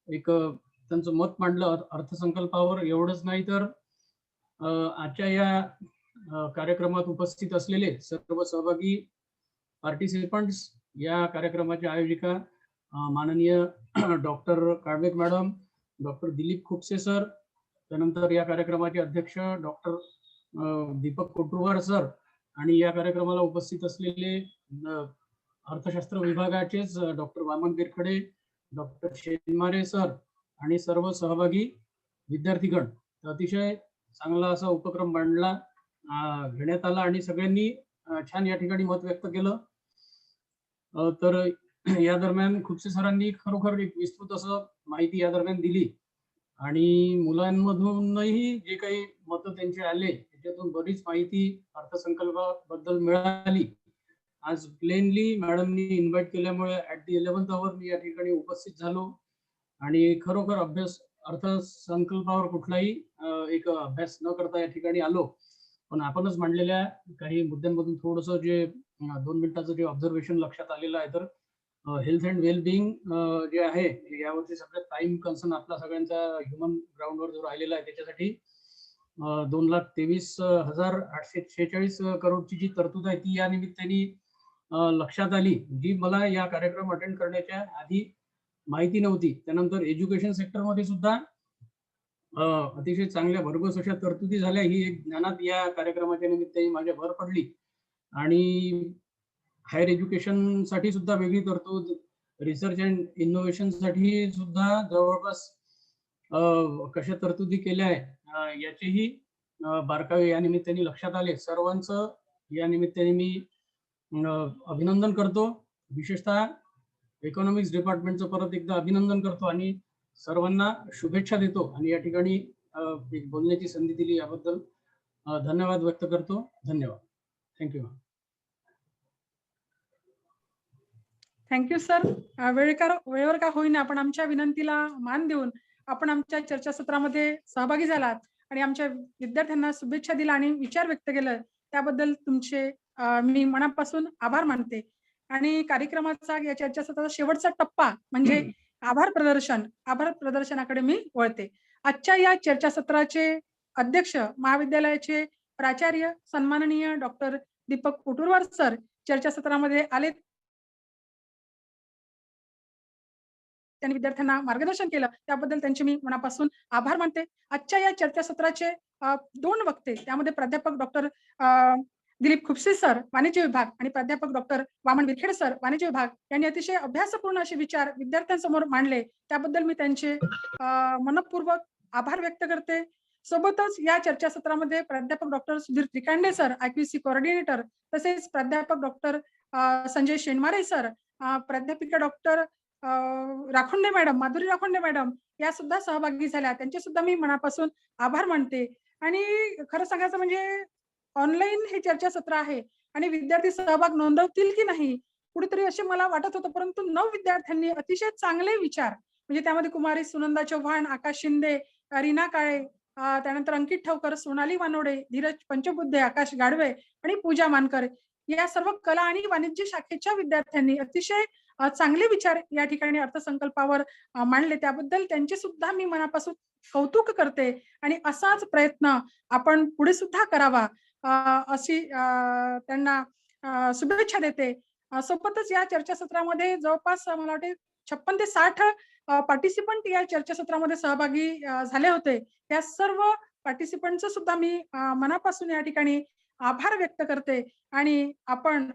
एक त्यांचं मत मांडलं अर्थसंकल्पावर. एवढंच नाही तर आजच्या या कार्यक्रमात उपस्थित असलेले सर्व सहभागी पार्टिसिपंट्स, या कार्यक्रमाच्या आयोजिका माननीय doctor Kalbek madam, doctor Dilip Khupse sir, त्यानंतर या कार्यक्रमाचे अध्यक्ष डॉक्टर दीपक कोटुरवार सर आणि या कार्यक्रमाला उपस्थित असलेले अर्थशास्त्र विभागाचेच डॉक्टर वामन बिरखडे, डॉक्टर शेनमारे सर आणि सर्व सहभागी विद्यार्थीगण. अतिशय चांगला असा उपक्रम मांडला घेण्यात आला आणि सगळ्यांनी छान या ठिकाणी मत व्यक्त केलं. तर या दरम्यान खुपसे सरांनी खरोखर एक विस्तृत असं माहिती या दरम्यान दिली आणि मुलांमधूनही जे काही मतं त्यांचे आले त्याच्यातून बरीच माहिती अर्थसंकल्पाबद्दल मिळाली. आज प्लेनली मॅडमनी इन्व्हाइट केल्यामुळे ऍट दी 11th आवर मी या ठिकाणी उपस्थित झालो आणि खरोखर अर्थसंकल्पावर कुठलाही एक अभ्यास न करता या ठिकाणी आलो. पण आपणच मांडलेल्या काही मुद्द्यांमधून थोडंसं जे 2 मिनिटाचं जे ऑब्झर्वेशन लक्षात आलेलं आहे, तर हेल्थ अँड वेलबिंग जे आहे यावरती सगळ्यात प्राईम कन्सर्न आपला सगळ्यांचा ह्युमन ग्राउंडवर जो राहिलेला आहे त्याच्यासाठी 2,23,846 करोडची जी तरतूद आहे ती या निमित्ताने लक्षात आली, जी मला या कार्यक्रम अटेंड करण्याच्या आधी माहिती नव्हती. त्यानंतर एज्युकेशन सेक्टरमध्ये सुद्धा अतिशय चांगल्या भरघोस अशा तरतुदी झाल्या, ही एक ज्ञानात या कार्यक्रमाच्या निमित्ताने माझ्या भर पडली. आणि हायर एज्युकेशन साठी सुद्धा वेगळी तरतूद, रिसर्च अँड इनोव्हेशन साठी सुद्धा जवळपास कशा तरतुदी केल्या आहे याचेही बारकावे या निमित्ताने लक्षात आले. सर्वांचं या निमित्ताने मी अभिनंदन करतो. विशेषतः इकॉनॉमिक्स डिपार्टमेंटचं परत एकदा अभिनंदन करतो आणि सर्वांना शुभेच्छा देतो आणि या ठिकाणी एक बोलण्याची संधी दिली याबद्दल धन्यवाद व्यक्त करतो. धन्यवाद. थँक्यू. Thank you sir. वेळेवर का होईना आपण आमच्या विनंतीला मान देऊन आपण आमच्या चर्चासत्रामध्ये सहभागी झालात आणि आमच्या विद्यार्थ्यांना शुभेच्छा दिल्या आणि विचार व्यक्त केले त्याबद्दल तुमचे मी मनापासून आभार मानते. आणि कार्यक्रमाचा या चर्चासत्राचा शेवटचा टप्पा म्हणजे आभार प्रदर्शनाकडे मी वळते. आजच्या या चर्चासत्राचे अध्यक्ष महाविद्यालयाचे प्राचार्य सन्माननीय डॉक्टर दीपक कोटुरवार सर चर्चासत्रामध्ये आले. त्यांनी विद्यार्थ्यांना मार्गदर्शन केलं त्याबद्दल त्यांचे मी मनापासून आभार मानते. आजच्या या चर्चासत्राचे 2 वक्ते, त्यामध्ये प्राध्यापक डॉक्टर दिलीप खुपसे सर वाणिज्य विभाग आणि प्राध्यापक डॉक्टर वामन बिरखेडे सर वाणिज्य विभाग यांनी अतिशय अभ्यासपूर्ण असे विचार विद्यार्थ्यांसमोर मांडले त्याबद्दल मी त्यांचे मनपूर्वक आभार व्यक्त करते. सोबतच या चर्चासत्रामध्ये प्राध्यापक doctor Sudhir Trikande sir IQAC coordinator, तसेच प्राध्यापक डॉक्टर संजय शेनमारे सर, प्राध्यापिका doctor Rakhonde madam, Madhuri Rakhonde madam या सुद्धा सहभागी झाल्या. त्यांचे सुद्धा मी मनापासून आभार मानते. आणि खरं सांगायचं म्हणजे ऑनलाईन हे चर्चासत्र आहे आणि विद्यार्थी सहभाग नोंदवतील की नाही कुठेतरी असे मला वाटत होतं, परंतु 9 विद्यार्थ्यांनी अतिशय चांगले विचार म्हणजे त्यामध्ये कुमारी सुनंदा चव्हाण, आकाश शिंदे, रीना काळे, त्यानंतर अंकित ठवकर, सोनाली वानोडे, धीरज पंचबुद्धे, आकाश गाडवे आणि पूजा मानकर या सर्व कला आणि वाणिज्य शाखेच्या विद्यार्थ्यांनी अतिशय चांगले विचार या ठिकाणी अर्थसंकल्पावर मांडले. त्याबद्दल त्यांचे सुद्धा मी मनापासून कौतुक करते आणि असाच प्रयत्न आपण पुढे सुद्धा करावा अशी त्यांना शुभेच्छा देते. सोबतच या चर्चासत्रामध्ये जवळपास मला वाटते 56 ते 60 पार्टिसिपंट या चर्चासत्रामध्ये सहभागी झाले होते. त्या सर्व पार्टिसिपंटचं सुद्धा मी मनापासून या ठिकाणी आभार व्यक्त करते आणि आपण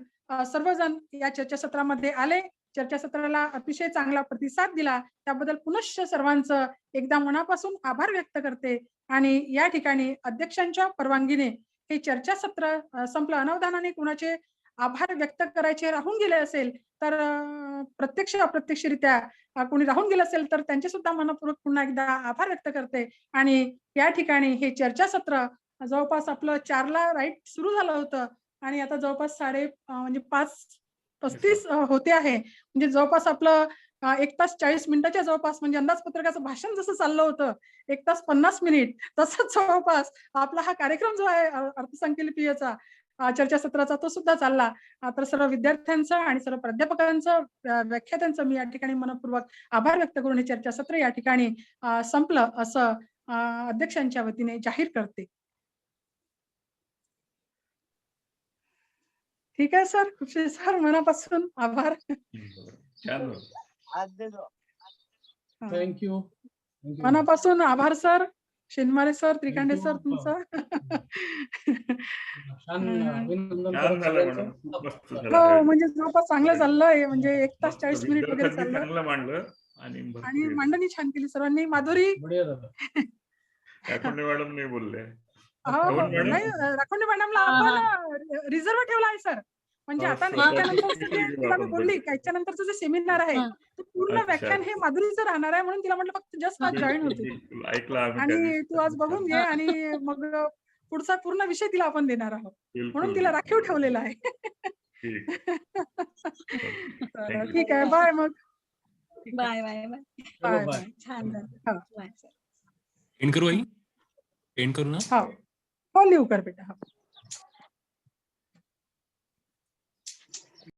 सर्वजण या चर्चासत्रामध्ये आले, चर्चासत्राला अतिशय चांगला प्रतिसाद दिला त्याबद्दल पुनश्च सर्वांचं एकदा मनापासून आभार व्यक्त करते आणि या ठिकाणी अध्यक्षांच्या परवानगीने हे चर्चासत्र संपलं. अनावधानाने कुणाचे आभार व्यक्त करायचे राहून गेले असेल तर प्रत्यक्ष अप्रत्यक्षरित्या कोणी राहून गेलं असेल तर त्यांचे सुद्धा मनपूर्वक पुन्हा एकदा आभार व्यक्त करते आणि या ठिकाणी हे चर्चासत्र जवळपास आपलं 4ला राईट सुरू झालं होतं आणि आता जवळपास 5:35 होते आहे. म्हणजे जवळपास आपलं 1 तास 40 मिनिटाच्या जवळपास म्हणजे अंदाजपत्रकाचं भाषण जसं चाललं होतं 1 तास 50 मिनिट तसंच जवळपास आपला हा कार्यक्रम जो आहे अर्थसंकल्पीयचा चर्चासत्राचा तो सुद्धा चालला. तर सर्व विद्यार्थ्यांचं आणि सर्व प्राध्यापकांचं व्याख्यात्यांचं मी या ठिकाणी मनपूर्वक आभार व्यक्त करून हे चर्चासत्र या ठिकाणी संपलं असं अध्यक्षांच्या वतीने जाहीर करते. ठीक आहे सर, खुपशे सर मनापासून आभार. थँक्यू. मनापासून आभार सर. शेनमारे सर, त्रिकांडे सर तुमचं. हो म्हणजे जवळपास चांगलं चाललंय म्हणजे 1 तास 40 मिनिट वगैरे चाललं चांगलं मांडलं आणि मांडणी छान केली सर्वांनी. माधुरी राखोंडे मॅडम नाही बोलले. नाही राखोंडे मॅडमला आपण रिझर्व ठेवला आहे सर. म्हणजे आता याच्यानंतर बोलली का याच्यानंतरचं जे सेमिनार आहे ते पूर्ण व्याख्यान हे माधुरीचं राहणार आहे म्हणून तिला म्हटलं फक्त जस्ट आज जॉईन होते आणि तू आज बघून घे आणि मग पुढचा पूर्ण विषय तिला आपण देणार आहोत म्हणून तिला राखीव ठेवलेला आहे. ठीक आहे, बाय मग. Bye bye bye bye bye. छान झालं. एंड करू आई? एंड करू ना? हो लिहू कर बेटा.